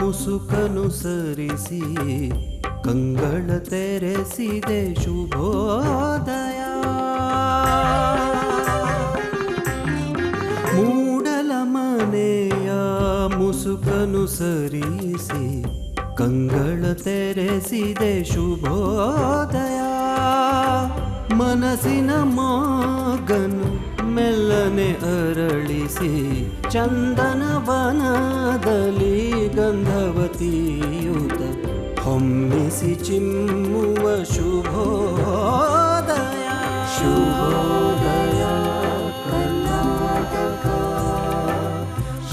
ಮುಸುಕನು ಸರಿಸಿ ಕಂಗಳ ತೆರೆಸಿದೆ ಶುಭೋದಯ. ಮೂಡಲ ಮನೆಯ ಮುಸುಕನು ಸರಿಸಿ ಕಂಗಳ ತೆರೆಸಿದೆ ಶುಭೋದಯ. ಮನಸ್ಸಿನ ಮಗನು ಮೆಲ್ಲನೆ ಅರಳಿಸಿ ಚಂದನ ವನದಲ್ಲಿ ಗಂಧವತಿಯುತ ಹೊಮ್ಮಿಸಿ ಚಿಮ್ಮುವ ಶುಭೋದಯ. ಶುಭೋದಯ ಕರ್ನಾಟಕ,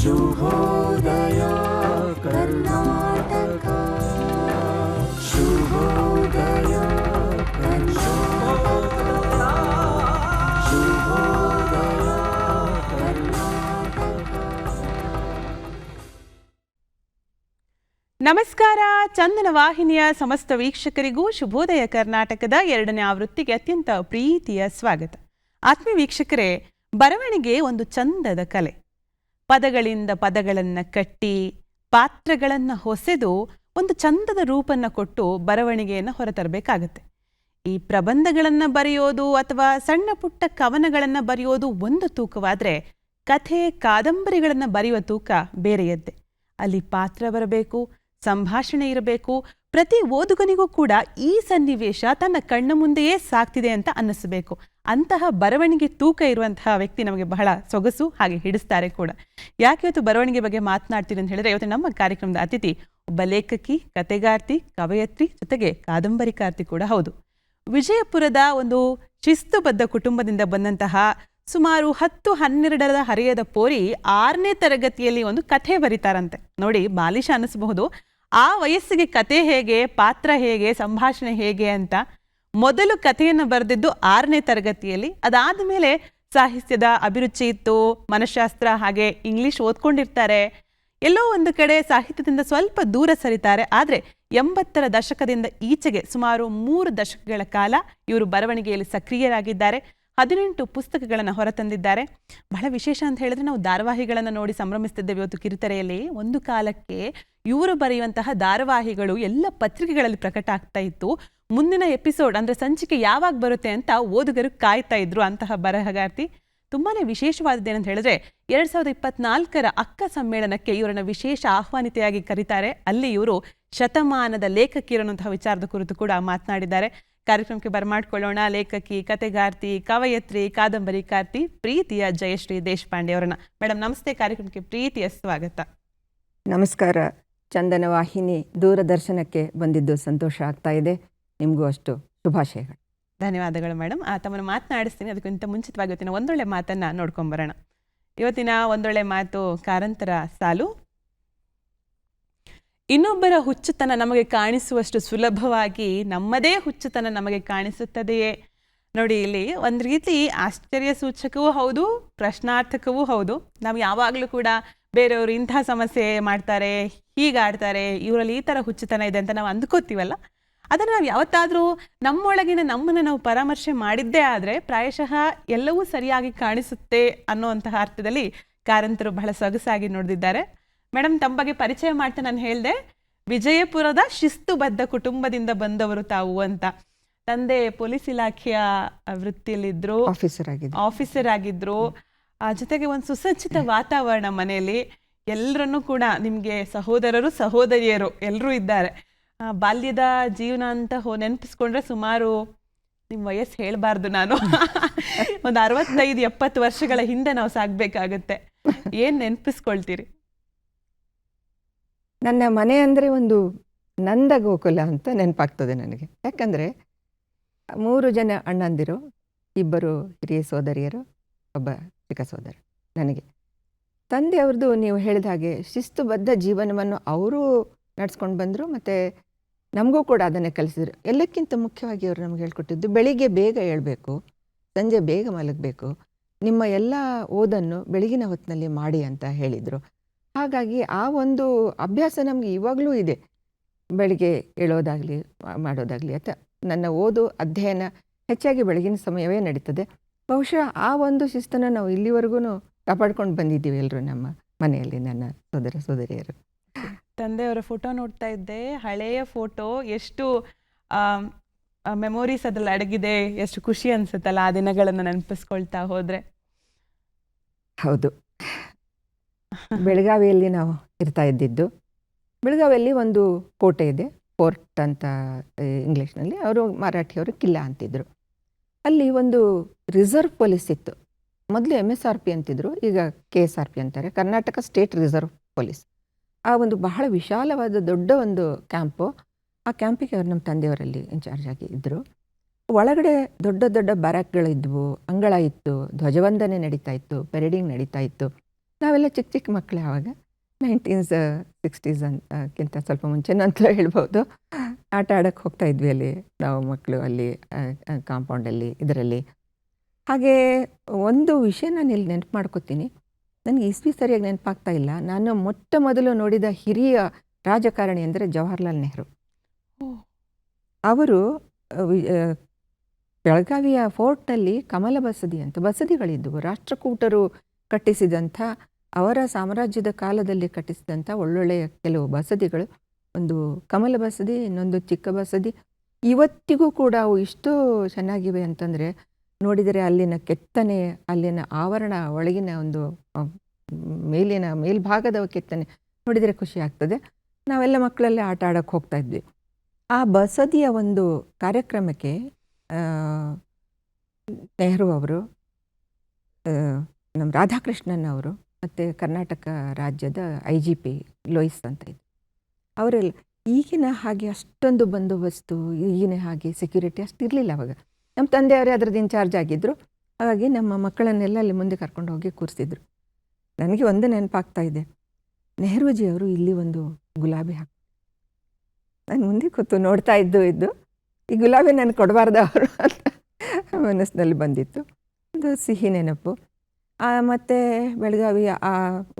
ಶುಭೋದಯ ಕರ್ನಾಟಕ, ಶುಭೋದಯ ಕರ್ನಾಟಕ, ಶುಭೋದಯ ಕರ್ನಾಟಕ. ನಮಸ್ಕಾರ. ಚಂದನ ವಾಹಿನಿಯ ಸಮಸ್ತ ವೀಕ್ಷಕರಿಗೂ ಶುಭೋದಯ ಕರ್ನಾಟಕದ 2ನೇ ಆವೃತ್ತಿಗೆ ಅತ್ಯಂತ ಪ್ರೀತಿಯ ಸ್ವಾಗತ. ಆತ್ಮೀಯ ವೀಕ್ಷಕರೇ, ಬರವಣಿಗೆ ಒಂದು ಚಂದದ ಕಲೆ. ಪದಗಳಿಂದ ಪದಗಳನ್ನು ಕಟ್ಟಿ ಪಾತ್ರಗಳನ್ನು ಹೊಸೆದು ಒಂದು ಚಂದದ ರೂಪನ್ನು ಕೊಟ್ಟು ಬರವಣಿಗೆಯನ್ನು ಹೊರತರಬೇಕಾಗತ್ತೆ. ಈ ಪ್ರಬಂಧಗಳನ್ನು ಬರೆಯೋದು ಅಥವಾ ಸಣ್ಣ ಪುಟ್ಟ ಕವನಗಳನ್ನು ಬರೆಯೋದು ಒಂದು ತೂಕವಾದರೆ, ಕಥೆ ಕಾದಂಬರಿಗಳನ್ನು ಬರೆಯುವ ತೂಕ ಬೇರೆಯದ್ದೇ. ಅಲ್ಲಿ ಪಾತ್ರ ಬರಬೇಕು, ಸಂಭಾಷಣೆ ಇರಬೇಕು. ಪ್ರತಿ ಓದುಗನಿಗೂ ಕೂಡ ಈ ಸನ್ನಿವೇಶ ತನ್ನ ಕಣ್ಣ ಮುಂದೆಯೇ ಸಾಕ್ತಿದೆ ಅಂತ ಅನ್ನಿಸಬೇಕು. ಅಂತಹ ಬರವಣಿಗೆ ತೂಕ ಇರುವಂತಹ ವ್ಯಕ್ತಿ ನಮಗೆ ಬಹಳ ಸೊಗಸು, ಹಾಗೆ ಹಿಡಿಸ್ತಾರೆ ಕೂಡ. ಯಾಕೆ ಇವತ್ತು ಬರವಣಿಗೆ ಬಗ್ಗೆ ಮಾತನಾಡ್ತೀನಿ ಅಂತ ಹೇಳಿದ್ರೆ, ಇವತ್ತು ನಮ್ಮ ಕಾರ್ಯಕ್ರಮದ ಅತಿಥಿ ಒಬ್ಬ ಲೇಖಕಿ, ಕಥೆಗಾರ್ತಿ, ಕವಯತ್ರಿ, ಜೊತೆಗೆ ಕಾದಂಬರಿಕಾರ್ತಿ ಕೂಡ ಹೌದು. ವಿಜಯಪುರದ ಒಂದು ಶಿಸ್ತುಬದ್ಧ ಕುಟುಂಬದಿಂದ ಬಂದಂತಹ ಸುಮಾರು 10-12ರ ಹರೆಯದ ಪೋರಿ 6ನೇ ತರಗತಿಯಲ್ಲಿ ಒಂದು ಕಥೆ ಬರೀತಾರಂತೆ. ನೋಡಿ, ಬಾಲಿಶ ಅನ್ನಿಸಬಹುದು. ಆ ವಯಸ್ಸಿಗೆ ಕತೆ ಹೇಗೆ, ಪಾತ್ರ ಹೇಗೆ, ಸಂಭಾಷಣೆ ಹೇಗೆ ಅಂತ ಮೊದಲು ಕಥೆಯನ್ನು ಬರೆದಿದ್ದು 6ನೇ ತರಗತಿಯಲ್ಲಿ. ಅದಾದ ಮೇಲೆ ಸಾಹಿತ್ಯದ ಅಭಿರುಚಿ ಇತ್ತು, ಮನಃಶಾಸ್ತ್ರ ಹಾಗೆ ಇಂಗ್ಲಿಷ್ ಓದ್ಕೊಂಡಿರ್ತಾರೆ. ಎಲ್ಲೋ ಒಂದು ಕಡೆ ಸಾಹಿತ್ಯದಿಂದ ಸ್ವಲ್ಪ ದೂರ ಸರಿತಾರೆ. ಆದರೆ 80ರ ದಶಕದಿಂದ ಈಚೆಗೆ ಸುಮಾರು 3 ದಶಕಗಳ ಕಾಲ ಇವರು ಬರವಣಿಗೆಯಲ್ಲಿ ಸಕ್ರಿಯರಾಗಿದ್ದಾರೆ. 18 ಪುಸ್ತಕಗಳನ್ನು ಹೊರತಂದಿದ್ದಾರೆ. ಬಹಳ ವಿಶೇಷ ಅಂತ ಹೇಳಿದ್ರೆ, ನಾವು ಧಾರಾವಾಹಿಗಳನ್ನು ನೋಡಿ ಸಂಭ್ರಮಿಸ್ತಿದ್ದೇವೆ ಇವತ್ತು ಕಿರುತೆರೆಯಲ್ಲಿ. ಒಂದು ಕಾಲಕ್ಕೆ ಇವರು ಬರೆಯುವಂತಹ ಧಾರಾವಾಹಿಗಳು ಎಲ್ಲ ಪತ್ರಿಕೆಗಳಲ್ಲಿ ಪ್ರಕಟ ಆಗ್ತಾ ಇತ್ತು. ಮುಂದಿನ ಎಪಿಸೋಡ್ ಅಂದರೆ ಸಂಚಿಕೆ ಯಾವಾಗ ಬರುತ್ತೆ ಅಂತ ಓದುಗರು ಕಾಯ್ತಾ ಇದ್ರು. ಅಂತಹ ಬರಹಗಾರ್ತಿ. ತುಂಬಾನೇ ವಿಶೇಷವಾದದ್ದೇನಂತ ಹೇಳಿದ್ರೆ, 2024ರ ಅಕ್ಕ ಸಮ್ಮೇಳನಕ್ಕೆ ಇವರನ್ನು ವಿಶೇಷ ಆಹ್ವಾನಿತೆಯಾಗಿ ಕರೀತಾರೆ. ಅಲ್ಲಿ ಇವರು ಶತಮಾನದ ಲೇಖಕಿ ಅನ್ನುವಂತಹ ವಿಚಾರದ ಕುರಿತು ಕೂಡ ಮಾತನಾಡಿದ್ದಾರೆ. ಕಾರ್ಯಕ್ರಮಕ್ಕೆ ಬರಮಾಡ್ಕೊಳ್ಳೋಣ ಲೇಖಕಿ, ಕಥೆಗಾರ್ತಿ, ಕವಯತ್ರಿ, ಕಾದಂಬರಿಕಾರ್ತಿ ಪ್ರೀತಿಯ ಜಯಶ್ರೀ ದೇಶಪಾಂಡೆ ಅವರನ್ನ. ಮೇಡಮ್ ನಮಸ್ತೆ, ಕಾರ್ಯಕ್ರಮಕ್ಕೆ ಪ್ರೀತಿಯ ಸ್ವಾಗತ. ನಮಸ್ಕಾರ. ಚಂದನ ವಾಹಿನಿ ದೂರದರ್ಶನಕ್ಕೆ ಬಂದಿದ್ದು ಸಂತೋಷ ಆಗ್ತಾ ಇದೆ. ನಿಮಗೂ ಅಷ್ಟು ಶುಭಾಶಯಗಳು. ಧನ್ಯವಾದಗಳು ಮೇಡಮ್. ತಮ್ಮನ್ನು ಮಾತನಾಡಿಸ್ತೀನಿ. ಅದಕ್ಕಿಂತ ಮುಂಚಿತವಾಗಿ ಇವತ್ತಿನ ಒಂದೊಳ್ಳೆ ಮಾತನ್ನ ನೋಡ್ಕೊಂಬರೋಣ. ಇವತ್ತಿನ ಒಂದೊಳ್ಳೆ ಮಾತು ಕಾರಂತರ ಸಾಲು. ಇನ್ನೊಬ್ಬರ ಹುಚ್ಚುತನ ನಮಗೆ ಕಾಣಿಸುವಷ್ಟು ಸುಲಭವಾಗಿ ನಮ್ಮದೇ ಹುಚ್ಚುತನ ನಮಗೆ ಕಾಣಿಸುತ್ತದೆಯೇ? ನೋಡಿ, ಇಲ್ಲಿ ಒಂದು ರೀತಿ ಆಶ್ಚರ್ಯ ಸೂಚಕವೂ ಹೌದು, ಪ್ರಶ್ನಾರ್ಥಕವೂ ಹೌದು. ನಾವು ಯಾವಾಗಲೂ ಕೂಡ ಬೇರೆಯವರು ಇಂತಹ ಸಮಸ್ಯೆ ಮಾಡ್ತಾರೆ, ಹೀಗಾಡ್ತಾರೆ, ಇವರಲ್ಲಿ ಈ ಥರ ಹುಚ್ಚುತನ ಇದೆ ಅಂತ ನಾವು ಅಂದ್ಕೋತೀವಲ್ಲ, ಅದನ್ನು ನಾವು ಯಾವತ್ತಾದರೂ ನಮ್ಮೊಳಗಿನ ನಮ್ಮನ್ನು ನಾವು ಪರಾಮರ್ಶೆ ಮಾಡಿದ್ದೇ ಆದರೆ ಪ್ರಾಯಶಃ ಎಲ್ಲವೂ ಸರಿಯಾಗಿ ಕಾಣಿಸುತ್ತೆ ಅನ್ನುವಂತಹ ಅರ್ಥದಲ್ಲಿ ಕಾರಂತರು ಬಹಳ ಸೊಗಸಾಗಿ ನೋಡಿದ್ದಾರೆ. ಮೇಡಮ್, ತಮ್ಮ ಬಗ್ಗೆ ಪರಿಚಯ ಮಾಡ್ತಾ ನಾನು ಹೇಳಿದೆ, ವಿಜಯಪುರದ ಶಿಸ್ತುಬದ್ಧ ಕುಟುಂಬದಿಂದ ಬಂದವರು ತಾವು ಅಂತ. ತಂದೆ ಪೊಲೀಸ್ ಇಲಾಖೆಯ ವೃತ್ತಿಯಲ್ಲಿದ್ದರು, ಆಫೀಸರ್ ಆಗಿದ್ರು. ಜೊತೆಗೆ ಒಂದು ಸುಸಜ್ಜಿತ ವಾತಾವರಣ ಮನೆಯಲ್ಲಿ. ಎಲ್ಲರನ್ನೂ ಕೂಡ ನಿಮಗೆ ಸಹೋದರರು ಸಹೋದರಿಯರು ಎಲ್ಲರೂ ಇದ್ದಾರೆ. ಬಾಲ್ಯದ ಜೀವನ ಅಂತ ನೆನಪಿಸ್ಕೊಂಡ್ರೆ ಸುಮಾರು ನಿಮ್ಮ ವಯಸ್ಸು ಹೇಳಬಾರ್ದು ನಾನು, ಒಂದು 65-70 ವರ್ಷಗಳ ಹಿಂದೆ ನಾವು ಸಾಗಬೇಕಾಗತ್ತೆ. ಏನು ನೆನಪಿಸ್ಕೊಳ್ತೀರಿ? ನನ್ನ ಮನೆ ಅಂದರೆ ಒಂದು ನಂದ ಗೋಕುಲ ಅಂತ ನೆನಪಾಗ್ತದೆ ನನಗೆ. ಯಾಕಂದರೆ 3 ಜನ ಅಣ್ಣಂದಿರು, 2 ಹಿರಿಯ ಸೋದರಿಯರು, ಒಬ್ಬ ಚಿಕ್ಕ ಸೋದರ. ನನಗೆ ತಂದೆಯವ್ರದ್ದು ನೀವು ಹೇಳಿದ ಹಾಗೆ ಶಿಸ್ತುಬದ್ಧ ಜೀವನವನ್ನು ಅವರು ನಡೆಸ್ಕೊಂಡು ಬಂದರು. ಮತ್ತು ನಮಗೂ ಕೂಡ ಅದನ್ನೇ ಕಲಿಸಿದ್ರು. ಎಲ್ಲಕ್ಕಿಂತ ಮುಖ್ಯವಾಗಿ ಅವರು ನಮ್ಗೆ ಹೇಳ್ಕೊಟ್ಟಿದ್ದು, ಬೆಳಿಗ್ಗೆ ಬೇಗ ಏಳಬೇಕು, ಸಂಜೆ ಬೇಗ ಮಲಗಬೇಕು, ನಿಮ್ಮ ಎಲ್ಲ ಓದನ್ನು ಬೆಳಗಿನ ಹೊತ್ತಿನಲ್ಲಿ ಮಾಡಿ ಅಂತ ಹೇಳಿದರು. ಹಾಗಾಗಿ ಆ ಒಂದು ಅಭ್ಯಾಸ ನಮಗೆ ಇವಾಗಲೂ ಇದೆ. ಬೆಳಿಗ್ಗೆ ಏಳೋದಾಗಲಿ ಮಾಡೋದಾಗಲಿ ಅಥವಾ ನನ್ನ ಓದು ಅಧ್ಯಯನ ಹೆಚ್ಚಾಗಿ ಬೆಳಗಿನ ಸಮಯವೇ ನಡೀತದೆ. ಬಹುಶಃ ಆ ಒಂದು ಶಿಸ್ತನ್ನು ನಾವು ಇಲ್ಲಿವರೆಗೂ ಕಾಪಾಡ್ಕೊಂಡು ಬಂದಿದ್ದೀವಿ ಎಲ್ಲರೂ ನಮ್ಮ ಮನೆಯಲ್ಲಿ, ನನ್ನ ಸೋದರ ಸೋದರಿಯರು. ತಂದೆಯವರ ಫೋಟೋ ನೋಡ್ತಾ ಇದ್ದೆ, ಹಳೆಯ ಫೋಟೋ, ಎಷ್ಟು ಮೆಮೊರೀಸ್ ಅದ್ರಲ್ಲಿ ಅಡಗಿದೆ, ಎಷ್ಟು ಖುಷಿ ಅನ್ಸುತ್ತಲ್ಲ ಆ ದಿನಗಳನ್ನು ನೆನಪಿಸ್ಕೊಳ್ತಾ ಹೋದ್ರೆ. ಹೌದು, ಬೆಳಗಾವಿಯಲ್ಲಿ ನಾವು ಇರ್ತಾ ಇದ್ದಿದ್ದು. ಬೆಳಗಾವಿಯಲ್ಲಿ ಒಂದು ಕೋಟೆ ಇದೆ, ಫೋರ್ಟ್ ಅಂತ ಇಂಗ್ಲೀಷ್ನಲ್ಲಿ, ಅವರು ಮರಾಠಿಯವರು ಕಿಲ್ಲ ಅಂತಿದ್ರು. ಅಲ್ಲಿ ಒಂದು ರಿಸರ್ವ್ ಪೊಲೀಸ್ ಇತ್ತು. ಮೊದಲು MSRP ಅಂತಿದ್ರು, ಈಗ KSRP ಅಂತಾರೆ, ಕರ್ನಾಟಕ ಸ್ಟೇಟ್ ರಿಸರ್ವ್ ಪೊಲೀಸ್. ಆ ಒಂದು ಬಹಳ ವಿಶಾಲವಾದ ದೊಡ್ಡ ಒಂದು ಕ್ಯಾಂಪು. ಆ ಕ್ಯಾಂಪಿಗೆ ಅವರು ನಮ್ಮ ತಂದೆಯವರಲ್ಲಿ ಇನ್ಚಾರ್ಜ್ ಆಗಿ ಇದ್ದರು. ಒಳಗಡೆ ದೊಡ್ಡ ದೊಡ್ಡ ಬ್ಯಾರಕ್ಗಳಿದ್ವು, ಅಂಗಳ ಇತ್ತು, ಧ್ವಜವಂದನೆ ನಡೀತಾ ಇತ್ತು, ಪೆರೇಡಿಂಗ್ ನಡೀತಾ ಇತ್ತು. ನಾವೆಲ್ಲ ಚಿಕ್ಕ ಚಿಕ್ಕ ಮಕ್ಕಳು ಆವಾಗ, 1960s ಅಂತಕ್ಕಿಂತ ಸ್ವಲ್ಪ ಮುಂಚೆನೂ ಅಂತಲೂ ಹೇಳ್ಬೋದು. ಆಟ ಆಡೋಕ್ಕೆ ಹೋಗ್ತಾ ಇದ್ವಿ ಅಲ್ಲಿ ನಾವು ಮಕ್ಕಳು, ಅಲ್ಲಿ ಕಾಂಪೌಂಡಲ್ಲಿ ಇದರಲ್ಲಿ. ಹಾಗೆ ಒಂದು ವಿಷಯ ನಾನು ಇಲ್ಲಿ ನೆನಪು ಮಾಡ್ಕೋತೀನಿ, ನನಗೆ ಇಸ್ವಿ ಸರಿಯಾಗಿ ನೆನಪಾಗ್ತಾ ಇಲ್ಲ. ನಾನು ಮೊಟ್ಟ ಮೊದಲು ನೋಡಿದ ಹಿರಿಯ ರಾಜಕಾರಣಿ ಅಂದರೆ ಜವಾಹರ್ಲಾಲ್ ನೆಹರು. ಅವರು ಬೆಳಗಾವಿಯ ಫೋರ್ಟ್ನಲ್ಲಿ ಕಮಲ ಬಸದಿ ಅಂತ ಬಸದಿಗಳಿದ್ದವು. ರಾಷ್ಟ್ರಕೂಟರು ಕಟ್ಟಿಸಿದಂಥ, ಅವರ ಸಾಮ್ರಾಜ್ಯದ ಕಾಲದಲ್ಲಿ ಕಟ್ಟಿಸಿದಂಥ ಒಳ್ಳೊಳ್ಳೆಯ ಕೆಲವು ಬಸದಿಗಳು. ಒಂದು ಕಮಲ ಬಸದಿ, ಇನ್ನೊಂದು ಚಿಕ್ಕ ಬಸದಿ. ಇವತ್ತಿಗೂ ಕೂಡ ಅವು ಇಷ್ಟು ಚೆನ್ನಾಗಿವೆ ಅಂತಂದರೆ, ನೋಡಿದರೆ ಅಲ್ಲಿನ ಕೆತ್ತನೆ, ಅಲ್ಲಿನ ಆವರಣ, ಒಳಗಿನ ಒಂದು ಮೇಲ್ಭಾಗದ ಕೆತ್ತನೆ ನೋಡಿದರೆ ಖುಷಿ ಆಗ್ತದೆ. ನಾವೆಲ್ಲ ಮಕ್ಕಳಲ್ಲೇ ಆಟ ಆಡೋಕ್ಕೆ ಹೋಗ್ತಾ ಇದ್ವಿ. ಆ ಬಸದಿಯ ಒಂದು ಕಾರ್ಯಕ್ರಮಕ್ಕೆ ನೆಹರು ಅವರು, ನಮ್ಮ ರಾಧಾಕೃಷ್ಣನ್ ಅವರು ಮತ್ತು ಕರ್ನಾಟಕ ರಾಜ್ಯದ IGP ಲೋಯಿಸ್ ಅಂತ ಇದ್ದರು. ಅವರೆಲ್ಲ ಈಗಿನ ಹಾಗೆ ಅಷ್ಟೊಂದು ಬಂದೋಬಸ್ತು, ಈಗಿನ ಹಾಗೆ ಸೆಕ್ಯೂರಿಟಿ ಅಷ್ಟು ಇರಲಿಲ್ಲ ಅವಾಗ. ನಮ್ಮ ತಂದೆಯವರೇ ಅದರದ್ದು ಇನ್ಚಾರ್ಜ್ ಆಗಿದ್ದರು. ಹಾಗಾಗಿ ನಮ್ಮ ಮಕ್ಕಳನ್ನೆಲ್ಲ ಅಲ್ಲಿ ಮುಂದೆ ಕರ್ಕೊಂಡು ಹೋಗಿ ಕೂರಿಸಿದ್ರು. ನನಗೆ ಒಂದು ನೆನಪಾಗ್ತಾ ಇದೆ, ನೆಹರೂಜಿಯವರು ಇಲ್ಲಿ ಒಂದು ಗುಲಾಬಿ ಹಾಕಿ, ನಾನು ಮುಂದೆ ಕೂತು ನೋಡ್ತಾ ಇದ್ದು ಈ ಗುಲಾಬಿ ನಾನು ಕೊಡಬಾರ್ದು ಅವರು ಅಂತ ಮನಸ್ಸಿನಲ್ಲಿ ಬಂದಿತ್ತು. ಒಂದು ಸಿಹಿ ನೆನಪು. ಮತ್ತು ಬೆಳಗಾವಿಯ ಆ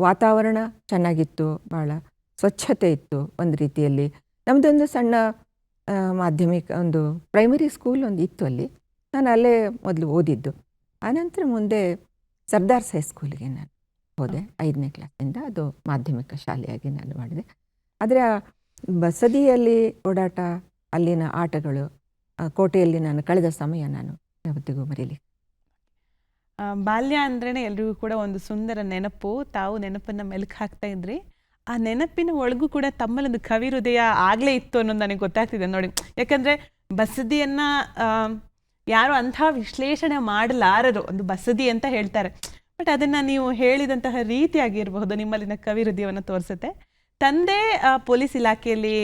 ವಾತಾವರಣ ಚೆನ್ನಾಗಿತ್ತು, ಭಾಳ ಸ್ವಚ್ಛತೆ ಇತ್ತು ಒಂದು ರೀತಿಯಲ್ಲಿ. ನಮ್ಮದೊಂದು ಸಣ್ಣ ಮಾಧ್ಯಮಿಕ ಒಂದು ಪ್ರೈಮರಿ ಸ್ಕೂಲ್ ಒಂದು ಇತ್ತು ಅಲ್ಲಿ. ನಾನು ಅಲ್ಲೇ ಮೊದಲು ಓದಿದ್ದು. ಆನಂತರ ಮುಂದೆ ಸರ್ದಾರ್ಸ್ ಹೈಸ್ಕೂಲಿಗೆ ನಾನು ಹೋದೆ 5ನೇ ಕ್ಲಾಸಿಂದ. ಅದು ಮಾಧ್ಯಮಿಕ ಶಾಲೆಯಾಗಿ ನಾನು ಮಾಡಿದೆ. ಆದರೆ ಆ ಬಸದಿಯಲ್ಲಿ ಓಡಾಟ, ಅಲ್ಲಿನ ಆಟಗಳು, ಕೋಟೆಯಲ್ಲಿ ನಾನು ಕಳೆದ ಸಮಯ ನಾನು ಯಾವತ್ತಿಗೂ ಮರೀಲಿ. ಬಾಲ್ಯ ಅಂದ್ರೇ ಎಲ್ರಿಗೂ ಕೂಡ ಒಂದು ಸುಂದರ ನೆನಪು. ತಾವು ನೆನಪನ್ನು ಮೆಲುಕು ಹಾಕ್ತಾ ಇದ್ರಿ. ಆ ನೆನಪಿನ ಒಳಗೂ ಕೂಡ ತಮ್ಮಲ್ಲೊಂದು ಕವಿ ಹೃದಯ ಆಗಲೇ ಇತ್ತು ಅನ್ನೋದು ನನಗೆ ಗೊತ್ತಾಗ್ತಿದೆ ನೋಡಿ. ಯಾಕಂದರೆ ಬಸದಿಯನ್ನು ಯಾರು ಅಂಥ ವಿಶ್ಲೇಷಣೆ ಮಾಡಲಾರರು, ಒಂದು ಬಸದಿ ಅಂತ ಹೇಳ್ತಾರೆ. ಬಟ್ ಅದನ್ನು ನೀವು ಹೇಳಿದಂತಹ ರೀತಿಯಾಗಿರಬಹುದು, ನಿಮ್ಮಲ್ಲಿನ ಕವಿ ಹೃದಯವನ್ನು ತೋರಿಸುತ್ತೆ. ತಂದೆ ಪೊಲೀಸ್ ಇಲಾಖೆಯಲ್ಲಿ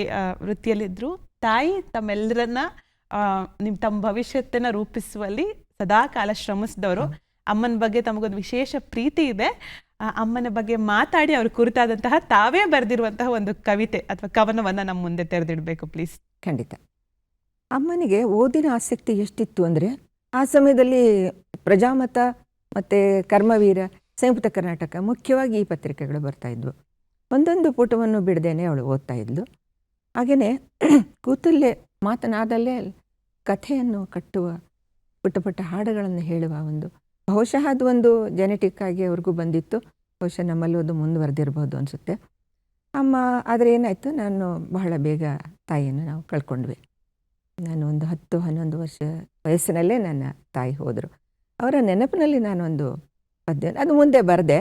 ವೃತ್ತಿಯಲ್ಲಿದ್ದರು. ತಾಯಿ ತಮ್ಮೆಲ್ಲರನ್ನ ತಮ್ಮ ಭವಿಷ್ಯತ್ತನ್ನು ರೂಪಿಸುವಲ್ಲಿ ಸದಾ ಕಾಲ ಶ್ರಮಿಸಿದವರು. ಅಮ್ಮನ ಬಗ್ಗೆ ತಮಗೊಂದು ವಿಶೇಷ ಪ್ರೀತಿ ಇದೆ. ಅಮ್ಮನ ಬಗ್ಗೆ ಮಾತಾಡಿ ಅವ್ರ ಕುರಿತಾದಂತಹ ತಾವೇ ಬರೆದಿರುವಂತಹ ಒಂದು ಕವಿತೆ ಅಥವಾ ಕವನವನ್ನು ನಮ್ಮ ಮುಂದೆ ತೆರೆದಿಡಬೇಕು ಪ್ಲೀಸ್. ಖಂಡಿತ. ಅಮ್ಮನಿಗೆ ಓದಿನ ಆಸಕ್ತಿ ಎಷ್ಟಿತ್ತು ಅಂದರೆ, ಆ ಸಮಯದಲ್ಲಿ ಪ್ರಜಾಮತ ಮತ್ತು ಕರ್ಮವೀರ, ಸಂಯುಕ್ತ ಕರ್ನಾಟಕ, ಮುಖ್ಯವಾಗಿ ಈ ಪತ್ರಿಕೆಗಳು ಬರ್ತಾಯಿದ್ವು. ಒಂದೊಂದು ಪುಟವನ್ನು ಬಿಡದೇನೆ ಅವಳು ಓದ್ತಾ ಇದ್ಲು. ಹಾಗೆಯೇ ಕೂತಲ್ಲೇ ಮಾತನಾದಲ್ಲೇ ಕಥೆಯನ್ನು ಕಟ್ಟುವ, ಪುಟ್ಟ ಪುಟ್ಟ ಹಾಡುಗಳನ್ನು ಹೇಳುವ ಒಂದು, ಬಹುಶಃ ಅದು ಒಂದು ಜೆನೆಟಿಕ್ ಆಗಿ ಅವ್ರಿಗೂ ಬಂದಿತ್ತು. ಬಹುಶಃ ನಮ್ಮಲ್ಲೂ ಅದು ಮುಂದುವರೆದಿರ್ಬೋದು ಅನಿಸುತ್ತೆ. ಅಮ್ಮ ಆದರೆ ಏನಾಯಿತು, ನಾನು ಬಹಳ ಬೇಗ ತಾಯಿಯನ್ನು ನಾವು ಕಳ್ಕೊಂಡ್ವಿ. ನಾನು ಒಂದು 10-11 ವರ್ಷ ವಯಸ್ಸಿನಲ್ಲೇ ನನ್ನ ತಾಯಿ ಹೋದರು. ಅವರ ನೆನಪಿನಲ್ಲಿ ನಾನೊಂದು ಪದ್ಯ ಅದು ಮುಂದೆ ಬರೆದೆ,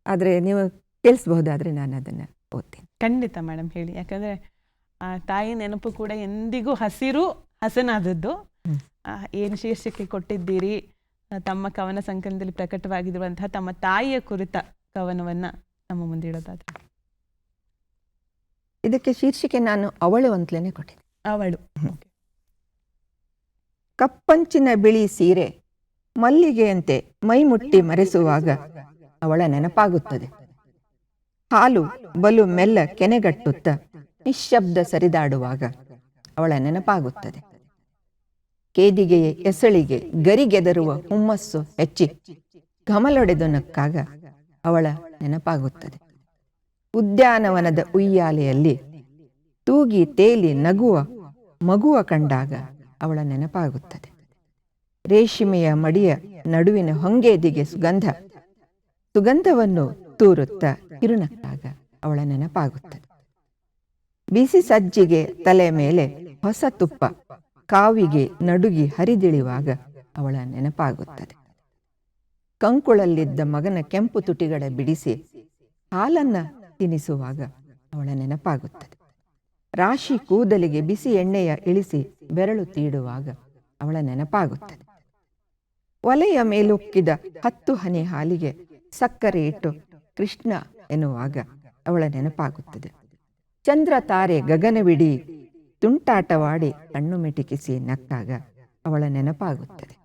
ಆದರೆ ನೀವು ಕೇಳಿಸ್ಬಹುದಾದರೆ ನಾನು ಅದನ್ನು ಓದ್ತೀನಿ. ಖಂಡಿತ ಮೇಡಮ್, ಹೇಳಿ. ಯಾಕಂದರೆ ತಾಯಿ ನೆನಪು ಕೂಡ ಎಂದಿಗೂ ಹಸನಾದದ್ದು. ಏನು ಶೀರ್ಷಿಕೆ ಕೊಟ್ಟಿದ್ದೀರಿ, ತಮ್ಮ ಕವನ ಸಂಕಲನದಲ್ಲಿ ಪ್ರಕಟವಾಗಿರುವಂತಹ ತಮ್ಮ ತಾಯಿಯ ಕುರಿತ ಕವನವನ್ನು ನಮ್ಮ ಮುಂದೆ ಇಡೋದಾದ್ರೆ? ಇದಕ್ಕೆ ಶೀರ್ಷಿಕೆ ನಾನು ಅವಳು ಅಂತಲೇ ಕೊಟ್ಟಿದ್ದೆ. ಅವಳು. ಕಪ್ಪಂಚಿನ ಬಿಳಿ ಸೀರೆ ಮಲ್ಲಿಗೆಯಂತೆ ಮೈ ಮುಟ್ಟಿ ಮರೆಸುವಾಗ ಅವಳ ನೆನಪಾಗುತ್ತದೆ. ಹಾಲು ಬಲು ಮೆಲ್ಲ ಕೆನೆಗಟ್ಟುತ್ತ ನಿಶ್ಶಬ್ದ ಸರಿದಾಡುವಾಗ ಅವಳ ನೆನಪಾಗುತ್ತದೆ. ಕೇದಿಗೆ ಎಸಳಿಗೆ ಗರಿಗೆದರುವ ಹುಮ್ಮಸ್ಸು ಹೆಚ್ಚಿ ಘಮಲೊಡೆದು ನಕ್ಕಾಗ ಅವಳ ನೆನಪಾಗುತ್ತದೆ. ಉದ್ಯಾನವನದ ಉಯ್ಯಾಲೆಯಲ್ಲಿ ತೂಗಿ ತೇಲಿ ನಗುವ ಮಗುವ ಕಂಡಾಗ ಅವಳ ನೆನಪಾಗುತ್ತದೆ. ರೇಷ್ಮೆಯ ಮಡಿಯ ನಡುವಿನ ಹೊಂಗೇದಿಗೆ ಸುಗಂಧವನ್ನು ತೂರುತ್ತಾ ಕಿರುನಕ್ಕಾಗ ಅವಳ ನೆನಪಾಗುತ್ತದೆ. ಬಿಸಿ ಸಜ್ಜಿಗೆ ತಲೆ ಮೇಲೆ ಹೊಸ ತುಪ್ಪ ಕಾವಿಗೆ ನಡುಗಿ ಹರಿದಿಳಿಯುವಾಗ ಅವಳ ನೆನಪಾಗುತ್ತದೆ. ಕಂಕುಳಲ್ಲಿದ್ದ ಮಗನ ಕೆಂಪು ತುಟಿಗಳ ಬಿಡಿಸಿ ಹಾಲನ್ನ ತಿನ್ನಿಸುವಾಗ ಅವಳ ನೆನಪಾಗುತ್ತದೆ. ರಾಶಿ ಕೂದಲಿಗೆ ಬಿಸಿ ಎಣ್ಣೆಯ ಇಳಿಸಿ ಬೆರಳು ತೀಡುವಾಗ ಅವಳ ನೆನಪಾಗುತ್ತದೆ. ಒಲೆಯ ಮೇಲುಕ್ಕಿದ 10 ಹನಿ ಹಾಲಿಗೆ ಸಕ್ಕರೆ ಇಟ್ಟು ಕೃಷ್ಣ ಎನ್ನುವಾಗ ಅವಳ ನೆನಪಾಗುತ್ತದೆ. ಚಂದ್ರ ತಾರೆ ಗಗನವಿಡೀ ತುಂಟಾಟವಾಡಿ ಕಣ್ಣು ಮಿಟಿಕಿಸಿ ನಕ್ಕಾಗ ಅವಳ ನೆನಪಾಗುತ್ತದೆ.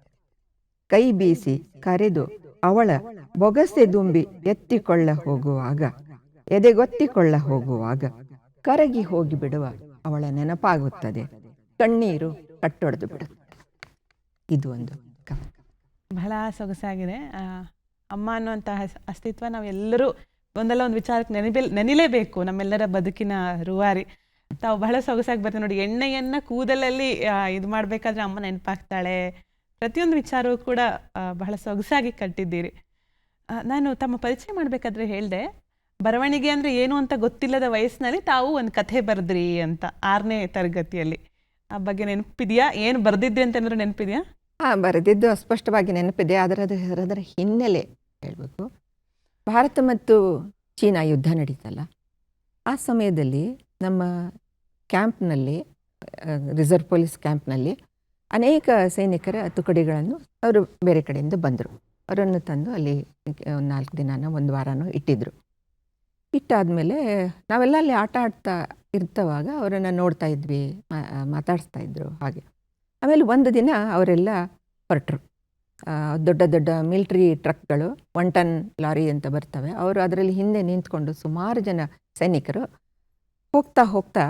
ಕೈ ಬೀಸಿ ಕರೆದು ಅವಳ ಬೊಗಸೆ ದುಂಬಿ ಎತ್ತಿಕೊಳ್ಳ ಹೋಗುವಾಗ ಎದೆಗೊತ್ತಿಕೊಳ್ಳ ಹೋಗುವಾಗ ಕರಗಿ ಹೋಗಿಬಿಡುವ ಅವಳ ನೆನಪಾಗುತ್ತದೆ. ಕಣ್ಣೀರು ಕಟ್ಟೊಡೆದು ಬಿಡುತ್ತದೆ. ಇದು ಒಂದು ಕಥೆ. ಬಹಳ ಸೊಗಸಾಗಿದೆ. ಅಮ್ಮ ಅನ್ನುವಂತಹ ಅಸ್ತಿತ್ವ ನಾವೆಲ್ಲರೂ ಒಂದಲ್ಲ ಒಂದು ವಿಚಾರಕ್ಕೆ ನೆನಿಲೇಬೇಕು, ನಮ್ಮೆಲ್ಲರ ಬದುಕಿನ ರೂವಾರಿ. ತಾವು ಬಹಳ ಸೊಗಸಾಗಿ ಬರ್ತೀವಿ ನೋಡಿ. ಎಣ್ಣೆಯನ್ನ ಕೂದಲಲ್ಲಿ ಇದು ಮಾಡಬೇಕಾದ್ರೆ ಅಮ್ಮ ನೆನಪಾಗ್ತಾಳೆ. ಪ್ರತಿಯೊಂದು ವಿಚಾರವೂ ಕೂಡ ಬಹಳ ಸೊಗಸಾಗಿ ಕಟ್ಟಿದ್ದೀರಿ. ನಾನು ತಮ್ಮ ಪರಿಚಯ ಮಾಡಬೇಕಾದ್ರೆ ಹೇಳಿದೆ, ಬರವಣಿಗೆ ಅಂದರೆ ಏನು ಅಂತ ಗೊತ್ತಿಲ್ಲದ ವಯಸ್ಸಿನಲ್ಲಿ ತಾವು ಒಂದು ಕಥೆ ಬರೆದ್ರಿ ಅಂತ 6ನೇ ತರಗತಿಯಲ್ಲಿ. ಆ ಬಗ್ಗೆ ನೆನಪಿದೆಯಾ? ಏನು ಬರೆದಿದ್ರಿ ಅಂತ ಏನಾದ್ರು ನೆನಪಿದೆಯಾ? ಬರೆದಿದ್ದು ಅಸ್ಪಷ್ಟವಾಗಿ ನೆನಪಿದೆ. ಅದರ ಹಿನ್ನೆಲೆ ಹೇಳಬೇಕು. ಭಾರತ ಮತ್ತು ಚೀನಾ ಯುದ್ಧ ನಡೀತಲ್ಲ, ಆ ಸಮಯದಲ್ಲಿ ನಮ್ಮ ಕ್ಯಾಂಪ್ನಲ್ಲಿ, ರಿಸರ್ವ್ ಪೊಲೀಸ್ ಕ್ಯಾಂಪ್ನಲ್ಲಿ ಅನೇಕ ಸೈನಿಕರ ತುಕಡಿಗಳನ್ನು ಅವರು ಬೇರೆ ಕಡೆಯಿಂದ ಬಂದರು. ಅವರನ್ನು ತಂದು ಅಲ್ಲಿ 4 ದಿನನೋ 1 ವಾರನೋ ಇಟ್ಟಿದ್ರು. ಇಟ್ಟಾದಮೇಲೆ ನಾವೆಲ್ಲ ಅಲ್ಲಿ ಆಟ ಆಡ್ತಾ ಇರ್ತವಾಗ ಅವರನ್ನು ನೋಡ್ತಾ ಇದ್ವಿ, ಮಾತಾಡಿಸ್ತಾ ಇದ್ರು ಹಾಗೆ. ಆಮೇಲೆ ಒಂದು ದಿನ ಅವರೆಲ್ಲ ಹೊರಟರು. ದೊಡ್ಡ ದೊಡ್ಡ ಮಿಲ್ಟ್ರಿ ಟ್ರಕ್ಗಳು 1 ಟನ್ ಲಾರಿ ಅಂತ ಬರ್ತವೆ. ಅವರು ಅದರಲ್ಲಿ ಹಿಂದೆ ನಿಂತ್ಕೊಂಡು ಸುಮಾರು ಜನ ಸೈನಿಕರು ಹೋಗ್ತಾ ಹೋಗ್ತಾ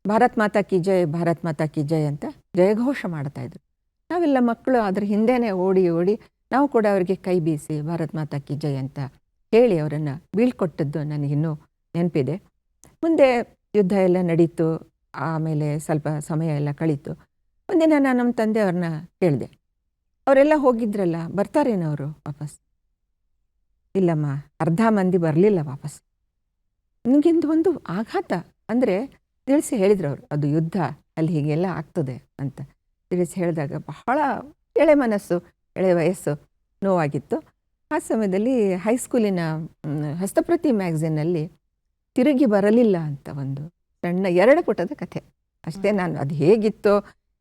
ಭಾರತ್ ಮಾತಾ ಕಿ ಜೈ, ಭಾರತ್ ಮಾತಾ ಕಿ ಜೈ ಅಂತ ಜಯಘೋಷ ಮಾಡ್ತಾಯಿದ್ರು. ನಾವೆಲ್ಲ ಮಕ್ಕಳು ಅದ್ರ ಹಿಂದೆನೇ ಓಡಿ ಓಡಿ ನಾವು ಕೂಡ ಅವರಿಗೆ ಕೈ ಬೀಸಿ ಭಾರತ್ ಮಾತಾ ಕಿ ಜೈ ಅಂತ ಹೇಳಿ ಅವರನ್ನು ಬೀಳ್ಕೊಟ್ಟದ್ದು ನನಗಿನ್ನೂ ನೆನಪಿದೆ. ಮುಂದೆ ಯುದ್ಧ ಎಲ್ಲ ನಡೀತು. ಆಮೇಲೆ ಸ್ವಲ್ಪ ಸಮಯ ಎಲ್ಲ ಕಳೀತು. ಒಂದಿನ ನಾನು ನಮ್ಮ ತಂದೆ ಅವ್ರನ್ನ ಕೇಳಿದೆ, ಅವರೆಲ್ಲ ಹೋಗಿದ್ರಲ್ಲ, ಬರ್ತಾರೇನೋ ಅವರು ವಾಪಸ್? ಇಲ್ಲಮ್ಮ, ಅರ್ಧ ಮಂದಿ ಬರಲಿಲ್ಲ ವಾಪಸ್. ನನಗಿಂದು ಒಂದು ಆಘಾತ. ಅಂದರೆ ತಿಳಿಸಿ ಹೇಳಿದ್ರು ಅವರು, ಅದು ಯುದ್ಧ, ಅಲ್ಲಿ ಹೀಗೆಲ್ಲ ಆಗ್ತದೆ ಅಂತ ತಿಳಿಸಿ ಹೇಳಿದಾಗ ಬಹಳ ಎಳೆ ಮನಸ್ಸು, ಎಳೆ ವಯಸ್ಸು, ನೋವಾಗಿತ್ತು. ಆ ಸಮಯದಲ್ಲಿ ಹೈಸ್ಕೂಲಿನ ಹಸ್ತಪ್ರತಿ ಮ್ಯಾಗ್ಝಿನ್ನಲ್ಲಿ ತಿರುಗಿ ಬರಲಿಲ್ಲ ಅಂತ ಒಂದು ಸಣ್ಣ 2 ಪುಟದ ಕಥೆ ಅಷ್ಟೇ. ನಾನು ಅದು ಹೇಗಿತ್ತೋ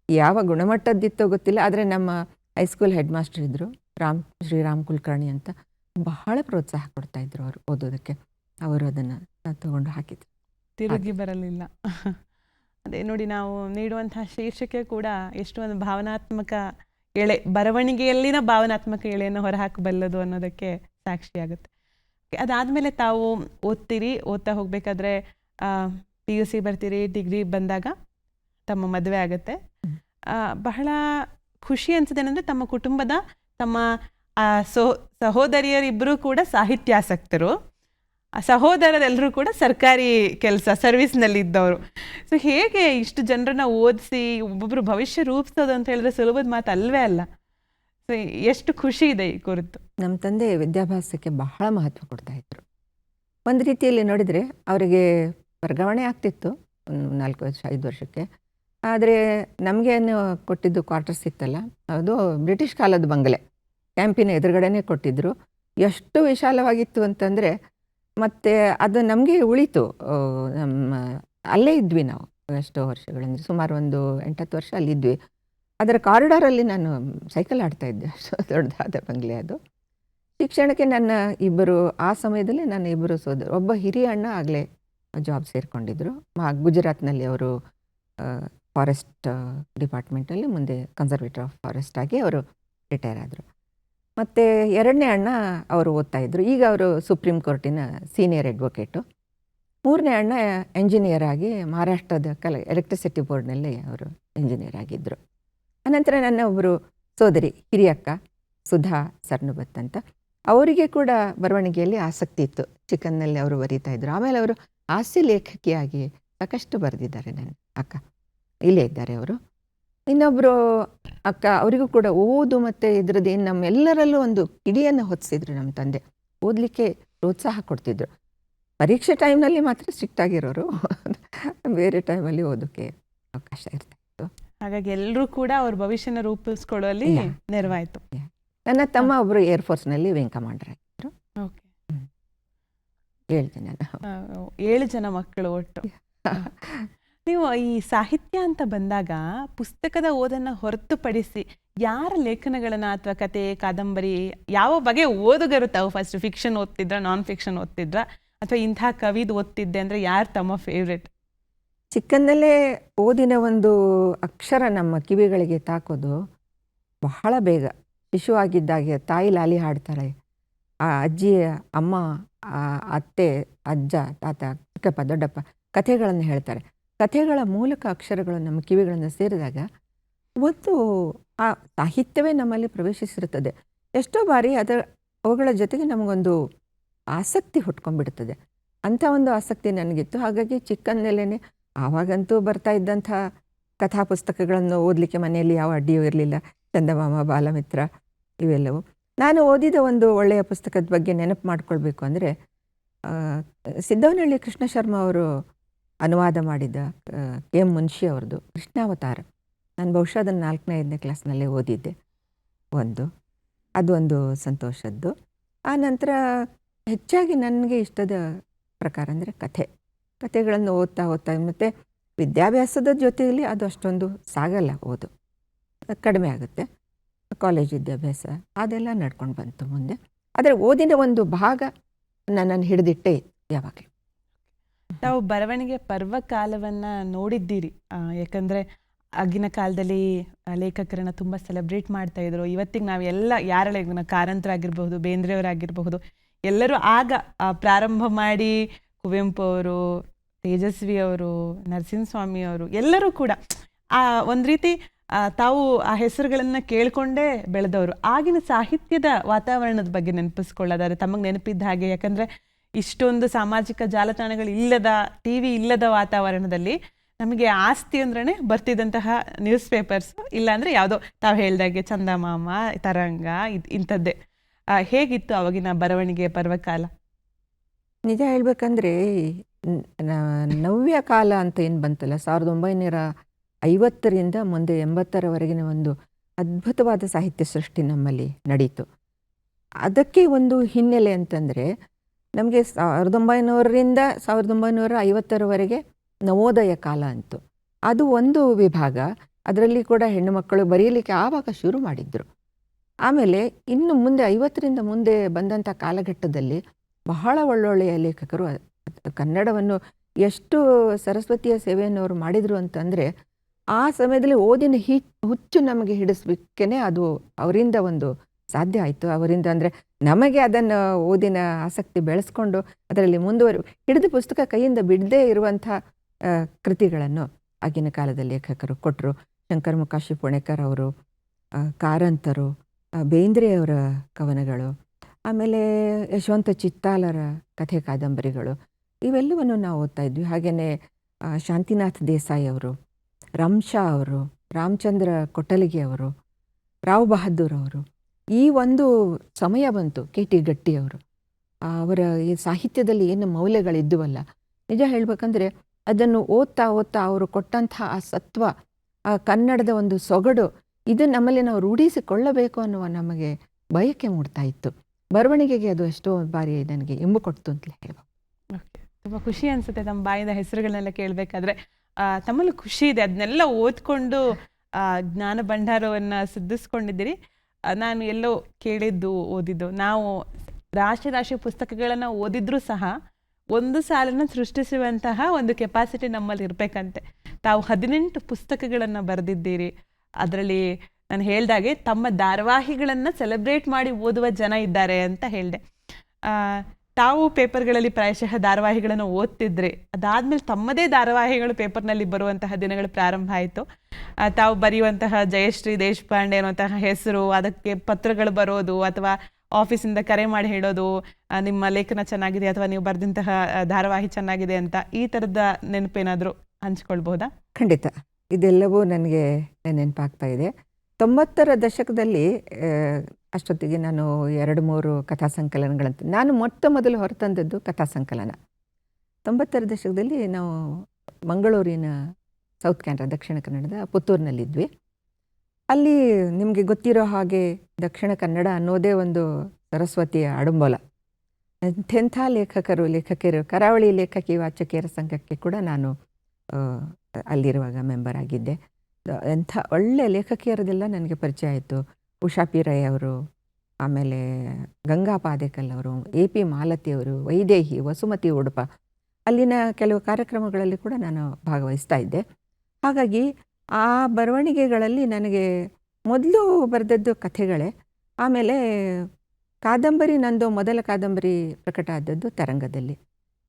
ಯಾವ ಗುಣಮಟ್ಟದ್ದಿತ್ತೋ ಗೊತ್ತಿಲ್ಲ. ಆದರೆ ನಮ್ಮ ಹೈಸ್ಕೂಲ್ ಹೆಡ್ ಮಾಸ್ಟರ್ ಇದ್ದರು, ಶ್ರೀರಾಮ್ ಕುಲಕರ್ಣಿ ಅಂತ, ಬಹಳ ಪ್ರೋತ್ಸಾಹ ಕೊಡ್ತಾಯಿದ್ರು ಅವರು ಓದೋದಕ್ಕೆ. ಅವರು ಅದನ್ನು ತಗೊಂಡು ಹಾಕಿದ್ರು. ತಿರುಗಿ ಬರಲಿಲ್ಲ. ಅದೇ ನೋಡಿ, ನಾವು ನೀಡುವಂತಹ ಶೀರ್ಷಿಕೆ ಕೂಡ ಎಷ್ಟು ಒಂದು ಭಾವನಾತ್ಮಕ ಎಳೆ, ಬರವಣಿಗೆಯಲ್ಲಿನ ಭಾವನಾತ್ಮಕ ಎಳೆಯನ್ನು ಹೊರಹಾಕಬಲ್ಲದು ಅನ್ನೋದಕ್ಕೆ ಸಾಕ್ಷಿಯಾಗುತ್ತೆ. ಅದಾದಮೇಲೆ ತಾವು ಓದ್ತಾ ಹೋಗಬೇಕಾದ್ರೆ PUC ಬರ್ತೀರಿ, ಡಿಗ್ರಿ ಬಂದಾಗ ತಮ್ಮ ಮದುವೆ ಆಗುತ್ತೆ. ಬಹಳ ಖುಷಿ ಅನ್ಸೋದೇನೆಂದರೆ ತಮ್ಮ ಕುಟುಂಬದ ತಮ್ಮ ಸಹೋದರಿಯರಿಬ್ಬರೂ ಕೂಡ ಸಾಹಿತ್ಯಾಸಕ್ತರು, ಸಹೋದರರೆಲ್ಲರೂ ಕೂಡ ಸರ್ಕಾರಿ ಕೆಲಸ ಸರ್ವಿಸ್ನಲ್ಲಿದ್ದವರು. ಸೊ ಹೇಗೆ ಇಷ್ಟು ಜನರನ್ನ ಓದಿಸಿ ಒಬ್ಬೊಬ್ಬರು ಭವಿಷ್ಯ ರೂಪಿಸೋದು ಅಂತ ಹೇಳಿದ್ರೆ ಸುಲಭದ ಮಾತು ಅಲ್ವೇ ಅಲ್ಲ. ಸೊ ಎಷ್ಟು ಖುಷಿ ಇದೆ ಈ ಕುರಿತು. ನಮ್ಮ ತಂದೆ ವಿದ್ಯಾಭ್ಯಾಸಕ್ಕೆ ಬಹಳ ಮಹತ್ವ ಕೊಡ್ತಾ ಇದ್ರು. ಒಂದು ರೀತಿಯಲ್ಲಿ ನೋಡಿದರೆ ಅವರಿಗೆ ವರ್ಗಾವಣೆ ಆಗ್ತಿತ್ತು 4 ವರ್ಷ 5 ವರ್ಷಕ್ಕೆ. ಆದರೆ ನಮಗೇನು ಕೊಟ್ಟಿದ್ದು ಕ್ವಾರ್ಟರ್ಸ್ ಇತ್ತಲ್ಲ, ಅದು ಬ್ರಿಟಿಷ್ ಕಾಲದ ಬಂಗಲೆ, ಕ್ಯಾಂಪಿನ ಎದುರುಗಡೆನೇ ಕೊಟ್ಟಿದ್ದರು. ಎಷ್ಟು ವಿಶಾಲವಾಗಿತ್ತು ಅಂತಂದರೆ, ಮತ್ತು ಅದು ನಮಗೆ ಉಳಿತು. ನಮ್ಮ ಅಲ್ಲೇ ಇದ್ವಿ ನಾವು ಎಷ್ಟೋ ವರ್ಷಗಳಂದರೆ ಸುಮಾರು ಒಂದು 8-10 ವರ್ಷ ಅಲ್ಲಿದ್ವಿ. ಅದರ ಕಾರಿಡಾರಲ್ಲಿ ನಾನು ಸೈಕಲ್ ಆಡ್ತಾಯಿದ್ದೆ, ಅಷ್ಟು ದೊಡ್ಡದಾದ ಬಂಗಲೆ ಅದು. ಶಿಕ್ಷಣಕ್ಕೆ ನನ್ನ ಆ ಸಮಯದಲ್ಲಿ ನನ್ನ 2 ಸೋದರ, ಒಬ್ಬ ಹಿರಿಯ ಅಣ್ಣ ಆಗಲೇ ಜಾಬ್ ಸೇರಿಕೊಂಡಿದ್ದರು. ಗುಜರಾತ್ನಲ್ಲಿ ಅವರು ಫಾರೆಸ್ಟ್ ಡಿಪಾರ್ಟ್ಮೆಂಟಲ್ಲಿ ಮುಂದೆ ಕನ್ಸರ್ವೇಟರ್ ಆಫ್ ಫಾರೆಸ್ಟ್ ಆಗಿ ಅವರು ರಿಟೈರ್ ಆದರು. ಮತ್ತು 2ನೇ ಅಣ್ಣ ಅವರು ಓದ್ತಾಯಿದ್ರು. ಈಗ ಅವರು ಸುಪ್ರೀಂ ಕೋರ್ಟಿನ ಸೀನಿಯರ್ ಅಡ್ವೊಕೇಟು. 3ನೇ ಅಣ್ಣ ಎಂಜಿನಿಯರ್ ಆಗಿ ಮಹಾರಾಷ್ಟ್ರದ ಎಲೆಕ್ಟ್ರಿಸಿಟಿ ಬೋರ್ಡ್ನಲ್ಲಿ ಅವರು ಎಂಜಿನಿಯರ್ ಆಗಿದ್ದರು. ಅನಂತರ ನನ್ನ ಒಬ್ಬರು ಸೋದರಿ, ಹಿರಿಯಕ್ಕ ಸುಧಾ ಸರ್ನುಬತ್ ಅಂತ, ಅವರಿಗೆ ಕೂಡ ಬರವಣಿಗೆಯಲ್ಲಿ ಆಸಕ್ತಿ ಇತ್ತು. ಚಿಕನ್ನಲ್ಲಿ ಅವರು ಬರೀತಾಯಿದ್ರು. ಆಮೇಲೆ ಅವರು ಹಾಸ್ಯ ಲೇಖಕಿಯಾಗಿ ಸಾಕಷ್ಟು ಬರೆದಿದ್ದಾರೆ. ನನ್ನ ಅಕ್ಕ ಇಲ್ಲೇ ಇದ್ದಾರೆ ಅವರು. ಇನ್ನೊಬ್ಬರು ಅಕ್ಕ, ಅವರಿಗೂ ಕೂಡ ಓದು ಮತ್ತು ಇದ್ರದ್ದು ಏನು ನಮ್ಮೆಲ್ಲರಲ್ಲೂ ಒಂದು ಕಿಡಿಯನ್ನು ಹೊತ್ತಿಸಿದ್ರು ನಮ್ಮ ತಂದೆ. ಓದಲಿಕ್ಕೆ ಪ್ರೋತ್ಸಾಹ ಕೊಡ್ತಿದ್ರು. ಪರೀಕ್ಷೆ ಟೈಮ್ನಲ್ಲಿ ಮಾತ್ರ ಸ್ಟ್ರಿಕ್ಟ್ ಆಗಿರೋರು, ಬೇರೆ ಟೈಮಲ್ಲಿ ಓದೋಕ್ಕೆ ಅವಕಾಶ ಇರ್ತಾ ಇತ್ತು. ಹಾಗಾಗಿ ಎಲ್ಲರೂ ಕೂಡ ಅವ್ರ ಭವಿಷ್ಯನ ರೂಪಿಸ್ಕೊಳ್ಳುವಲ್ಲಿ Yeah. ನೆರವಾಯಿತು. ನನ್ನ ತಮ್ಮ ಒಬ್ಬರು ಏರ್ಫೋರ್ಸ್ನಲ್ಲಿ ವಿಂಗ್ ಕಮಾಂಡರ್ ಆಗಿದ್ದರು. ಓಕೆ. 7 ಜನ ನಾವು. 7 ಜನ ಮಕ್ಕಳು ಒಟ್ಟು. ನೀವು ಈ ಸಾಹಿತ್ಯ ಅಂತ ಬಂದಾಗ ಪುಸ್ತಕದ ಓದನ್ನು ಹೊರತುಪಡಿಸಿ ಯಾರ ಲೇಖನಗಳನ್ನ ಅಥವಾ ಕತೆ ಕಾದಂಬರಿ ಯಾವ ಬಗೆ ಓದುಗರು ತಾವು ಫಸ್ಟ್ ಫಿಕ್ಷನ್ ಓದ್ತಿದ್ರ ನಾನ್ ಫಿಕ್ಷನ್ ಓದ್ತಿದ್ರ ಅಥವಾ ಇಂಥ ಕವಿದು ಓದ್ತಿದ್ದೆ ಅಂದರೆ ಯಾರು ತಮ್ಮ ಫೇವ್ರೆಟ್? ಚಿಕ್ಕಂದಲ್ಲೇ ಓದಿನ ಒಂದು ಅಕ್ಷರ ನಮ್ಮ ಕಿವಿಗಳಿಗೆ ತಾಕೋದು ಬಹಳ ಬೇಗ. ಶಿಶುವಾಗಿದ್ದಾಗೆ ತಾಯಿ ಲಾಲಿ ಹಾಡ್ತಾರೆ, ಆ ಅಜ್ಜಿ ಅಮ್ಮ ಅತ್ತೆ ಅಜ್ಜ ತಾತ ಚಿಕ್ಕಪ್ಪ ದೊಡ್ಡಪ್ಪ ಕಥೆಗಳನ್ನು ಹೇಳ್ತಾರೆ. ಕಥೆಗಳ ಮೂಲಕ ಅಕ್ಷರಗಳು ನಮ್ಮ ಕಿವಿಗಳನ್ನು ಸೇರಿದಾಗ ಒಂದು ಆ ಸಾಹಿತ್ಯವೇ ನಮ್ಮಲ್ಲಿ ಪ್ರವೇಶಿಸಿರುತ್ತದೆ. ಎಷ್ಟೋ ಬಾರಿ ಅವುಗಳ ಜೊತೆಗೆ ನಮಗೊಂದು ಆಸಕ್ತಿ ಹುಟ್ಕೊಂಡ್ಬಿಡ್ತದೆ. ಅಂಥ ಒಂದು ಆಸಕ್ತಿ ನನಗಿತ್ತು. ಹಾಗಾಗಿ ಚಿಕ್ಕಂದಲೇ ಆವಾಗಂತೂ ಬರ್ತಾ ಇದ್ದಂಥ ಕಥಾ ಪುಸ್ತಕಗಳನ್ನು ಓದಲಿಕ್ಕೆ ಮನೆಯಲ್ಲಿ ಯಾವ ಅಡ್ಡಿಯೂ ಇರಲಿಲ್ಲ. ಚಂದಮಾಮ, ಬಾಲಮಿತ್ರ ಇವೆಲ್ಲವು. ನಾನು ಓದಿದ ಒಂದು ಒಳ್ಳೆಯ ಪುಸ್ತಕದ ಬಗ್ಗೆ ನೆನಪು ಮಾಡ್ಕೊಳ್ಬೇಕು ಅಂದರೆ ಸಿದ್ದವನಹಳ್ಳಿ ಕೃಷ್ಣ ಶರ್ಮ ಅವರು ಅನುವಾದ ಮಾಡಿದ ಕೆ. ಮುನ್ಷಿ ಅವ್ರದ್ದು ಕೃಷ್ಣಾವತಾರ. ನಾನು ಬಹುಶಃ ಅದನ್ನು 4ನೇ 5ನೇ ಕ್ಲಾಸ್ನಲ್ಲೇ ಓದಿದ್ದೆ. ಅದೊಂದು ಸಂತೋಷದ್ದು. ಆ ನಂತರ ಹೆಚ್ಚಾಗಿ ನನಗೆ ಇಷ್ಟದ ಪ್ರಕಾರ ಅಂದರೆ ಕಥೆಗಳನ್ನು ಓದ್ತಾ ಮತ್ತು ವಿದ್ಯಾಭ್ಯಾಸದ ಜೊತೆಯಲ್ಲಿ ಅದು ಅಷ್ಟೊಂದು ಸಾಗಲ್ಲ, ಓದು ಕಡಿಮೆ ಆಗುತ್ತೆ. ಕಾಲೇಜ್ ವಿದ್ಯಾಭ್ಯಾಸ ಅದೆಲ್ಲ ನಡ್ಕೊಂಡು ಬಂತು ಮುಂದೆ. ಆದರೆ ಓದಿನ ಒಂದು ಭಾಗ ನನ್ನನ್ನು ಹಿಡಿದಿಟ್ಟೇ ಯಾವಾಗಲೂ. ತಾವು ಬರವಣಿಗೆ ಪರ್ವಕಾಲವನ್ನು ನೋಡಿದ್ದೀರಿ. ಯಾಕಂದರೆ ಆಗಿನ ಕಾಲದಲ್ಲಿ ಲೇಖಕರನ್ನ ತುಂಬ ಸೆಲೆಬ್ರೇಟ್ ಮಾಡ್ತಾ ಇದ್ರು. ಇವತ್ತಿಗೆ ನಾವೆಲ್ಲ ಯಾರ ಕಾರಂತರಾಗಿರ್ಬಹುದು, ಬೇಂದ್ರೆಯವರಾಗಿರಬಹುದು, ಎಲ್ಲರೂ ಆಗ ಪ್ರಾರಂಭ ಮಾಡಿ ಕುವೆಂಪು ಅವರು, ತೇಜಸ್ವಿ ಅವರು, ನರಸಿಂಹಸ್ವಾಮಿ ಅವರು ಎಲ್ಲರೂ ಕೂಡ ಒಂದು ರೀತಿ ತಾವು ಆ ಹೆಸರುಗಳನ್ನು ಕೇಳಿಕೊಂಡೇ ಬೆಳೆದವರು. ಆಗಿನ ಸಾಹಿತ್ಯದ ವಾತಾವರಣದ ಬಗ್ಗೆ ನೆನಪಿಸ್ಕೊಳ್ಳೋದಾದ್ರೆ ತಮಗೆ ನೆನಪಿದ್ದ ಹಾಗೆ, ಯಾಕಂದರೆ ಇಷ್ಟೊಂದು ಸಾಮಾಜಿಕ ಜಾಲತಾಣಗಳು ಇಲ್ಲದ, ಟಿ ವಿ ಇಲ್ಲದ ವಾತಾವರಣದಲ್ಲಿ ನಮಗೆ ಆಸ್ತಿ ಅಂದ್ರೇ ಬರ್ತಿದ್ದಂತಹ ನ್ಯೂಸ್ ಪೇಪರ್ಸ್, ಇಲ್ಲಾಂದರೆ ಯಾವುದೋ ತಾವು ಹೇಳ್ದಾಗೆ ಚಂದಮಾಮ, ತರಂಗ ಇಂಥದ್ದೇ. ಹೇಗಿತ್ತು ಅವಾಗಿನ ಬರವಣಿಗೆ ಪರ್ವಕಾಲ? ನಿಜ ಹೇಳ್ಬೇಕಂದ್ರೆ ನವ್ಯ ಕಾಲ ಅಂತ ಏನು ಬಂತಲ್ಲ, 1950ರಿಂದ ಮುಂದೆ 80ರವರೆಗಿನ ಒಂದು ಅದ್ಭುತವಾದ ಸಾಹಿತ್ಯ ಸೃಷ್ಟಿ ನಮ್ಮಲ್ಲಿ ನಡೀತು. ಅದಕ್ಕೆ ಒಂದು ಹಿನ್ನೆಲೆ ಅಂತಂದರೆ ನಮಗೆ 1900ರಿಂದ 1950ರವರೆಗೆ ನವೋದಯ ಕಾಲ ಅಂತು. ಅದು ಒಂದು ವಿಭಾಗ. ಅದರಲ್ಲಿ ಕೂಡ ಹೆಣ್ಣು ಮಕ್ಕಳು ಬರೆಯಲಿಕ್ಕೆ ಆವಾಗ ಶುರು ಮಾಡಿದ್ರು. ಆಮೇಲೆ ಇನ್ನು ಮುಂದೆ 50ರಿಂದ ಮುಂದೆ ಬಂದಂಥ ಕಾಲಘಟ್ಟದಲ್ಲಿ ಬಹಳ ಒಳ್ಳೊಳ್ಳೆಯ ಲೇಖಕರು ಕನ್ನಡವನ್ನು ಎಷ್ಟು ಸರಸ್ವತಿಯ ಸೇವೆಯನ್ನು ಅವರು ಮಾಡಿದರು ಅಂತಂದರೆ, ಆ ಸಮಯದಲ್ಲಿ ಓದಿನ ಹುಚ್ಚು ನಮಗೆ ಹಿಡಿಸ್ಲಿಕ್ಕೇ ಅದು ಅವರಿಂದ ಒಂದು ಸಾಧ್ಯ ಆಯಿತು. ಅವರಿಂದ ಅಂದರೆ ನಮಗೆ ಅದನ್ನು ಓದಿನ ಆಸಕ್ತಿ ಬೆಳೆಸ್ಕೊಂಡು ಅದರಲ್ಲಿ ಹಿಡಿದ ಪುಸ್ತಕ ಕೈಯಿಂದ ಬಿಡದೇ ಇರುವಂಥ ಕೃತಿಗಳನ್ನು ಆಗಿನ ಕಾಲದ ಲೇಖಕರು ಕೊಟ್ಟರು. ಶಂಕರ ಮುಕಾಶಿ ಪುಣೇಕರ್ ಅವರು, ಕಾರಂತರು, ಬೇಂದ್ರೆಯವರ ಕವನಗಳು, ಆಮೇಲೆ ಯಶವಂತ ಚಿತ್ತಾಲರ ಕಥೆ ಕಾದಂಬರಿಗಳು, ಇವೆಲ್ಲವನ್ನು ನಾವು ಓದ್ತಾ ಇದ್ವಿ. ಹಾಗೆಯೇ ಶಾಂತಿನಾಥ್ ದೇಸಾಯಿ ಅವರು, ರಂಶಾ ಅವರು, ರಾಮಚಂದ್ರ ಕೊಟ್ಟಲಿಗೆ ಅವರು, ರಾವ್ ಬಹದ್ದೂರ್ ಅವರು. ಈ ಒಂದು ಸಮಯ ಬಂತು ಕೆ. ಟಿ. ಗಟ್ಟಿಯವರು. ಅವರ ಈ ಸಾಹಿತ್ಯದಲ್ಲಿ ಏನು ಮೌಲ್ಯಗಳಿದ್ದುವಲ್ಲ, ನಿಜ ಹೇಳಬೇಕಂದ್ರೆ ಅದನ್ನು ಓದ್ತಾ ಅವರು ಕೊಟ್ಟಂಥ ಆ ಸತ್ವ, ಆ ಕನ್ನಡದ ಒಂದು ಸೊಗಡು, ಇದು ನಮ್ಮಲ್ಲಿ ನಾವು ರೂಢಿಸಿಕೊಳ್ಳಬೇಕು ಅನ್ನುವ ನಮಗೆ ಬಯಕೆ ಮೂಡ್ತಾ ಇತ್ತು. ಬರವಣಿಗೆಗೆ ಅದು ಎಷ್ಟೋ ಬಾರಿ ನನಗೆ ಇಂಬು ಕೊಡ್ತು ಅಂತಲೇ ಹೇಳ್ಬೋದು. ತುಂಬ ಖುಷಿ ಅನಿಸುತ್ತೆ ತಮ್ಮ ಬಾಯಿಂದ ಹೆಸರುಗಳನ್ನೆಲ್ಲ ಕೇಳಬೇಕಾದ್ರೆ. ತಮ್ಮಲ್ಲೂ ಖುಷಿ ಇದೆ, ಅದನ್ನೆಲ್ಲ ಓದ್ಕೊಂಡು ಜ್ಞಾನ ಭಂಡಾರವನ್ನು ಸಿದ್ಧಿಸ್ಕೊಂಡಿದ್ದೀರಿ. ನಾನು ಎಲ್ಲೋ ಕೇಳಿದ್ದು ಓದಿದ್ದು, ನಾವು ರಾಶಿ ಪುಸ್ತಕಗಳನ್ನು ಓದಿದ್ರೂ ಸಹ ಒಂದು ಸಾಲನ್ನು ಸೃಷ್ಟಿಸುವಂತಹ ಒಂದು ಕೆಪಾಸಿಟಿ ನಮ್ಮಲ್ಲಿ ಇರಬೇಕಂತೆ. ತಾವು 18 ಪುಸ್ತಕಗಳನ್ನು ಬರೆದಿದ್ದೀರಿ. ಅದರಲ್ಲಿ ನಾನು ಹೇಳ್ದಾಗೆ ತಮ್ಮ ಧಾರಾವಾಹಿಗಳನ್ನು ಸೆಲೆಬ್ರೇಟ್ ಮಾಡಿ ಓದುವ ಜನ ಇದ್ದಾರೆ ಅಂತ ಹೇಳಿದೆ. ತಾವು ಪೇಪರ್ಗಳಲ್ಲಿ ಪ್ರಾಯಶಃ ಧಾರಾವಾಹಿಗಳನ್ನು ಓದ್ತಿದ್ರಿ. ಅದಾದಮೇಲೆ ತಮ್ಮದೇ ಧಾರಾವಾಹಿಗಳು ಪೇಪರ್ನಲ್ಲಿ ಬರುವಂತಹ ದಿನಗಳು ಪ್ರಾರಂಭ ಆಯಿತು. ತಾವು ಬರೆಯುವಂತಹ ಜಯಶ್ರೀ ದೇಶಪಾಂಡೆ ಅನ್ನುವಂತಹ ಹೆಸರು, ಅದಕ್ಕೆ ಪತ್ರಗಳು ಬರೋದು ಅಥವಾ ಆಫೀಸಿಂದ ಕರೆ ಮಾಡಿ ಹೇಳೋದು ನಿಮ್ಮ ಲೇಖನ ಚೆನ್ನಾಗಿದೆ ಅಥವಾ ನೀವು ಬರೆದಂತಹ ಧಾರಾವಾಹಿ ಚೆನ್ನಾಗಿದೆ ಅಂತ, ಈ ಥರದ ನೆನಪೇನಾದರೂ ಹಂಚ್ಕೊಳ್ಬಹುದಾ? ಖಂಡಿತ, ಇದೆಲ್ಲವೂ ನನಗೆ ನೆನಪಾಗ್ತಾ ಇದೆ. 90ರ ದಶಕದಲ್ಲಿ ಅಷ್ಟೊತ್ತಿಗೆ ನಾನು 2-3 ಕಥಾ ಸಂಕಲನಗಳಂತ ನಾನು ಮೊದಲು ಹೊರತಂದದ್ದು ಕಥಾ ಸಂಕಲನ. 90ರ ದಶಕದಲ್ಲಿ ನಾವು ಮಂಗಳೂರಿನ ಸೌತ್ ಕ್ಯಾನ್ರಾ ದಕ್ಷಿಣ ಕನ್ನಡದ ಪುತ್ತೂರಿನಲ್ಲಿದ್ವಿ. ಅಲ್ಲಿ ನಿಮಗೆ ಗೊತ್ತಿರೋ ಹಾಗೆ ದಕ್ಷಿಣ ಕನ್ನಡ ಅನ್ನೋದೇ ಒಂದು ಸರಸ್ವತಿಯ ಅಡಂಬಲ. ಎಂಥೆಂಥ ಲೇಖಕಿಯರು ಕರಾವಳಿ ಲೇಖಕಿ ವಾಚಕಿಯರ ಸಂಘಕ್ಕೆ ಕೂಡ ನಾನು ಅಲ್ಲಿರುವಾಗ ಮೆಂಬರ್ ಆಗಿದ್ದೆ. ಎಂಥ ಒಳ್ಳೆಯ ಲೇಖಕಿಯರದೆಲ್ಲ ನನಗೆ ಪರಿಚಯ ಆಯಿತು. ಉಷಾ ಪಿ ರೈ ಅವರು, ಆಮೇಲೆ ಗಂಗಾ ಪಾದೇಕಲ್ ಅವರು, ಎ ಪಿ ಮಾಲತಿಯವರು, ವೈದೇಹಿ, ವಸುಮತಿ ಉಡುಪ, ಅಲ್ಲಿನ ಕೆಲವು ಕಾರ್ಯಕ್ರಮಗಳಲ್ಲಿ ಕೂಡ ನಾನು ಭಾಗವಹಿಸ್ತಾ ಇದ್ದೆ. ಹಾಗಾಗಿ ಆ ಬರವಣಿಗೆಗಳಲ್ಲಿ ನನಗೆ ಮೊದಲು ಬರೆದದ್ದು ಕಥೆಗಳೇ. ಆಮೇಲೆ ಕಾದಂಬರಿ, ನಂದು ಮೊದಲ ಕಾದಂಬರಿ ಪ್ರಕಟ ಆದದ್ದು ತರಂಗದಲ್ಲಿ,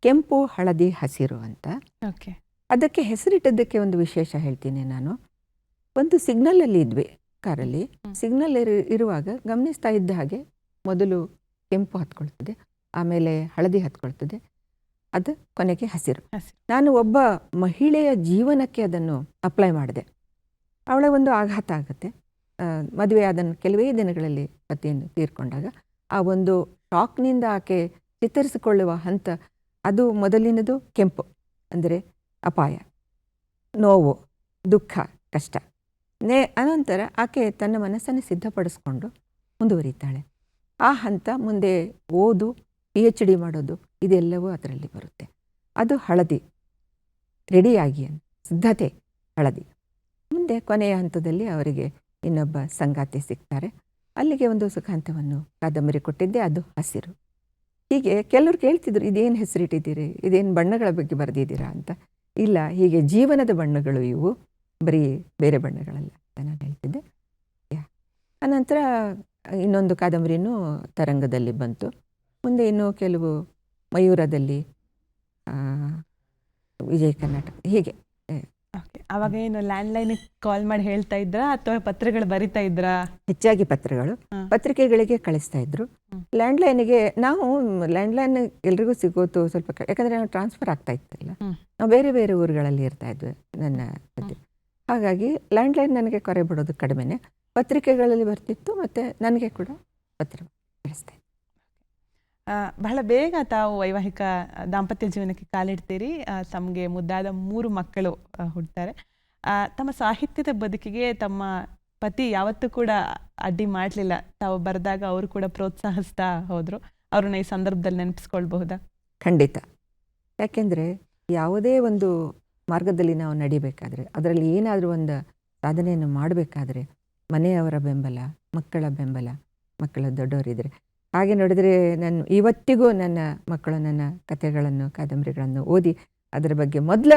ಕೆಂಪು ಹಳದಿ ಹಸಿರು ಅಂತ. ಓಕೆ. ಅದಕ್ಕೆ ಹೆಸರಿಟ್ಟದ್ದಕ್ಕೆ ಒಂದು ವಿಶೇಷ ಹೇಳ್ತೀನಿ ನಾನು. ಒಂದು ಸಿಗ್ನಲಲ್ಲಿ ಇದ್ವಿ ಕಾರಲ್ಲಿ. ಸಿಗ್ನಲ್ ಇರುವಾಗ ಗಮನಿಸ್ತಾ ಇದ್ದ ಹಾಗೆ ಮೊದಲು ಕೆಂಪು ಹತ್ಕೊಳ್ತದೆ, ಆಮೇಲೆ ಹಳದಿ ಹತ್ಕೊಳ್ತದೆ, ಅದು ಕೊನೆಗೆ ಹಸಿರು. ನಾನು ಒಬ್ಬ ಮಹಿಳೆಯ ಜೀವನಕ್ಕೆ ಅದನ್ನು ಅಪ್ಲೈ ಮಾಡಿದೆ. ಅವಳ ಒಂದು ಆಘಾತ ಆಗುತ್ತೆ. ಮದುವೆ ಆದ ಕೆಲವೇ ದಿನಗಳಲ್ಲಿ ಪತಿಯನ್ನು ತೀರ್ಕೊಂಡಾಗ ಆ ಒಂದು ಶಾಕ್ನಿಂದ ಆಕೆ ಚಿತ್ತರಿಸಿಕೊಳ್ಳುವ ಹಂತ, ಅದು ಮೊದಲಿನದು ಕೆಂಪು ಅಂದರೆ ಅಪಾಯ, ನೋವು, ದುಃಖ, ಕಷ್ಟ. ಅನಂತರ ಆಕೆ ತನ್ನ ಮನಸ್ಸನ್ನು ಸಿದ್ಧಪಡಿಸ್ಕೊಂಡು ಮುಂದುವರಿತಾಳೆ. ಆ ಹಂತ ಮುಂದೆ ಓದು, PhD ಮಾಡೋದು, ಇದೆಲ್ಲವೂ ಅದರಲ್ಲಿ ಬರುತ್ತೆ. ಅದು ಹಳದಿ, ರೆಡಿಯಾಗಿ ಸಿದ್ಧತೆ ಹಳದಿ. ಮುಂದೆ ಕೊನೆಯ ಹಂತದಲ್ಲಿ ಅವರಿಗೆ ಇನ್ನೊಬ್ಬ ಸಂಗಾತಿ ಸಿಗ್ತಾರೆ. ಅಲ್ಲಿಗೆ ಒಂದು ಸುಖಾಂತವನ್ನು ಕಾದಂಬರಿ ಕೊಟ್ಟಿದ್ದೆ, ಅದು ಹಸಿರು. ಹೀಗೆ ಕೆಲವರು ಕೇಳ್ತಿದ್ರು, ಇದೇನು ಹೆಸರಿಟ್ಟಿದ್ದೀರಿ, ಇದೇನು ಬಣ್ಣಗಳ ಬಗ್ಗೆ ಬರೆದಿದ್ದೀರಾ ಅಂತ. ಇಲ್ಲ, ಹೀಗೆ ಜೀವನದ ಬಣ್ಣಗಳು ಇವು, ಬರೀ ಬೇರೆ ಬಣ್ಣಗಳಲ್ಲ ಅಂತ ನಾನು ಹೇಳ್ತಿದ್ದೆ. ಅನಂತರ ಇನ್ನೊಂದು ಕಾದಂಬರಿನೂ ತರಂಗದಲ್ಲಿ ಬಂತು. ಮುಂದೆ ಇನ್ನೂ ಕೆಲವು ಮಯೂರದಲ್ಲಿ, ವಿಜಯ ಕರ್ನಾಟಕ, ಹೀಗೆ. ಓಕೆ. ಅವಾಗ ಏನು ಲ್ಯಾಂಡ್ಲೈನಿಗೆ ಕಾಲ್ ಮಾಡಿ ಹೇಳ್ತಾ ಇದ್ರಾ ಅಥವಾ ಪತ್ರಗಳು ಬರಿತಾ ಇದ್ರಾ? ಹೆಚ್ಚಾಗಿ ಪತ್ರಗಳು, ಪತ್ರಿಕೆಗಳಿಗೆ ಕಳಿಸ್ತಾ ಇದ್ರು. ಲ್ಯಾಂಡ್ಲೈನಿಗೆ ಲ್ಯಾಂಡ್ಲೈನ್ ಎಲ್ರಿಗೂ ಸಿಗೋದು ಸ್ವಲ್ಪ ಯಾಕಂದರೆ ನಾವು ಟ್ರಾನ್ಸ್ಫರ್ ಆಗ್ತಾ ಇತ್ತಿಲ್ಲ, ನಾವು ಬೇರೆ ಬೇರೆ ಊರುಗಳಲ್ಲಿ ಇರ್ತಾ ಇದ್ವಿ ನನ್ನ ಪತಿ. ಹಾಗಾಗಿ ಲ್ಯಾಂಡ್ಲೈನ್ ನನಗೆ ಕರೆ ಬಿಡೋದು ಕಡಿಮೆನೆ, ಪತ್ರಿಕೆಗಳಲ್ಲಿ ಬರ್ತಿತ್ತು, ಮತ್ತು ನನಗೆ ಕೂಡ ಪತ್ರ ಕಳಿಸ್ತಾ ಇತ್ತು. ಬಹಳ ಬೇಗ ತಾವು ವೈವಾಹಿಕ ದಾಂಪತ್ಯ ಜೀವನಕ್ಕೆ ಕಾಲಿಡ್ತೀರಿ. ತಮಗೆ ಮುದ್ದಾದ 3 ಮಕ್ಕಳು ಹುಡ್ತಾರೆ. ತಮ್ಮ ಸಾಹಿತ್ಯದ ಬದುಕಿಗೆ ತಮ್ಮ ಪತಿ ಯಾವತ್ತೂ ಕೂಡ ಅಡ್ಡಿ ಮಾಡಲಿಲ್ಲ. ತಾವು ಬರೆದಾಗ ಅವರು ಕೂಡ ಪ್ರೋತ್ಸಾಹಿಸ್ತಾ ಹೋದರು. ಅವ್ರನ್ನ ಈ ಸಂದರ್ಭದಲ್ಲಿ ನೆನಪಿಸ್ಕೊಳ್ಬಹುದಾ? ಖಂಡಿತ. ಯಾಕೆಂದರೆ ಯಾವುದೇ ಒಂದು ಮಾರ್ಗದಲ್ಲಿ ನಾವು ನಡಿಬೇಕಾದ್ರೆ, ಅದರಲ್ಲಿ ಏನಾದರೂ ಒಂದು ಸಾಧನೆಯನ್ನು ಮಾಡಬೇಕಾದ್ರೆ ಮನೆಯವರ ಬೆಂಬಲ, ಮಕ್ಕಳ ಬೆಂಬಲ, ಮಕ್ಕಳ ದೊಡ್ಡವರಿದ್ದರೆ. ಹಾಗೆ ನೋಡಿದರೆ ಇವತ್ತಿಗೂ ನನ್ನ ಮಕ್ಕಳು ನನ್ನ ಕಥೆಗಳನ್ನು, ಕಾದಂಬರಿಗಳನ್ನು ಓದಿ ಅದರ ಬಗ್ಗೆ ಮೊದಲ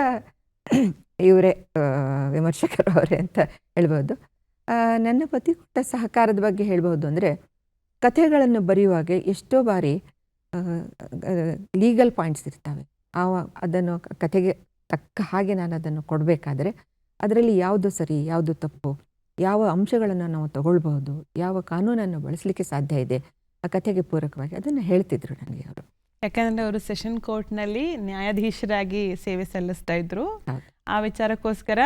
ಇವರೇ ವಿಮರ್ಶಕರು ಅವರೇ ಅಂತ ಹೇಳ್ಬೋದು. ನನ್ನ ಪತಿ ಕೊಟ್ಟ ಸಹಕಾರದ ಬಗ್ಗೆ ಹೇಳ್ಬೋದು ಅಂದರೆ, ಕಥೆಗಳನ್ನು ಬರೆಯುವಾಗ ಎಷ್ಟೋ ಬಾರಿ ಲೀಗಲ್ ಪಾಯಿಂಟ್ಸ್ ಇರ್ತವೆ. ಅದನ್ನು ಕಥೆಗೆ ತಕ್ಕ ಹಾಗೆ ನಾನು ಅದನ್ನು ಕೊಡಬೇಕಾದ್ರೆ ಅದರಲ್ಲಿ ಯಾವುದು ಸರಿ, ಯಾವುದು ತಪ್ಪು, ಯಾವ ಅಂಶಗಳನ್ನು ನಾವು ತಗೊಳ್ಬಹುದು, ಯಾವ ಕಾನೂನನ್ನು ಬಳಸಲಿಕ್ಕೆ ಸಾಧ್ಯ ಇದೆ ಆ ಕಥೆಗೆ ಪೂರಕವಾಗಿ, ಅದನ್ನು ಹೇಳ್ತಿದ್ರು ನನಗೆ ಅವರು. ಯಾಕಂದರೆ ಅವರು ಸೆಷನ್ ಕೋರ್ಟ್ನಲ್ಲಿ ನ್ಯಾಯಾಧೀಶರಾಗಿ ಸೇವೆ ಸಲ್ಲಿಸ್ತಾ ಇದ್ರು. ಆ ವಿಚಾರಕ್ಕೋಸ್ಕರ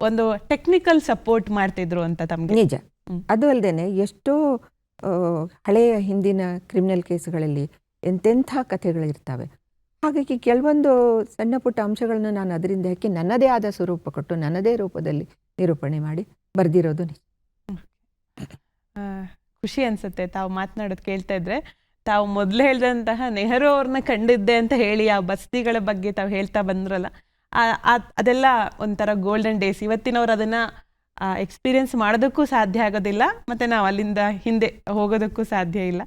ಒಂದು ಟೆಕ್ನಿಕಲ್ ಸಪೋರ್ಟ್ ಮಾಡ್ತಿದ್ರು ಅಂತ ತಮಗೆ. ನಿಜ. ಅದು ಅಲ್ಲದೆ ಎಷ್ಟೋ ಹಳೆಯ ಹಿಂದಿನ ಕ್ರಿಮಿನಲ್ ಕೇಸುಗಳಲ್ಲಿ ಎಂತೆಂಥ ಕಥೆಗಳಿರ್ತವೆ. ಹಾಗಾಗಿ ಕೆಲವೊಂದು ಸಣ್ಣ ಪುಟ್ಟ ಅಂಶಗಳನ್ನು ನಾನು ಅದರಿಂದ ಹಾಕಿ ನನ್ನದೇ ಆದ ಸ್ವರೂಪ ಕೊಟ್ಟು ನನ್ನದೇ ರೂಪದಲ್ಲಿ ನಿರೂಪಣೆ ಮಾಡಿ ಬರೆದಿರೋದು ನಿಜ. ಖುಷಿ ಅನ್ಸುತ್ತೆ ತಾವು ಮಾತನಾಡೋದು ಕೇಳ್ತಾ ಇದ್ರೆ. ತಾವು ಮೊದಲು ಹೇಳಿದಂತಹ ನೆಹರು ಅವ್ರನ್ನ ಕಂಡಿದ್ದೆ ಅಂತ ಹೇಳಿ ಆ ಬಸ್ತಿಗಳ ಬಗ್ಗೆ ತಾವು ಹೇಳ್ತಾ ಬಂದ್ರಲ್ಲ, ಅದೆಲ್ಲ ಒಂಥರ ಗೋಲ್ಡನ್ ಡೇಸ್. ಇವತ್ತಿನವ್ರು ಅದನ್ನು ಎಕ್ಸ್ಪೀರಿಯನ್ಸ್ ಮಾಡೋದಕ್ಕೂ ಸಾಧ್ಯ ಆಗೋದಿಲ್ಲ, ಮತ್ತು ನಾವು ಅಲ್ಲಿಂದ ಹಿಂದೆ ಹೋಗೋದಕ್ಕೂ ಸಾಧ್ಯ ಇಲ್ಲ.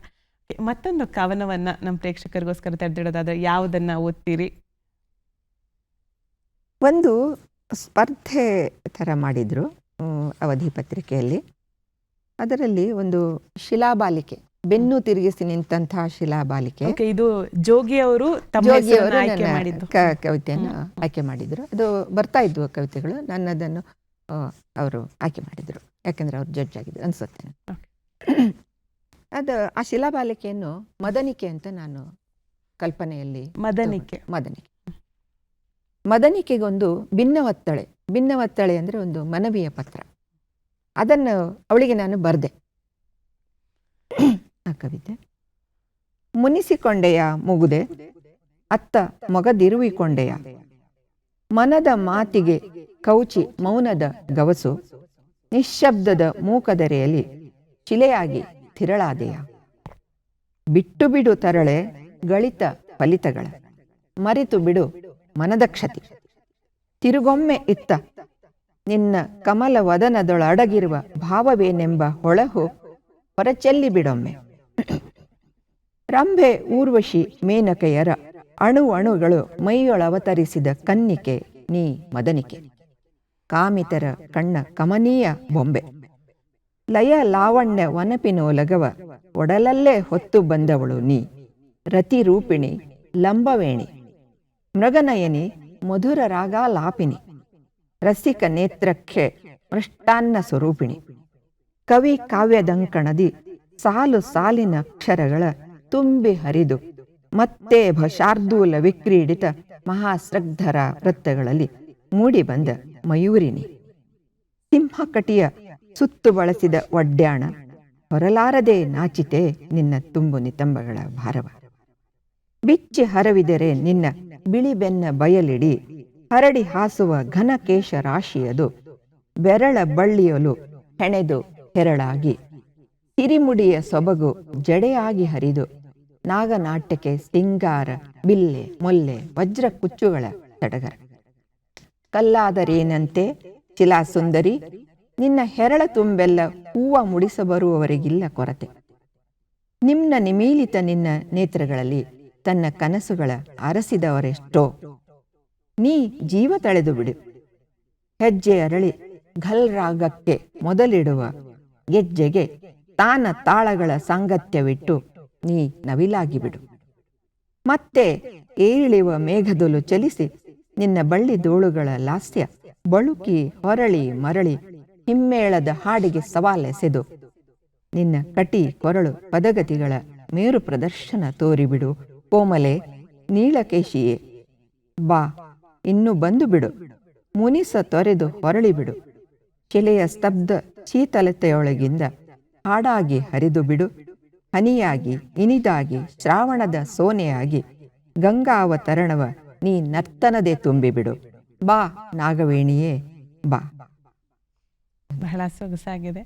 ಮತ್ತೊಂದು ಕವನವನ್ನು ನಮ್ಮ ಪ್ರೇಕ್ಷಕರಿಗೋಸ್ಕರ ತೆರೆದಿಡೋದಾದ್ರೆ ಯಾವುದನ್ನು ಓದ್ತೀರಿ? ಒಂದು ಸ್ಪರ್ಧೆ ಥರ ಮಾಡಿದರು ಅವಧಿ ಪತ್ರಿಕೆಯಲ್ಲಿ. ಅದರಲ್ಲಿ ಒಂದು ಶಿಲಾಬಾಲಿಕೆ, ಬೆನ್ನು ತಿರುಗಿಸಿ ನಿಂತಹ ಶಿಲಾಬಾಲಿಕೆ. ಇದು ಜೋಗಿ ಅವರು ಕವಿತೆಯನ್ನು ಆಯ್ಕೆ ಮಾಡಿದರು. ಅದು ಬರ್ತಾ ಇದ್ವು ಕವಿತೆಗಳು, ನನ್ನದನ್ನು ಅವರು ಆಯ್ಕೆ ಮಾಡಿದರು, ಯಾಕೆಂದರೆ ಅವರು ಜಡ್ಜ್ ಆಗಿದ್ರು ಅನ್ಸುತ್ತೇನೆ. ಅದು ಆ ಶಿಲಾಬಾಲಿಕೆಯನ್ನು ಮದನಿಕೆ ಅಂತ ನಾನು ಕಲ್ಪನೆಯಲ್ಲಿ ಮದನಿಕೆಗೊಂದು ಭಿನ್ನವತ್ತಳೆ ಅಂದರೆ ಒಂದು ಮನವಿಯ ಪತ್ರ, ಅದನ್ನು ಅವಳಿಗೆ ನಾನು ಬರೆದೆ. ಆ ಕವಿತೆ: ಮುನಿಸಿಕೊಂಡೆಯ ಮುಗುದೆ ಅತ್ತ ಮೊಗದಿರುವಿಕೊಂಡೆಯ, ಮನದ ಮಾತಿಗೆ ಕೌಚಿ ಮೌನದ ಗವಸು, ನಿಶ್ಶಬ್ದದ ಮೂಕದರೆಯಲ್ಲಿ ಶಿಲೆಯಾಗಿ ತಿರಳಾದೆಯ. ಬಿಟ್ಟು ಬಿಡು ತರಳೆ ಗಳಿತ ಫಲಿತಗಳ, ಮರೆತು ಬಿಡು ಮನದ ಕ್ಷತಿ. ತಿರುಗೊಮ್ಮೆ ಇತ್ತ ನಿನ್ನ ಕಮಲ ವದನದೊಳಡಗಿರುವ ಭಾವವೇನೆಂಬ ಹೊಳಹು ಹೊರಚೆಲ್ಲಿ ಬಿಡೊಮ್ಮೆ. ರಂಭೆ ಊರ್ವಶಿ ಮೇನಕೆಯರ ಅಣು ಅಣುಗಳು ಮೈಯೊಳವತರಿಸಿದ ಕನ್ನಿಕೆ ನೀ ಮದನಿಕೆ. ಕಾಮಿತರ ಕಣ್ಣ ಕಮನೀಯ ಬೊಂಬೆ, ಲಯ ಲಾವಣ್ಯ ವನಪಿನೋಲಗವ ಒಡಲಲ್ಲೇ ಹೊತ್ತು ಬಂದವಳು ನೀ. ರತಿರೂಪಿಣಿ ಲಂಬವೇಣಿ, ಮೃಗನಯನಿ ಮಧುರ ರಾಗಾಲಾಪಿನಿ. ರಸಿಕ ನೇತ್ರಕ್ಕೆ ಮೃಷ್ಟಾನ್ನ ಸ್ವರೂಪಿಣಿ. ಕವಿ ಕಾವ್ಯದಂಕಣದಿ ಸಾಲು ಸಾಲಿನ ಅಕ್ಷರಗಳ ತುಂಬಿ ಹರಿದು ಮತ್ತೆ ಶಾರ್ದೂಲ ವಿಕ್ರೀಡಿತ ಮಹಾಸ್ರಗ್ಧರ ವೃತ್ತಗಳಲ್ಲಿ ಮೂಡಿಬಂದ ಮಯೂರಿನಿ. ಸಿಂಹಕಟಿಯ ಸುತ್ತು ಬಳಸಿದ ಒಡ್ಯಾಣ, ಹೊರಲಾರದೆ ನಾಚಿತೆ ನಿನ್ನ ತುಂಬು ನಿತಂಬಗಳ ಭಾರವ. ಬಿಚ್ಚಿ ಹರವಿದರೆ ನಿನ್ನ ಬಿಳಿ ಬೆನ್ನ ಬಯಲಿಡಿ, ಹರಡಿ ಹಾಸುವ ಘನಕೇಶ ರಾಶಿಯದು. ಬೆರಳ ಬಳ್ಳಿಯಲು ಹೆಣೆದು ಹೆರಳಾಗಿ, ಸಿರಿಮುಡಿಯ ಸೊಬಗು ಜಡೆಯಾಗಿ ಹರಿದು, ನಾಗನಾಟ್ಯಕ್ಕೆ ಸಿಂಗಾರ ಬಿಲ್ಲೆ ಮೊಲ್ಲೆ ವಜ್ರ ಕುಚ್ಚುಗಳ ಸಡಗರ. ಕಲ್ಲಾದರೇನಂತೆ ಶಿಲಾಸುಂದರಿ, ನಿನ್ನ ಹೆರಳ ತುಂಬೆಲ್ಲ ಹೂವ ಮುಡಿಸಬರುವವರಿಗಿಲ್ಲ ಕೊರತೆ. ನಿಮ್ನ ನಿಮೀಲಿತ ನಿನ್ನ ನೇತ್ರಗಳಲ್ಲಿ ತನ್ನ ಕನಸುಗಳ ಅರಸಿದವರೆಷ್ಟೋ. ನೀ ಜೀವ ತಳೆದು ಬಿಡು, ಹೆಜ್ಜೆ ಅರಳಿ ಘಲ್ ರಾಗಕ್ಕೆ ಮೊದಲಿಡುವ ಗೆಜ್ಜೆಗೆ ತಾನ ತಾಳಗಳ ಸಾಂಗತ್ಯವಿಟ್ಟು ನೀ ನವಿಲಾಗಿ ಬಿಡು. ಮತ್ತೆ ಏರಿಳಿಯುವ ಮೇಘದೊಲು ಚಲಿಸಿ ನಿನ್ನ ಬಳ್ಳಿ ದೋಳುಗಳ ಲಾಸ್ಯ ಬಳುಕಿ ಹೊರಳಿ ಮರಳಿ ಹಿಮ್ಮೇಳದ ಹಾಡಿಗೆ ಸವಾಲೆಸೆದು ನಿನ್ನ ಕಟಿ ಕೊರಳು ಪದಗತಿಗಳ ಮೇರು ಪ್ರದರ್ಶನ ತೋರಿಬಿಡು. ಕೋಮಲೆ ನೀಳಕೇಶಿಯೇ ಬಾ, ಇನ್ನು ಬಂದು ಬಿಡು, ಮುನಿಸ ತೊರೆದು ಹೊರಳಿಬಿಡು. ಶಿಲೆಯ ಸ್ತಬ್ಧ ಶೀತಲತೆಯೊಳಗಿಂದ ಹಾಡಾಗಿ ಹರಿದು ಬಿಡು. ಹನಿಯಾಗಿ ಇನಿದಾಗಿ ಶ್ರಾವಣದ ಸೋನೆಯಾಗಿ ಗಂಗಾವತರಣವ ನೀ ನರ್ತನದೆ ತುಂಬಿಬಿಡು. ಬಾ ನಾಗವೇಣಿಯೇ ಬಾ. ಬಹಳ ಸೊಗಸಾಗಿದೆ.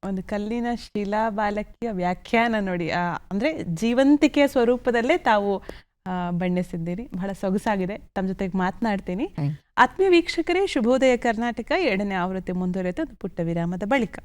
ಒಂದು ಕಲ್ಲಿನ ಶಿಲಾಬಾಲಕಿಯ ವ್ಯಾಖ್ಯಾನ ನೋಡಿ, ಅಂದರೆ ಜೀವಂತಿಕೆಯ ಸ್ವರೂಪದಲ್ಲೇ ತಾವು ಬಣ್ಣಿಸಿದ್ದೀರಿ. ಬಹಳ ಸೊಗಸಾಗಿದೆ. ತಮ್ಮ ಜೊತೆಗೆ ಮಾತನಾಡ್ತೀನಿ. ಆತ್ಮೀಯ ವೀಕ್ಷಕರೇ, ಶುಭೋದಯ ಕರ್ನಾಟಕ 2ನೇ ಆವೃತ್ತಿ ಮುಂದುವರೆಯುತ್ತೆ ಒಂದು ಪುಟ್ಟ ವಿರಾಮದ ಬಳಿಕ.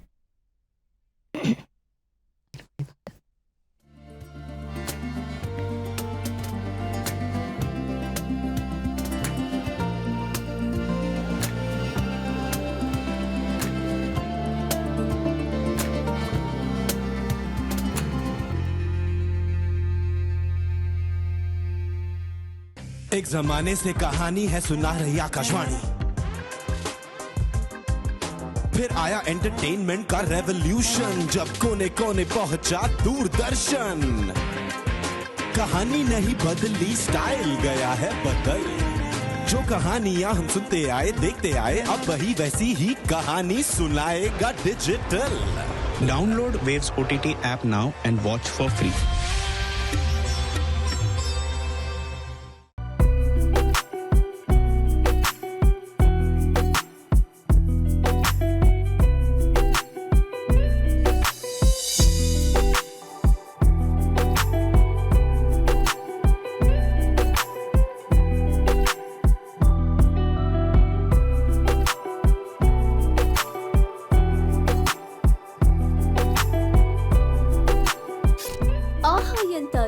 एक जमाने से कहानी है सुना रही आकाशवाणी, फिर आया एंटरटेनमेंट का रेवोल्यूशन, जब कोने कोने पहुंचा दूरदर्शन। कहानी नहीं बदली, स्टाइल गया है बदल। जो कहानियां हम सुनते आए देखते आए, अब वही वैसी ही कहानी सुनाएगा digital. Download Waves OTT app now and watch for free.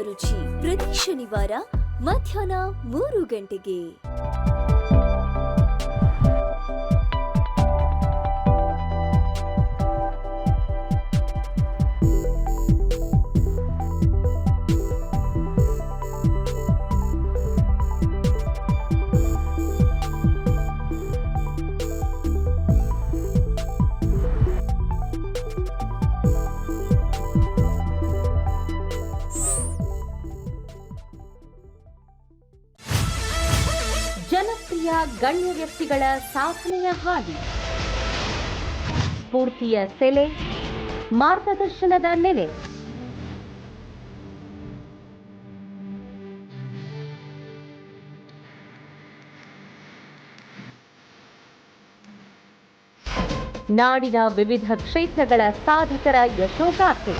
ರುಚಿ ಪ್ರತಿ ಶನಿವಾರ ಮಧ್ಯಾಹ್ನ 3 ಗಂಟೆಗೆ. ಜನಪ್ರಿಯ ಗಣ್ಯ ವ್ಯಕ್ತಿಗಳ ಸಾಧನೆಯ ಹಾದಿ, ಸ್ಫೂರ್ತಿಯ ಸೆಲೆ, ಮಾರ್ಗದರ್ಶನದ ನೆಲೆ. ನಾಡಿನ ವಿವಿಧ ಕ್ಷೇತ್ರಗಳ ಸಾಧಕರ ಯಶೋಗಾಥೆ.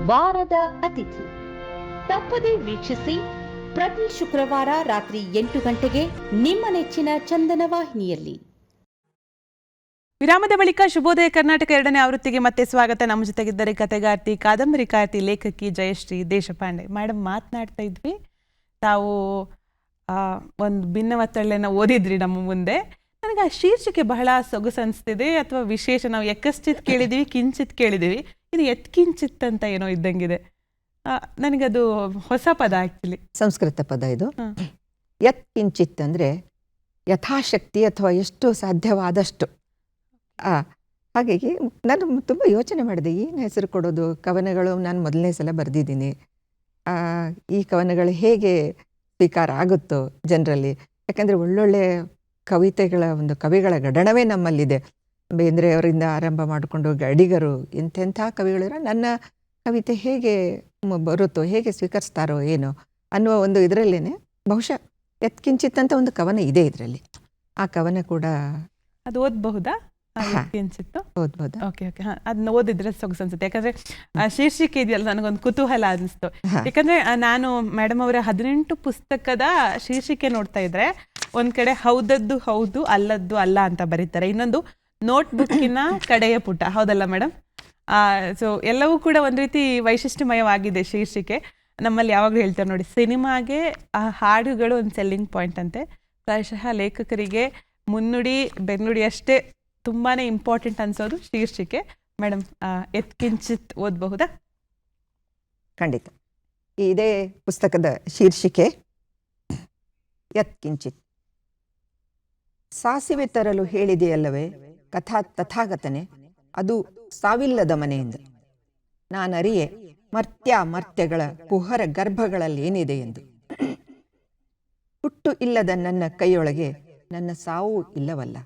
ವಾರದ ಅತಿಥಿ ತಪ್ಪದೇ ವೀಕ್ಷಿಸಿ ಪ್ರತಿ ಶುಕ್ರವಾರ ರಾತ್ರಿ 8 ಗಂಟೆಗೆ ನಿಮ್ಮ ನೆಚ್ಚಿನ ಚಂದನ ವಾಹಿನಿಯಲ್ಲಿ. ವಿರಾಮದ ಬಳಿಕ ಶುಭೋದಯ ಕರ್ನಾಟಕ 2ನೇ ಆವೃತ್ತಿಗೆ ಮತ್ತೆ ಸ್ವಾಗತ. ನಮ್ಮ ಜೊತೆಗಿದ್ದಾರೆ ಕಥೆಗಾರ್ತಿ, ಕಾದಂಬರಿಕಾರ್ತಿ, ಲೇಖಕಿ ಜಯಶ್ರೀ ದೇಶಪಾಂಡೆ. ಮೇಡಮ್, ಮಾತನಾಡ್ತಾ ಇದ್ವಿ, ತಾವು ಒಂದು ಭಿನ್ನವತ್ತಳ್ಳೆನ ಓದಿದ್ರಿ ನಮ್ಮ ಮುಂದೆ. ನನಗೆ ಆ ಶೀರ್ಷಿಕೆ ಬಹಳ ಸೊಗಸು ಅನಿಸ್ತಿದೆ, ಅಥವಾ ವಿಶೇಷ. ನಾವು ಎಕ್ಕಶ್ಚಿತ್ ಕೇಳಿದ್ದೀವಿ, ಕಿಂಚಿತ್ ಕೇಳಿದ್ದೀವಿ, ಇದು ಎತ್ಕಿಂಚಿತ್ ಅಂತ ಏನೋ ಇದ್ದಂಗಿದೆ. ನನಗದು ಹೊಸ ಪದ ಆ್ಯಕ್ಚುಲಿ, ಸಂಸ್ಕೃತ ಪದ ಇದು. ಯತ್ ಕಿಂಚಿತ್ ಅಂದರೆ ಯಥಾಶಕ್ತಿ ಅಥವಾ ಎಷ್ಟು ಸಾಧ್ಯವಾದಷ್ಟು. ಹಾಗಾಗಿ ನಾನು ತುಂಬ ಯೋಚನೆ ಮಾಡಿದೆ, ಏನು ಹೆಸರು ಕೊಡೋದು. ಕವನಗಳು ನಾನು ಮೊದಲನೇ ಸಲ ಬರೆದಿದ್ದೀನಿ. ಈ ಕವನಗಳು ಹೇಗೆ ಸ್ವೀಕಾರ ಆಗುತ್ತೋ ಜನರಲ್ಲಿ. ಯಾಕಂದರೆ ಒಳ್ಳೊಳ್ಳೆ ಕವಿತೆಗಳ ಒಂದು ಕವಿಗಳ ಗಡಣವೇ ನಮ್ಮಲ್ಲಿದೆ. ಬೇಂದ್ರೆ ಅವರಿಂದ ಆರಂಭ ಮಾಡಿಕೊಂಡು ಅಡಿಗರು, ಎಂತೆಂಥ ಕವಿಗಳಿರೋ ನನ್ನ ಕವಿತೆ ಹೇಗೆ ಬರುತ್ತೋ, ಹೇಗೆ ಸ್ವೀಕರಿಸ್ತಾರೋ ಏನೋ ಅನ್ನುವ ಒಂದು ಇದರಲ್ಲೇ ಬಹುಶಃ ಯತ್ಕಿಂಚಿತ್ ಅಂತ ಒಂದು ಕವನ ಇದೆ ಇದರಲ್ಲಿ. ಆ ಕವನ ಕೂಡ ಅದು ಓದಬಹುದಾ? ಕಿಂಚಿತ್ತು ಓದ್ಬೋದು. ಓಕೆ ಓಕೆ, ಹಾಂ, ಅದನ್ನ ಓದಿದ್ರೆ ಸೊಗಸು ಅನ್ಸುತ್ತೆ. ಯಾಕಂದ್ರೆ ಶೀರ್ಷಿಕೆ ಇದೆಯಲ್ಲ, ನನಗೊಂದು ಕುತೂಹಲ ಅನಿಸ್ತು. ಯಾಕಂದ್ರೆ ನಾನು ಮೇಡಮ್ ಅವರ 18 ಪುಸ್ತಕದ ಶೀರ್ಷಿಕೆ ನೋಡ್ತಾ ಇದ್ರೆ, ಒಂದ್ ಕಡೆ ಹೌದದ್ದು ಹೌದು, ಅಲ್ಲದ್ದು ಅಲ್ಲ ಅಂತ ಬರೀತಾರೆ. ಇನ್ನೊಂದು ನೋಟ್ಬುಕ್ಕಿನ ಕಡೆಯ ಪುಟ, ಹೌದಲ್ಲ ಮೇಡಮ್? ಸೊ ಎಲ್ಲವೂ ಕೂಡ ಒಂದು ರೀತಿ ವೈಶಿಷ್ಟ್ಯಮಯವಾಗಿದೆ ಶೀರ್ಷಿಕೆ. ನಮ್ಮಲ್ಲಿ ಯಾವಾಗಲೂ ಹೇಳ್ತಾರೆ ನೋಡಿ, ಸಿನಿಮಾಗೆ ಆ ಹಾಡುಗಳು ಒಂದು ಸೆಲ್ಲಿಂಗ್ ಪಾಯಿಂಟ್ ಅಂತೆ. ಪ್ರಾಯಶಃ ಲೇಖಕರಿಗೆ ಮುನ್ನುಡಿ ಬೆನ್ನುಡಿ ಅಷ್ಟೇ ತುಂಬಾ ಇಂಪಾರ್ಟೆಂಟ್ ಅನ್ಸೋದು ಶೀರ್ಷಿಕೆ. ಮೇಡಮ್, ಯತ್ಕಿಂಚಿತ್ ಓದಬಹುದಾ? ಖಂಡಿತ. ಇದೇ ಪುಸ್ತಕದ ಶೀರ್ಷಿಕೆ ಯತ್ಕಿಂಚಿತ್. ಸಾಸಿವೆ ತರಲು ಹೇಳಿದೆಯಲ್ಲವೇ ತಥಾಗತನೆ, ಅದು ಸಾವಿಲ್ಲದ ಮನೆಯಿಂದ. ನಾನರಿಯೆ ಮರ್ತ್ಯಗಳ ಕುಹರ ಗರ್ಭಗಳಲ್ಲಿ ಏನಿದೆ ಎಂದು. ಹುಟ್ಟು ಇಲ್ಲದ ನನ್ನ ಕೈಯೊಳಗೆ ನನ್ನ ಸಾವು ಇಲ್ಲವಲ್ಲ.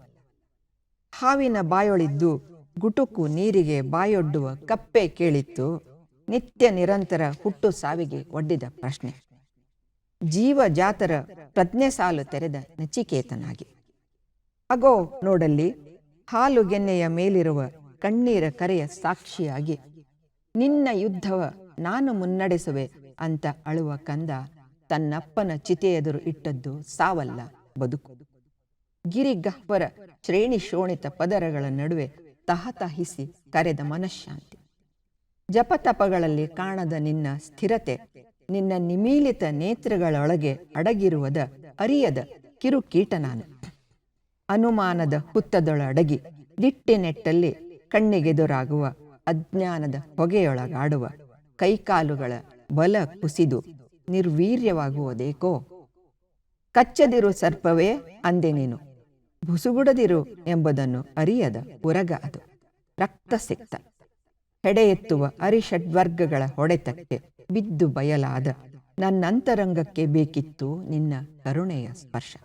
ಹಾವಿನ ಬಾಯೊಳಿದ್ದು ಗುಟುಕು ನೀರಿಗೆ ಬಾಯೊಡ್ಡುವ ಕಪ್ಪೆ ಕೇಳಿತ್ತು ನಿತ್ಯ ನಿರಂತರ ಹುಟ್ಟು ಸಾವಿಗೆ ಒಡ್ಡಿದ ಪ್ರಶ್ನೆ. ಜೀವ ಜಾತರ ಪ್ರಜ್ಞೆ ಸಾಲು ತೆರೆದ ನಚಿಕೇತನಾಗಿ. ಅಗೋ ನೋಡಲ್ಲಿ ಹಾಲುಗೆನ್ನೆಯ ಮೇಲಿರುವ ಕಣ್ಣೀರ ಕರೆಯ ಸಾಕ್ಷಿಯಾಗಿ, ನಿನ್ನ ಯುದ್ಧವ ನಾನು ಮುನ್ನಡೆಸುವೆ ಅಂತ ಅಳುವ ಕಂದ ತನ್ನಪ್ಪನ ಚಿತೆಯೆದುರು ಇಟ್ಟದ್ದು ಸಾವಲ್ಲ, ಬದುಕು. ಗಿರಿಗಹ್ವರ ಶ್ರೇಣಿ ಶೋಣಿತ ಪದರಗಳ ನಡುವೆ ತಹತಹಿಸಿ ಕರೆದ ಮನಃಶಾಂತಿ. ಜಪತಪಗಳಲ್ಲಿ ಕಾಣದ ನಿನ್ನ ಸ್ಥಿರತೆ, ನಿನ್ನ ನಿಮೀಲಿತ ನೇತ್ರಗಳೊಳಗೆ ಅಡಗಿರುವುದ ಅರಿಯದ ಕಿರುಕೀಟ ನಾನು. ಅನುಮಾನದ ಹುತ್ತದೊಳಡಗಿ ದಿಟ್ಟಿನೆಟ್ಟಲ್ಲಿ ಕಣ್ಣಿಗೆದುರಾಗುವ ಅಜ್ಞಾನದ ಹೊಗೆಯೊಳಗಾಡುವ ಕೈಕಾಲುಗಳ ಬಲ ಕುಸಿದು ನಿರ್ವೀರ್ಯವಾಗುವುದೇಕೋ. ಕಚ್ಚದಿರು ಸರ್ಪವೇ ಅಂದೆ ನೀನು, ಬುಸುಗುಡದಿರು ಎಂಬುದನ್ನು ಅರಿಯದ ಉರಗ ಅದು. ರಕ್ತಸಿಕ್ತ ಹೆಡೆ ಎತ್ತುವ ಅರಿಷಡ್ವರ್ಗಗಳ ಹೊಡೆತಕ್ಕೆ ಬಿದ್ದು ಬಯಲಾದ ನನ್ನಂತರಂಗಕ್ಕೆ ಬೇಕಿತ್ತು ನಿನ್ನ ಕರುಣೆಯ ಸ್ಪರ್ಶ.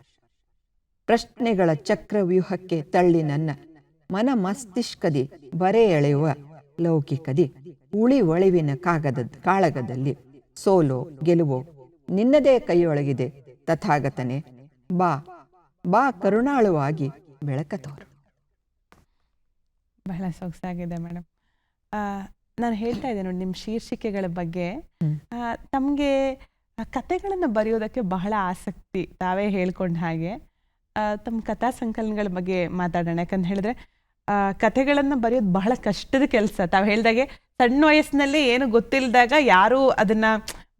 ಪ್ರಶ್ನೆಗಳ ಚಕ್ರವ್ಯೂಹಕ್ಕೆ ತಳ್ಳಿ ನನ್ನ ಮನ ಮಸ್ತಿಷ್ಕದಿ ಬರೆ ಎಳೆಯುವ ಲೌಕಿಕದಿ ಉಳಿ ಒಳಿವಿನ ಕಾಳಗದಲ್ಲಿ ಸೋಲೋ ಗೆಲುವೋ ನಿನ್ನದೇ ಕೈಯೊಳಗಿದೆ ತಥಾಗತನೆ. ಬಾ ಬಾ ಕರುಣಾಳುವಾಗಿ ಬೆಳಕ ತೋರು. ಬಹಳ ಸೊಗಸಾಗಿದೆ ಮೇಡಮ್. ನಾನು ಹೇಳ್ತಾ ಇದ್ದೆ ನೋಡಿ, ನಿಮ್ಮ ಶೀರ್ಷಿಕೆಗಳ ಬಗ್ಗೆ. ತಮಗೆ ಕತೆಗಳನ್ನು ಬರೆಯೋದಕ್ಕೆ ಬಹಳ ಆಸಕ್ತಿ, ತಾವೇ ಹೇಳ್ಕೊಂಡ ಹಾಗೆ. ತಮ್ಮ ಕಥಾ ಸಂಕಲನಗಳ ಬಗ್ಗೆ ಮಾತಾಡೋಣ. ಯಾಕಂತ ಹೇಳಿದ್ರೆ ಕಥೆಗಳನ್ನು ಬರೆಯೋದು ಬಹಳ ಕಷ್ಟದ ಕೆಲಸ. ತಾವು ಹೇಳ್ದಾಗೆ ಸಣ್ಣ ವಯಸ್ಸಿನಲ್ಲಿ ಏನು ಗೊತ್ತಿಲ್ಲದಾಗ ಯಾರೂ ಅದನ್ನ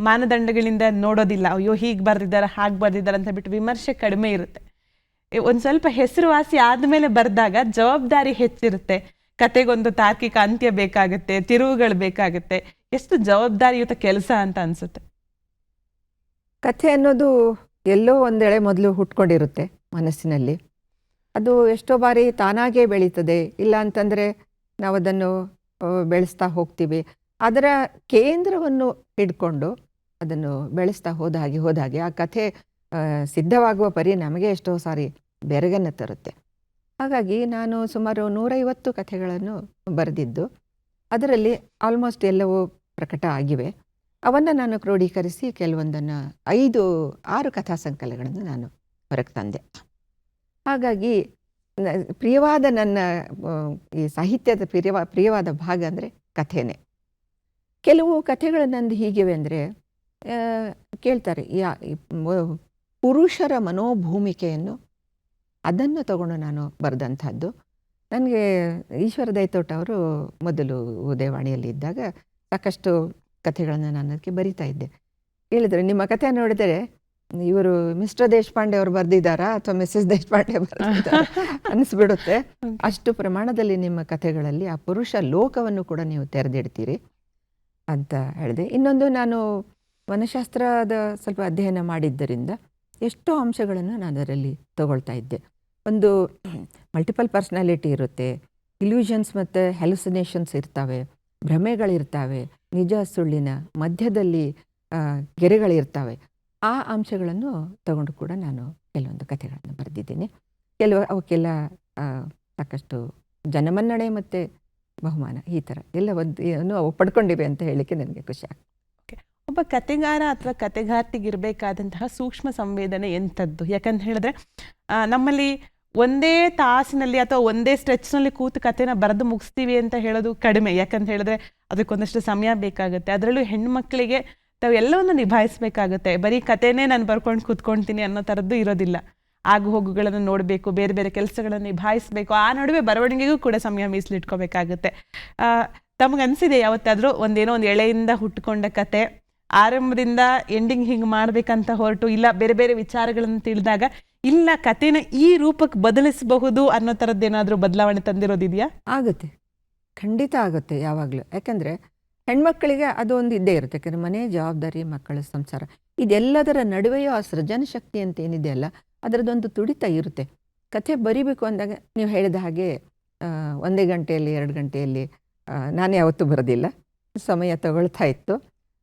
ಮಾನದಂಡಗಳಿಂದ ನೋಡೋದಿಲ್ಲ. ಅಯ್ಯೋ ಹೀಗೆ ಬರೆದಿದ್ದಾರೆ, ಹಾಗೆ ಬರೆದಿದ್ದಾರೆ ಅಂತ ಬಿಟ್ಟು ವಿಮರ್ಶೆ ಕಡಿಮೆ ಇರುತ್ತೆ. ಒಂದು ಸ್ವಲ್ಪ ಹೆಸರುವಾಸಿ ಆದಮೇಲೆ ಬರೆದಾಗ ಜವಾಬ್ದಾರಿ ಹೆಚ್ಚಿರುತ್ತೆ. ಕತೆಗೊಂದು ತಾರ್ಕಿಕ ಅಂತ್ಯ ಬೇಕಾಗುತ್ತೆ, ತಿರುವುಗಳು ಬೇಕಾಗುತ್ತೆ. ಎಷ್ಟು ಜವಾಬ್ದಾರಿಯುತ ಕೆಲಸ ಅಂತ ಅನ್ಸುತ್ತೆ. ಕಥೆ ಅನ್ನೋದು ಎಲ್ಲೋ ಒಂದೆಳೆ ಮೊದಲು ಹುಟ್ಕೊಂಡಿರುತ್ತೆ ಮನಸ್ಸಿನಲ್ಲಿ. ಅದು ಎಷ್ಟೋ ಬಾರಿ ತಾನಾಗೇ ಬೆಳೀತದೆ, ಇಲ್ಲ ಅಂತಂದರೆ ನಾವು ಅದನ್ನು ಬೆಳೆಸ್ತಾ ಹೋಗ್ತೀವಿ. ಅದರ ಕೇಂದ್ರವನ್ನು ಹಿಡ್ಕೊಂಡು ಅದನ್ನು ಬೆಳೆಸ್ತಾ ಹೋದಾಗೆ ಆ ಕಥೆ ಸಿದ್ಧವಾಗುವ ಪರಿ ನಮಗೆ ಎಷ್ಟೋ ಸಾರಿ ಬೆರಗನ್ನು ತರುತ್ತೆ. ಹಾಗಾಗಿ ನಾನು ಸುಮಾರು 150 ಕಥೆಗಳನ್ನು ಬರೆದಿದ್ದು. ಅದರಲ್ಲಿ ಆಲ್ಮೋಸ್ಟ್ ಎಲ್ಲವೂ ಪ್ರಕಟ ಆಗಿವೆ. ಅವನ್ನು ನಾನು ಕ್ರೋಢೀಕರಿಸಿ ಕೆಲವೊಂದನ್ನು 5-6 ಕಥಾ ಸಂಕಲನಗಳನ್ನು ನಾನು ಹೊರಗೆ ತಂದೆ. ಹಾಗಾಗಿ ಪ್ರಿಯವಾದ ನನ್ನ ಈ ಸಾಹಿತ್ಯದ ಪ್ರಿಯವಾದ ಭಾಗ ಅಂದರೆ ಕಥೆನೇ. ಕೆಲವು ಕಥೆಗಳು ನಂದು ಹೀಗಿವೆ ಅಂದರೆ ಕೇಳ್ತಾರೆ ಪುರುಷರ ಮನೋಭೂಮಿಕೆಯನ್ನು ಅದನ್ನು ತಗೊಂಡು ನಾನು ಬರೆದಂಥದ್ದು. ನನಗೆ ಈಶ್ವರ ದೈತೋಟ ಅವರು ಮೊದಲು ಉದಯವಾಣಿಯಲ್ಲಿ ಇದ್ದಾಗ ಸಾಕಷ್ಟು ಕಥೆಗಳನ್ನು ನಾನು ಅದಕ್ಕೆ ಬರಿತಾ ಇದ್ದೆ. ಹೇಳಿದರು, ನಿಮ್ಮ ಕಥೆ ನೋಡಿದರೆ ಇವರು ಮಿಸ್ಟರ್ ದೇಶಪಾಂಡೆ ಅವರು ಬರೆದಿದ್ದಾರಾ ಅಥವಾ ಮಿಸಸ್ ದೇಶಪಾಂಡೆ ಬರೆದಿದ್ದಾರಾ ಅನಿಸ್ಬಿಡುತ್ತೆ. ಅಷ್ಟು ಪ್ರಮಾಣದಲ್ಲಿ ನಿಮ್ಮ ಕಥೆಗಳಲ್ಲಿ ಆ ಪುರುಷ ಲೋಕವನ್ನು ಕೂಡ ನೀವು ತೆರೆದಿಡ್ತೀರಿ ಅಂತ ಹೇಳಿದೆ. ಇನ್ನೊಂದು, ನಾನು ಮನಃಶಾಸ್ತ್ರದ ಸ್ವಲ್ಪ ಅಧ್ಯಯನ ಮಾಡಿದ್ದರಿಂದ ಎಷ್ಟೋ ಅಂಶಗಳನ್ನು ನಾನು ಅದರಲ್ಲಿ ತಗೊಳ್ತಾ ಇದ್ದೆ. ಒಂದು ಮಲ್ಟಿಪಲ್ ಪರ್ಸ್ನಾಲಿಟಿ ಇರುತ್ತೆ, ಇಲ್ಯೂಷನ್ಸ್ ಮತ್ತು ಹ್ಯಾಲುಸಿನೇಷನ್ಸ್ ಇರ್ತವೆ, ಭ್ರಮೆಗಳಿರ್ತವೆ, ನಿಜ ಸುಳ್ಳಿನ ಮಧ್ಯದಲ್ಲಿ ಗೆರೆಗಳಿರ್ತವೆ. ಆ ಅಂಶಗಳನ್ನು ತಗೊಂಡು ಕೂಡ ನಾನು ಕೆಲವೊಂದು ಕಥೆಗಳನ್ನು ಬರೆದಿದ್ದೀನಿ. ಅವಕ್ಕೆಲ್ಲ ಸಾಕಷ್ಟು ಜನಮನ್ನಣೆ ಮತ್ತು ಬಹುಮಾನ ಈ ಥರ ಎಲ್ಲವನ್ನು ಅವು ಪಡ್ಕೊಂಡಿವೆ ಅಂತ ಹೇಳಲಿಕ್ಕೆ ನನಗೆ ಖುಷಿ ಆಗ್ತದೆ. ಒಬ್ಬ ಕತೆಗಾರ ಅಥವಾ ಕತೆಗಾರ್ತಿಗಿರಬೇಕಾದಂತಹ ಸೂಕ್ಷ್ಮ ಸಂವೇದನೆ ಎಂಥದ್ದು? ಯಾಕಂತ ಹೇಳಿದ್ರೆ ನಮ್ಮಲ್ಲಿ ಒಂದೇ ತಾಸಿನಲ್ಲಿ ಅಥವಾ ಒಂದೇ ಸ್ಟ್ರೆಚ್ನಲ್ಲಿ ಕೂತು ಕತೆನ ಬರೆದು ಮುಗಿಸ್ತೀವಿ ಅಂತ ಹೇಳೋದು ಕಡಿಮೆ. ಯಾಕಂತ ಹೇಳಿದ್ರೆ ಅದಕ್ಕೊಂದಷ್ಟು ಸಮಯ ಬೇಕಾಗುತ್ತೆ. ಅದರಲ್ಲೂ ಹೆಣ್ಮಕ್ಳಿಗೆ ತಾವು ಎಲ್ಲವನ್ನು ನಿಭಾಯಿಸಬೇಕಾಗುತ್ತೆ. ಬರೀ ಕತೆನೇ ನಾನು ಬರ್ಕೊಂಡು ಕೂತ್ಕೊಳ್ತೀನಿ ಅನ್ನೋ ಥರದ್ದು ಇರೋದಿಲ್ಲ. ಆಗು ಹೋಗುಗಳನ್ನು ನೋಡಬೇಕು, ಬೇರೆ ಬೇರೆ ಕೆಲಸಗಳನ್ನು ನಿಭಾಯಿಸಬೇಕು. ಆ ನಡುವೆ ಬರವಣಿಗೆಗೂ ಕೂಡ ಸಮಯ ಮೀಸಲಿಟ್ಕೋಬೇಕಾಗುತ್ತೆ. ತಮಗನ್ಸಿದೆ ಯಾವತ್ತಾದರೂ ಒಂದೇನೋ ಒಂದು ಎಳೆಯಿಂದ ಹುಟ್ಟುಕೊಂಡ ಕತೆ ಆರಂಭದಿಂದ ಎಂಡಿಂಗ್ ಹಿಂಗೆ ಮಾಡ್ಬೇಕಂತ ಹೊರಟು, ಇಲ್ಲ ಬೇರೆ ಬೇರೆ ವಿಚಾರಗಳನ್ನು ತಿಳಿದಾಗ ಇಲ್ಲ ಕತೆನ ಈ ರೂಪಕ್ಕೆ ಬದಲಿಸಬಹುದು ಅನ್ನೋ ಥರದ್ದೇನಾದರೂ ಬದಲಾವಣೆ ತಂದಿರೋದಿದೆಯಾ? ಆಗುತ್ತೆ, ಖಂಡಿತ ಆಗುತ್ತೆ ಯಾವಾಗಲೂ. ಯಾಕಂದರೆ ಹೆಣ್ಮಕ್ಕಳಿಗೆ ಅದು ಒಂದು ಇದ್ದೇ ಇರುತ್ತೆ. ಯಾಕಂದರೆ ಮನೆ ಜವಾಬ್ದಾರಿ, ಮಕ್ಕಳ ಸಂಸಾರ, ಇದೆಲ್ಲದರ ನಡುವೆಯೂ ಆ ಸೃಜನ ಶಕ್ತಿ ಅಂತ ಏನಿದೆ ಅಲ್ಲ, ಅದರದ್ದೊಂದು ತುಡಿತ ಇರುತ್ತೆ. ಕಥೆ ಬರಿಬೇಕು ಅಂದಾಗ ನೀವು ಹೇಳಿದ ಹಾಗೆ 1 ಗಂಟೆಯಲ್ಲಿ 2 ಗಂಟೆಯಲ್ಲಿ ನಾನು ಯಾವತ್ತೂ ಬರೋದಿಲ್ಲ, ಸಮಯ ತಗೊಳ್ತಾ ಇತ್ತು.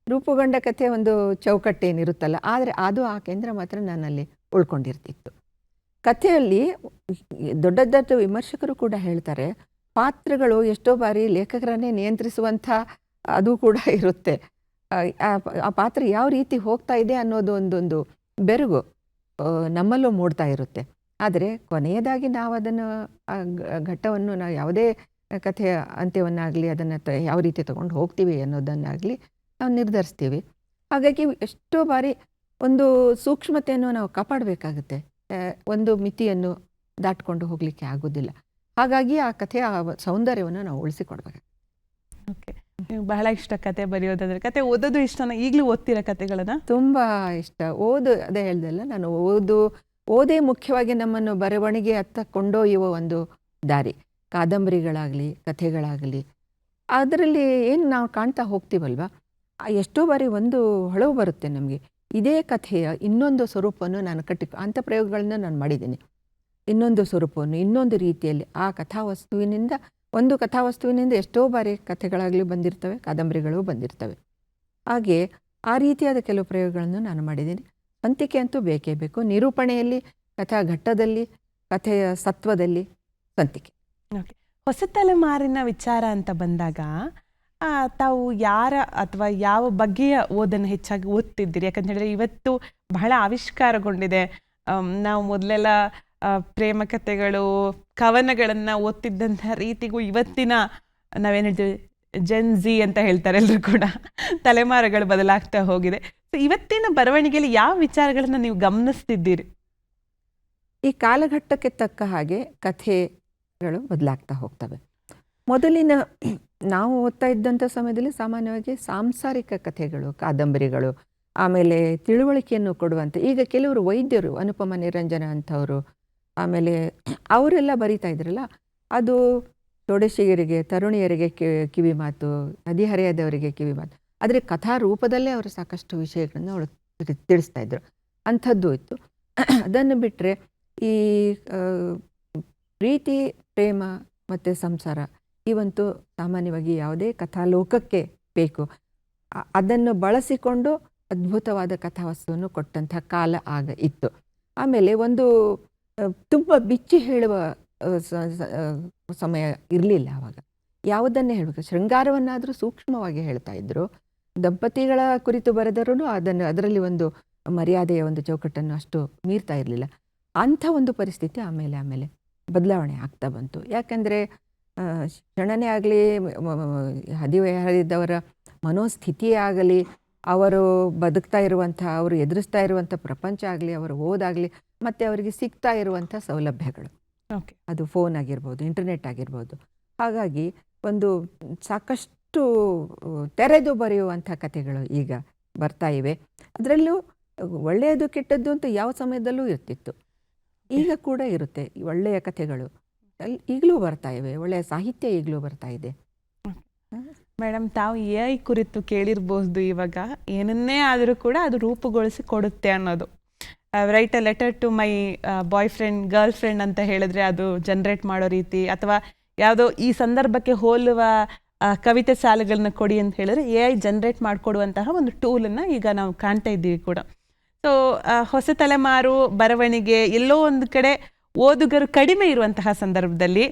ರೂಪುಗೊಂಡ ಕಥೆ ಒಂದು ಚೌಕಟ್ಟೇನಿರುತ್ತಲ್ಲ, ಆದರೆ ಅದು ಆ ಕೇಂದ್ರ ಮಾತ್ರ ನನ್ನಲ್ಲಿ ಉಳ್ಕೊಂಡಿರ್ತಿತ್ತು. ಕಥೆಯಲ್ಲಿ ದೊಡ್ಡ ದೊಡ್ಡ ವಿಮರ್ಶಕರು ಕೂಡ ಹೇಳ್ತಾರೆ, ಪಾತ್ರಗಳು ಎಷ್ಟೋ ಬಾರಿ ಲೇಖಕರನ್ನೇ ನಿಯಂತ್ರಿಸುವಂಥ ಅದು ಕೂಡ ಇರುತ್ತೆ. ಆ ಪಾತ್ರ ಯಾವ ರೀತಿ ಹೋಗ್ತಾ ಇದೆ ಅನ್ನೋದು ಒಂದೊಂದು ಬೆರಗು ನಮ್ಮಲ್ಲೂ ಮೂಡ್ತಾ ಇರುತ್ತೆ. ಆದರೆ ಕೊನೆಯದಾಗಿ ನಾವು ಅದನ್ನು ಘಟ್ಟವನ್ನು ನಾವು ಯಾವುದೇ ಕಥೆಯ ಅಂತ್ಯವನ್ನಾಗಲಿ ಅದನ್ನು ಯಾವ ರೀತಿ ತಗೊಂಡು ಹೋಗ್ತೀವಿ ಅನ್ನೋದನ್ನಾಗಲಿ ನಾವು ನಿರ್ಧರಿಸ್ತೀವಿ. ಹಾಗಾಗಿ ಎಷ್ಟೋ ಬಾರಿ ಒಂದು ಸೂಕ್ಷ್ಮತೆಯನ್ನು ನಾವು ಕಾಪಾಡಬೇಕಾಗುತ್ತೆ. ಒಂದು ಮಿತಿಯನ್ನು ದಾಟ್ಕೊಂಡು ಹೋಗಲಿಕ್ಕೆ ಆಗೋದಿಲ್ಲ. ಹಾಗಾಗಿ ಆ ಕಥೆಯ ಸೌಂದರ್ಯವನ್ನು ನಾವು ಉಳಿಸಿಕೊಡ್ಬೇಕು. ಓಕೆ, ನೀವು ಬಹಳ ಇಷ್ಟ ಕತೆ ಬರೆಯೋದಂದ್ರೆ. ಕತೆ ಓದೋದು ಇಷ್ಟನ? ಈಗಲೂ ಓದ್ತೀರಾ ಕತೆಗಳನ್ನ? ತುಂಬ ಇಷ್ಟ. ಅದೇ ಹೇಳ್ದಲ್ಲ, ನಾನು ಓದೇ ಮುಖ್ಯವಾಗಿ ನಮ್ಮನ್ನು ಬರವಣಿಗೆ ಅತ್ತ ಕೊಂಡೊಯ್ಯುವ ಒಂದು ದಾರಿ. ಕಾದಂಬರಿಗಳಾಗಲಿ ಕಥೆಗಳಾಗಲಿ ಅದರಲ್ಲಿ ಏನು ನಾವು ಕಾಣ್ತಾ ಹೋಗ್ತೀವಲ್ವ, ಎಷ್ಟೋ ಬಾರಿ ಒಂದು ಹೊಳವು ಬರುತ್ತೆ ನಮಗೆ. ಇದೇ ಕಥೆಯ ಇನ್ನೊಂದು ಸ್ವರೂಪವನ್ನು ನಾನು ಅಂಥ ಪ್ರಯೋಗಗಳನ್ನ ನಾನು ಮಾಡಿದ್ದೀನಿ. ಇನ್ನೊಂದು ಸ್ವರೂಪವನ್ನು ಇನ್ನೊಂದು ರೀತಿಯಲ್ಲಿ ಆ ಒಂದು ಕಥಾವಸ್ತುವಿನಿಂದ ಎಷ್ಟೋ ಬಾರಿ ಕಥೆಗಳಾಗಲಿ ಬಂದಿರ್ತವೆ, ಕಾದಂಬರಿಗಳು ಬಂದಿರ್ತವೆ. ಹಾಗೆ ಆ ರೀತಿಯಾದ ಕೆಲವು ಪ್ರಯೋಗಗಳನ್ನು ನಾನು ಮಾಡಿದ್ದೀನಿ. ಸ್ವಂತಿಕೆ ಅಂತೂ ಬೇಕೇ ಬೇಕು. ನಿರೂಪಣೆಯಲ್ಲಿ, ಕಥಾ ಘಟ್ಟದಲ್ಲಿ, ಕಥೆಯ ಸತ್ವದಲ್ಲಿ ಸ್ವಂತಿಕೆ. ಓಕೆ, ಹೊಸ ತಲೆಮಾರಿನ ವಿಚಾರ ಅಂತ ಬಂದಾಗ ತಾವು ಯಾರ ಅಥವಾ ಯಾವ ಬಗೆಯ ಓದನ್ನು ಹೆಚ್ಚಾಗಿ ಓದ್ತಿದ್ದೀರಿ? ಯಾಕಂತ ಹೇಳಿದ್ರೆ ಇವತ್ತು ಬಹಳ ಆವಿಷ್ಕಾರಗೊಂಡಿದೆ. ನಾವು ಮೊದಲೆಲ್ಲ ಪ್ರೇಮ ಕಥೆಗಳು, ಕವನಗಳನ್ನು ಓದ್ತಿದ್ದಂಥ ರೀತಿಗೂ ಇವತ್ತಿನ ನಾವೇನು ಹೇಳ್ತೀವಿ ಜೆನ್ ಝಿ ಅಂತ ಹೇಳ್ತಾರೆ ಎಲ್ಲರೂ ಕೂಡ, ತಲೆಮಾರುಗಳು ಬದಲಾಗ್ತಾ ಹೋಗಿದೆ. ಸೊ ಇವತ್ತಿನ ಬರವಣಿಗೆಯಲ್ಲಿ ಯಾವ ವಿಚಾರಗಳನ್ನು ನೀವು ಗಮನಿಸ್ತಿದ್ದೀರಿ? ಈ ಕಾಲಘಟ್ಟಕ್ಕೆ ತಕ್ಕ ಹಾಗೆ ಕಥೆಗಳು ಬದಲಾಗ್ತಾ ಹೋಗ್ತವೆ. ಮೊದಲಿನ ನಾವು ಓದ್ತಾ ಇದ್ದಂಥ ಸಮಯದಲ್ಲಿ ಸಾಮಾನ್ಯವಾಗಿ ಸಾಂಸಾರಿಕ ಕಥೆಗಳು, ಕಾದಂಬರಿಗಳು, ಆಮೇಲೆ ತಿಳುವಳಿಕೆಯನ್ನು ಕೊಡುವಂಥ, ಈಗ ಕೆಲವರು ವೈದ್ಯರು, ಅನುಪಮ ನಿರಂಜನ ಅಂಥವರು, ಆಮೇಲೆ ಅವರೆಲ್ಲ ಬರೀತಾ ಇದ್ರಲ್ಲ, ಅದು ತೊಡಶಿಗರಿಗೆ, ತರುಣಿಯರಿಗೆ ಕಿವಿ ಮಾತು, ಹದಿಹರೆಯದವರಿಗೆ ಕಿವಿ ಮಾತು, ಆದರೆ ಕಥಾ ರೂಪದಲ್ಲೇ ಅವರು ಸಾಕಷ್ಟು ವಿಷಯಗಳನ್ನು ಅವಳು ತಿಳಿಸ್ತಾ ಇದ್ರು. ಅಂಥದ್ದು ಇತ್ತು. ಅದನ್ನು ಬಿಟ್ಟರೆ ಈ ಪ್ರೀತಿ, ಪ್ರೇಮ ಮತ್ತು ಸಂಸಾರ ಇವಂತೂ ಸಾಮಾನ್ಯವಾಗಿ ಯಾವುದೇ ಕಥಾಲೋಕಕ್ಕೆ ಬೇಕು. ಅದನ್ನು ಬಳಸಿಕೊಂಡು ಅದ್ಭುತವಾದ ಕಥಾವಸ್ತುವನ್ನು ಕೊಟ್ಟಂಥ ಕಾಲ ಆಗ ಇತ್ತು. ಆಮೇಲೆ ಒಂದು ತುಂಬ ಬಿಚ್ಚಿ ಹೇಳುವ ಸಮಯ ಇರಲಿಲ್ಲ ಆವಾಗ. ಯಾವುದನ್ನೇ ಹೇಳಬೇಕು, ಶೃಂಗಾರವನ್ನಾದರೂ ಸೂಕ್ಷ್ಮವಾಗಿ ಹೇಳ್ತಾ ಇದ್ರು. ದಂಪತಿಗಳ ಕುರಿತು ಬರೆದರೂ ಅದರಲ್ಲಿ ಒಂದು ಮರ್ಯಾದೆಯ ಒಂದು ಚೌಕಟ್ಟನ್ನು ಅಷ್ಟು ಮೀರ್ತಾ ಇರಲಿಲ್ಲ. ಅಂಥ ಒಂದು ಪರಿಸ್ಥಿತಿ ಆಮೇಲೆ ಬದಲಾವಣೆ ಆಗ್ತಾ ಬಂತು. ಯಾಕಂದರೆ ಶಿಕ್ಷಣನೇ ಆಗಲಿ, ಹದಿಹರೆಯದವರ ಮನೋಸ್ಥಿತಿಯೇ ಆಗಲಿ, ಅವರು ಬದುಕ್ತಾ ಇರುವಂಥ, ಅವರು ಎದುರಿಸ್ತಾ ಇರುವಂಥ ಪ್ರಪಂಚ ಆಗಲಿ, ಅವರು ಓದಾಗಲಿ, ಮತ್ತು ಅವರಿಗೆ ಸಿಗ್ತಾ ಇರುವಂಥ ಸೌಲಭ್ಯಗಳು, ಅದು ಫೋನ್ ಆಗಿರ್ಬೋದು, ಇಂಟರ್ನೆಟ್ ಆಗಿರ್ಬೋದು. ಹಾಗಾಗಿ ಒಂದು ಸಾಕಷ್ಟು ತೆರೆದು ಬರೆಯುವಂಥ ಕಥೆಗಳು ಈಗ ಬರ್ತಾ ಇವೆ. ಅದರಲ್ಲೂ ಒಳ್ಳೆಯದು ಕೆಟ್ಟದ್ದು ಅಂತ ಯಾವ ಸಮಯದಲ್ಲೂ ಇರ್ತಿತ್ತು, ಈಗ ಕೂಡ ಇರುತ್ತೆ. ಒಳ್ಳೆಯ ಕಥೆಗಳು ಈಗಲೂ ಬರ್ತಾ ಇವೆ, ಒಳ್ಳೆಯ ಸಾಹಿತ್ಯ ಈಗಲೂ ಬರ್ತಾ ಇದೆ. ಮೇಡಮ್, ತಾವು AI ಕುರಿತು ಕೇಳಿರ್ಬೋದು. ಇವಾಗ ಏನನ್ನೇ ಆದರೂ ಕೂಡ ಅದು ರೂಪುಗೊಳಿಸಿ ಕೊಡುತ್ತೆ ಅನ್ನೋದು. Write a letter to my boyfriend, girlfriend ಅಂತ ಹೇಳಿದ್ರೆ ಅದು ಜನ್ರೇಟ್ ಮಾಡೋ ರೀತಿ, ಅಥವಾ ಯಾವುದೋ ಈ ಸಂದರ್ಭಕ್ಕೆ ಹೋಲುವ ಕವಿತೆ ಸಾಲುಗಳನ್ನ ಕೊಡಿ ಅಂತ ಹೇಳಿದ್ರೆ AI ಜನ್ರೇಟ್ ಮಾಡಿಕೊಡುವಂತಹ ಒಂದು ಟೂಲನ್ನು ಈಗ ನಾವು ಕಾಣ್ತಾ ಇದ್ದೀವಿ ಕೂಡ. ಸೊ ಹೊಸ ತಲೆಮಾರು ಬರವಣಿಗೆ ಎಲ್ಲೋ ಒಂದು ಕಡೆ ಓದುಗರು ಕಡಿಮೆ ಇರುವಂತಹ ಸಂದರ್ಭದಲ್ಲಿ,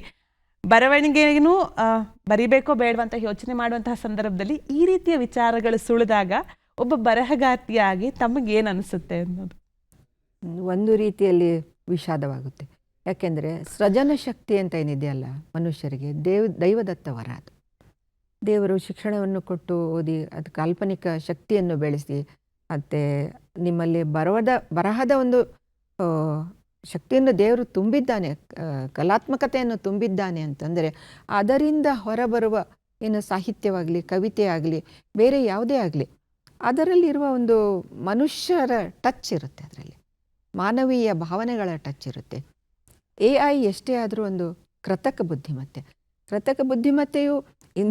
ಬರವಣಿಗೆನೂ ಬರಿಬೇಕೋ ಬೇಡವಂತ ಯೋಚನೆ ಮಾಡುವಂತಹ ಸಂದರ್ಭದಲ್ಲಿ ಈ ರೀತಿಯ ವಿಚಾರಗಳು ಸುಳಿದಾಗ ಒಬ್ಬ ಬರಹಗಾರ್ತಿಯಾಗಿ ತಮಗೇನು ಅನಿಸುತ್ತೆ ಅನ್ನೋದು? ಒಂದು ರೀತಿಯಲ್ಲಿ ವಿಷಾದವಾಗುತ್ತೆ. ಯಾಕೆಂದರೆ ಸೃಜನ ಶಕ್ತಿ ಅಂತ ಏನಿದೆಯಲ್ಲ ಮನುಷ್ಯರಿಗೆ, ದೈವದತ್ತ ವರ ಅದು. ದೇವರು ಶಿಕ್ಷಣವನ್ನು ಕೊಟ್ಟು ಓದಿ ಅದು ಕಾಲ್ಪನಿಕ ಶಕ್ತಿಯನ್ನು ಬೆಳೆಸಿ, ಮತ್ತು ನಿಮ್ಮಲ್ಲಿ ಬರಹದ ಒಂದು ಶಕ್ತಿಯನ್ನು ದೇವರು ತುಂಬಿದ್ದಾನೆ, ಕಲಾತ್ಮಕತೆಯನ್ನು ತುಂಬಿದ್ದಾನೆ ಅಂತಂದರೆ ಅದರಿಂದ ಹೊರಬರುವ ಏನು ಸಾಹಿತ್ಯವಾಗಲಿ, ಕವಿತೆ ಆಗಲಿ, ಬೇರೆ ಯಾವುದೇ ಆಗಲಿ, ಅದರಲ್ಲಿರುವ ಒಂದು ಮನುಷ್ಯರ ಟಚ್ ಇರುತ್ತೆ, ಅದರಲ್ಲಿ ಮಾನವೀಯ ಭಾವನೆಗಳ ಟಚ್ ಇರುತ್ತೆ. AI ಎಷ್ಟೇ ಆದರೂ ಒಂದು ಕೃತಕ ಬುದ್ಧಿಮತ್ತೆಯು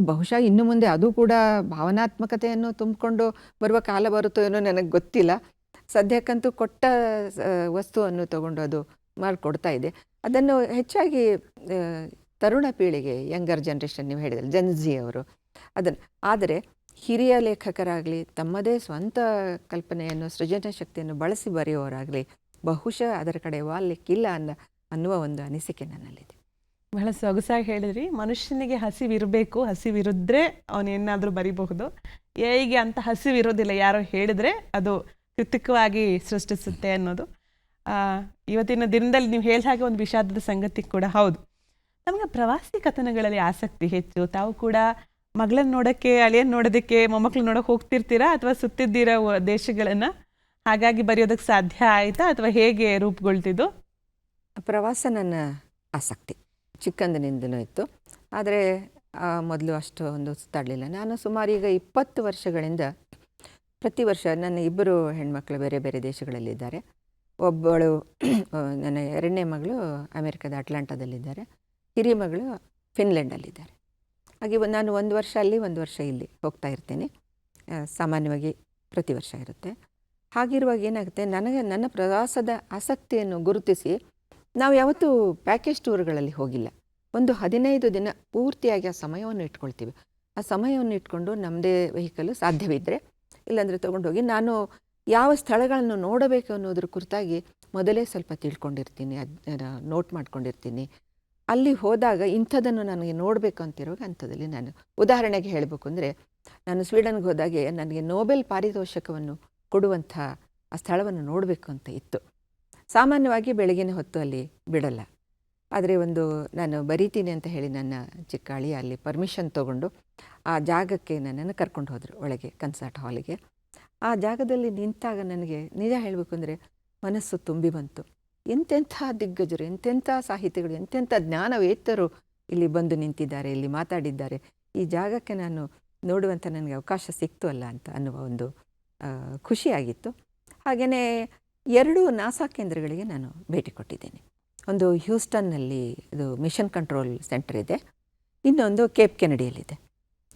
ಬಹುಶಃ ಇನ್ನು ಮುಂದೆ ಅದು ಕೂಡ ಭಾವನಾತ್ಮಕತೆಯನ್ನು ತುಂಬಿಕೊಂಡು ಬರುವ ಕಾಲ ಬರುತ್ತೋ ಏನೋ ನನಗೆ ಗೊತ್ತಿಲ್ಲ. ಸದ್ಯಕ್ಕಂತೂ ಕೊಟ್ಟ ವಸ್ತುವನ್ನು ತಗೊಂಡು ಅದು ಮಾಡಿಕೊಡ್ತಾ ಇದೆ. ಅದನ್ನು ಹೆಚ್ಚಾಗಿ ತರುಣ ಪೀಳಿಗೆ, ಯಂಗರ್ ಜನ್ರೇಷನ್, ನೀವು ಹೇಳಿದ್ರೆ ಜನ್ಜಿ ಅವರು ಅದನ್ನು. ಆದರೆ ಹಿರಿಯ ಲೇಖಕರಾಗಲಿ, ತಮ್ಮದೇ ಸ್ವಂತ ಕಲ್ಪನೆಯನ್ನು, ಸೃಜನ ಶಕ್ತಿಯನ್ನು ಬಳಸಿ ಬರೆಯುವವರಾಗಲಿ ಬಹುಶಃ ಅದರ ಕಡೆ ವಾಲಿಕ್ಕಿಲ್ಲ ಅನ್ನುವ ಒಂದು ಅನಿಸಿಕೆ ನನ್ನಲ್ಲಿದೆ. ಬಹಳ ಸೊಗಸಾಗಿ ಹೇಳಿದ್ರಿ. ಮನುಷ್ಯನಿಗೆ ಹಸಿವಿರಬೇಕು, ಹಸಿವಿರಿದ್ರೆ ಅವನೇನಾದರೂ ಬರಿಬಹುದು. AI ಅಂತ ಹಸಿವಿರೋದಿಲ್ಲ, ಯಾರೋ ಹೇಳಿದ್ರೆ ಅದು ಕೃತಿಕವಾಗಿ ಸೃಷ್ಟಿಸುತ್ತೆ ಅನ್ನೋದು ಇವತ್ತಿನ ದಿನದಲ್ಲಿ ನೀವು ಹೇಳಿದ ಹಾಗೆ ಒಂದು ವಿಷಾದದ ಸಂಗತಿ ಕೂಡ ಹೌದು. ನಮಗೆ ಪ್ರವಾಸಿ ಕಥನಗಳಲ್ಲಿ ಆಸಕ್ತಿ ಹೆಚ್ಚು. ತಾವು ಕೂಡ ಮಗಳನ್ನ ನೋಡೋಕ್ಕೆ, ಅಳಿಯನ್ನ ನೋಡೋದಕ್ಕೆ, ಮೊಮ್ಮಕ್ಕಳು ನೋಡೋಕೆ ಹೋಗ್ತಿರ್ತೀರಾ ಅಥವಾ ಸುತ್ತಿದ್ದೀರಾ ದೇಶಗಳನ್ನು? ಹಾಗಾಗಿ ಬರೆಯೋದಕ್ಕೆ ಸಾಧ್ಯ ಆಯಿತಾ ಅಥವಾ ಹೇಗೆ ರೂಪುಗೊಳ್ತಿದ್ದು? ಪ್ರವಾಸ ನನ್ನ ಆಸಕ್ತಿ ಚಿಕ್ಕಂದಿನಿಂದಲೂ ಇತ್ತು. ಆದರೆ ಮೊದಲು ಅಷ್ಟು ಒಂದು ಸುತ್ತಾಡಲಿಲ್ಲ. ನಾನು ಸುಮಾರು ಈಗ 20 ವರ್ಷಗಳಿಂದ ಪ್ರತಿ ವರ್ಷ ನನ್ನ 2 ಹೆಣ್ಮಕ್ಳು ಬೇರೆ ಬೇರೆ ದೇಶಗಳಲ್ಲಿದ್ದಾರೆ. ಒಬ್ಬಳು ನನ್ನ 2ನೇ ಮಗಳು ಅಮೆರಿಕದ ಅಟ್ಲಾಂಟಾದಲ್ಲಿದ್ದಾರೆ, ಹಿರಿಯ ಮಗಳು ಫಿನ್ಲೆಂಡಲ್ಲಿದ್ದಾರೆ. ಹಾಗೆ ನಾನು 1 ವರ್ಷ ಅಲ್ಲಿ 1 ವರ್ಷ ಇಲ್ಲಿ ಹೋಗ್ತಾ ಇರ್ತೀನಿ. ಸಾಮಾನ್ಯವಾಗಿ ಪ್ರತಿ ವರ್ಷ ಇರುತ್ತೆ. ಹಾಗಿರುವಾಗ ಏನಾಗುತ್ತೆ, ನನ್ನ ಪ್ರವಾಸದ ಆಸಕ್ತಿಯನ್ನು ಗುರುತಿಸಿ ನಾವು ಯಾವತ್ತೂ ಪ್ಯಾಕೇಜ್ ಟೂರ್ಗಳಲ್ಲಿ ಹೋಗಿಲ್ಲ. ಒಂದು 15 ದಿನ ಪೂರ್ತಿಯಾಗಿ ಆ ಸಮಯವನ್ನು ಇಟ್ಕೊಳ್ತೀವಿ. ಆ ಸಮಯವನ್ನು ಇಟ್ಕೊಂಡು ನಮ್ಮದೇ ವೆಹಿಕಲ್ಲು ಸಾಧ್ಯವಿದ್ದರೆ, ಇಲ್ಲಾಂದರೆ ತೊಗೊಂಡೋಗಿ ನಾನು ಯಾವ ಸ್ಥಳಗಳನ್ನು ನೋಡಬೇಕು ಅನ್ನೋದ್ರ ಕುರಿತಾಗಿ ಮೊದಲೇ ಸ್ವಲ್ಪ ತಿಳ್ಕೊಂಡಿರ್ತೀನಿ, ನೋಟ್ ಮಾಡ್ಕೊಂಡಿರ್ತೀನಿ. ಅಲ್ಲಿ ಹೋದಾಗ ಇಂಥದ್ದನ್ನು ನನಗೆ ನೋಡಬೇಕು ಅಂತಿರುವಾಗ ಅಂಥದ್ದಲ್ಲಿ ನಾನು ಉದಾಹರಣೆಗೆ ಹೇಳಬೇಕು ಅಂದರೆ, ನಾನು ಸ್ವೀಡನ್ಗೆ ಹೋದಾಗೆ ನನಗೆ ನೊಬೆಲ್ ಪಾರಿತೋಷಕವನ್ನು ಕೊಡುವಂಥ ಆ ಸ್ಥಳವನ್ನು ನೋಡಬೇಕು ಅಂತ ಇತ್ತು. ಸಾಮಾನ್ಯವಾಗಿ ಬೆಳಗಿನ ಹೊತ್ತು ಅಲ್ಲಿ ಬಿಡಲ್ಲ. ಆದರೆ ನಾನು ಬರೀತೀನಿ ಅಂತ ಹೇಳಿ ನನ್ನ ಚಿಕ್ಕ ಅಳಿಯ ಅಲ್ಲಿ ಪರ್ಮಿಷನ್ ತೊಗೊಂಡು ಆ ಜಾಗಕ್ಕೆ ನನ್ನನ್ನು ಕರ್ಕೊಂಡು ಹೋದರು, ಒಳಗೆ ಕನ್ಸರ್ಟ್ ಹಾಲಿಗೆ. ಆ ಜಾಗದಲ್ಲಿ ನಿಂತಾಗ ನನಗೆ ನಿಜ ಹೇಳಬೇಕು ಅಂದರೆ ಮನಸ್ಸು ತುಂಬಿ ಬಂತು. ಎಂತೆಂಥ ದಿಗ್ಗಜರು, ಎಂತೆಂಥ ಸಾಹಿತಿಗಳು, ಎಂತೆಂಥ ಜ್ಞಾನವೇತ್ತರು ಇಲ್ಲಿ ಬಂದು ನಿಂತಿದ್ದಾರೆ, ಇಲ್ಲಿ ಮಾತಾಡಿದ್ದಾರೆ. ಈ ಜಾಗಕ್ಕೆ ನಾನು ನೋಡುವಂಥ ನನಗೆ ಅವಕಾಶ ಸಿಕ್ತು ಅಲ್ಲ ಅಂತ ಅನ್ನುವ ಒಂದು ಖುಷಿಯಾಗಿತ್ತು. ಹಾಗೆಯೇ 2 ನಾಸಾ ಕೇಂದ್ರಗಳಿಗೆ ನಾನು ಭೇಟಿ ಕೊಟ್ಟಿದ್ದೀನಿ. ಒಂದು ಹ್ಯೂಸ್ಟನ್ನಲ್ಲಿ ಇದು ಮಿಷನ್ ಕಂಟ್ರೋಲ್ ಸೆಂಟರ್ ಇದೆ, ಇನ್ನೊಂದು ಕೇಪ್ ಕೆನಡಿಯಲ್ಲಿದೆ.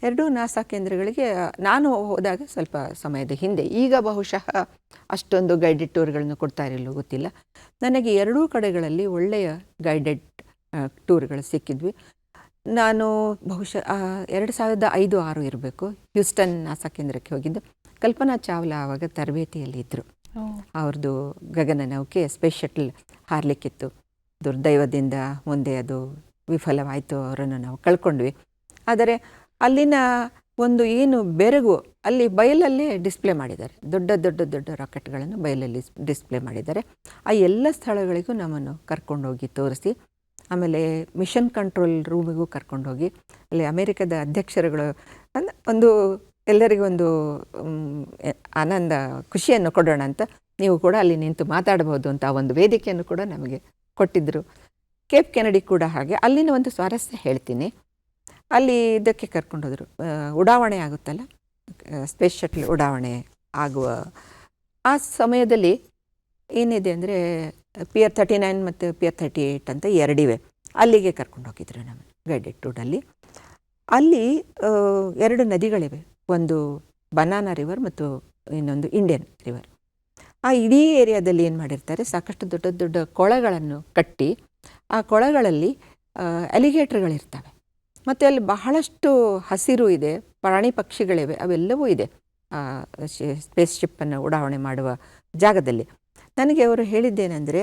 2 ನಾಸಾ ಕೇಂದ್ರಗಳಿಗೆ ನಾನು ಹೋದಾಗ ಸ್ವಲ್ಪ ಸಮಯದ ಹಿಂದೆ, ಈಗ ಬಹುಶಃ ಅಷ್ಟೊಂದು ಗೈಡೆಡ್ ಟೂರ್ಗಳನ್ನು ಕೊಡ್ತಾ ಇರಲಿಲ್ಲ, ಗೊತ್ತಿಲ್ಲ. ನನಗೆ 2 ಕಡೆಗಳಲ್ಲಿ ಒಳ್ಳೆಯ ಗೈಡೆಡ್ ಟೂರ್ಗಳು ಸಿಕ್ಕಿದ್ವಿ. ನಾನು ಬಹುಶಃ 2005-6 ಇರಬೇಕು, ಹ್ಯೂಸ್ಟನ್ ನಾಸಾ ಕೇಂದ್ರಕ್ಕೆ ಹೋಗಿದ್ದು. ಕಲ್ಪನಾ ಚಾವ್ಲಾ ಆವಾಗ ತರಬೇತಿಯಲ್ಲಿ ಇದ್ದರು. ಅವ್ರದ್ದು ಗಗನನೌಕೆ ಸ್ಪೇಸ್ ಶಟಲ್ ಹಾರಲಿಕ್ಕಿತ್ತು. ದುರ್ದೈವದಿಂದ ಮುಂದೆ ಅದು ವಿಫಲವಾಯಿತು, ಅವರನ್ನು ನಾವು ಕಳ್ಕೊಂಡ್ವಿ. ಆದರೆ ಅಲ್ಲಿನ ಒಂದು ಏನು ಬೆರಗು ಅಲ್ಲಿ ಬಯಲಲ್ಲೇ ಡಿಸ್ಪ್ಲೇ ಮಾಡಿದ್ದಾರೆ, ದೊಡ್ಡ ದೊಡ್ಡ ದೊಡ್ಡ ರಾಕೆಟ್ಗಳನ್ನು ಬಯಲಲ್ಲಿ ಡಿಸ್ಪ್ಲೇ ಮಾಡಿದ್ದಾರೆ. ಆ ಎಲ್ಲ ಸ್ಥಳಗಳಿಗೂ ನಮ್ಮನ್ನು ಕರ್ಕೊಂಡೋಗಿ ತೋರಿಸಿ, ಆಮೇಲೆ ಮಿಷನ್ ಕಂಟ್ರೋಲ್ ರೂಮಿಗೂ ಕರ್ಕೊಂಡೋಗಿ ಅಲ್ಲಿ ಅಮೇರಿಕದ ಅಧ್ಯಕ್ಷರುಗಳು ಒಂದು ಎಲ್ಲರಿಗೂ ಒಂದು ಆನಂದ ಖುಷಿಯನ್ನು ಕೊಡೋಣ ಅಂತ ನೀವು ಕೂಡ ಅಲ್ಲಿ ನಿಂತು ಮಾತಾಡಬಹುದು ಅಂತ ಒಂದು ವೇದಿಕೆಯನ್ನು ಕೂಡ ನಮಗೆ ಕೊಟ್ಟಿದ್ದರು. ಕೇಪ್ ಕೆನಡಿ ಕೂಡ ಹಾಗೆ. ಅಲ್ಲಿನ ಒಂದು ಸ್ವಾರಸ್ಯ ಹೇಳ್ತೀನಿ. ಅಲ್ಲಿ ಇದಕ್ಕೆ ಕರ್ಕೊಂಡೋದ್ರು, ಉಡಾವಣೆ ಆಗುತ್ತಲ್ಲ, ಸ್ಪೇಸ್ ಶಟ್ಲ್ ಉಡಾವಣೆ ಆಗುವ ಆ ಸಮಯದಲ್ಲಿ ಏನಿದೆ ಅಂದರೆ Pier 39 ಮತ್ತು Pier 38 ಅಂತ ಎರಡಿವೆ. ಅಲ್ಲಿಗೆ ಕರ್ಕೊಂಡೋಗಿದ್ರು ನಮ್ಮ ಗೈಡೆಡ್ ಟೂರಲ್ಲಿ. ಅಲ್ಲಿ 2 ನದಿಗಳಿವೆ, ಒಂದು ಬನಾನಾ ರಿವರ್ ಮತ್ತು ಇನ್ನೊಂದು ಇಂಡಿಯನ್ ರಿವರ್. ಆ ಇಡೀ ಏರಿಯಾದಲ್ಲಿ ಏನು ಮಾಡಿರ್ತಾರೆ, ಸಾಕಷ್ಟು ದೊಡ್ಡ ದೊಡ್ಡ ಕೊಳಗಳನ್ನು ಕಟ್ಟಿ ಆ ಕೊಳಗಳಲ್ಲಿ ಅಲಿಗೇಟರ್ಗಳಿರ್ತವೆ ಮತ್ತು ಅಲ್ಲಿ ಬಹಳಷ್ಟು ಹಸಿರು ಇದೆ, ಪ್ರಾಣಿ ಪಕ್ಷಿಗಳಿವೆ, ಅವೆಲ್ಲವೂ ಇದೆ ಸ್ಪೇಸ್ ಶಿಪ್ಪನ್ನು ಉಡಾವಣೆ ಮಾಡುವ ಜಾಗದಲ್ಲಿ. ನನಗೆ ಅವರು ಹೇಳಿದ್ದೇನೆಂದರೆ,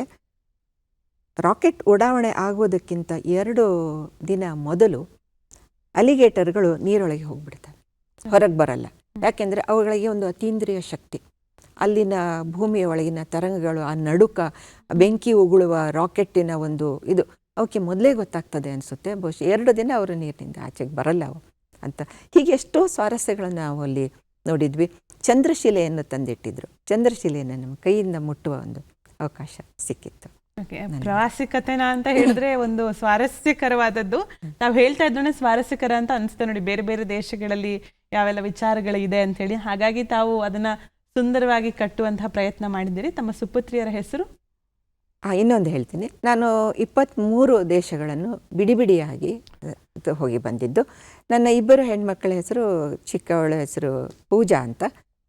ರಾಕೆಟ್ ಉಡಾವಣೆ ಆಗುವುದಕ್ಕಿಂತ 2 ದಿನ ಮೊದಲು ಅಲಿಗೇಟರ್ಗಳು ನೀರೊಳಗೆ ಹೋಗಿಬಿಡ್ತವೆ, ಹೊರಗೆ ಬರಲ್ಲ. ಯಾಕೆಂದರೆ ಅವುಗಳಿಗೆ ಒಂದು ಅತೀಂದ್ರಿಯ ಶಕ್ತಿ, ಅಲ್ಲಿನ ಭೂಮಿಯ ಒಳಗಿನ ತರಂಗಗಳು, ಆ ನಡುಕ, ಬೆಂಕಿ ಉಗುಳುವ ರಾಕೆಟ್ಟಿನ ಒಂದು ಇದು ಅವಕ್ಕೆ ಮೊದಲೇ ಗೊತ್ತಾಗ್ತದೆ ಅನಿಸುತ್ತೆ. ಬಹುಶಃ 2 ದಿನ ಅವರು ನೀರಿನಿಂದ ಆಚೆಗೆ ಬರಲ್ಲ ಅವು ಅಂತ. ಹೀಗೆ ಎಷ್ಟೋ ಸ್ವಾರಸ್ಯಗಳನ್ನು ನಾವು ಅಲ್ಲಿ ನೋಡಿದ್ವಿ. ಚಂದ್ರಶಿಲೆಯನ್ನು ತಂದಿಟ್ಟಿದ್ರು. ಚಂದ್ರಶಿಲೆಯನ್ನು ನಮ್ಮ ಕೈಯಿಂದ ಮುಟ್ಟುವ ಒಂದು ಅವಕಾಶ ಸಿಕ್ಕಿತ್ತು. ಪ್ರವಾಸಿ ಕಥೆನ ಅಂತ ಹೇಳಿದ್ರೆ ಒಂದು ಸ್ವಾರಸ್ಯಕರವಾದದ್ದು. ನಾವು ಹೇಳ್ತಾ ಇದ್ದೋಣ ಸ್ವಾರಸ್ಯಕರ ಅಂತ ಅನಿಸ್ತದೆ ನೋಡಿ, ಬೇರೆ ಬೇರೆ ದೇಶಗಳಲ್ಲಿ ಯಾವೆಲ್ಲ ವಿಚಾರಗಳಿದೆ ಅಂತ ಹೇಳಿ. ಹಾಗಾಗಿ ತಾವು ಅದನ್ನ ಸುಂದರವಾಗಿ ಕಟ್ಟುವಂತಹ ಪ್ರಯತ್ನ ಮಾಡಿದ್ದೀರಿ. ತಮ್ಮ ಸುಪುತ್ರಿಯರ ಹೆಸರು? ಇನ್ನೊಂದು ಹೇಳ್ತೀನಿ, ನಾನು 23 ದೇಶಗಳನ್ನು ಬಿಡಿಯಾಗಿ ಹೋಗಿ ಬಂದಿದ್ದು. ನನ್ನ 2 ಹೆಣ್ಮಕ್ಕಳ ಹೆಸರು, ಚಿಕ್ಕವಳ ಹೆಸರು ಪೂಜಾ ಅಂತ,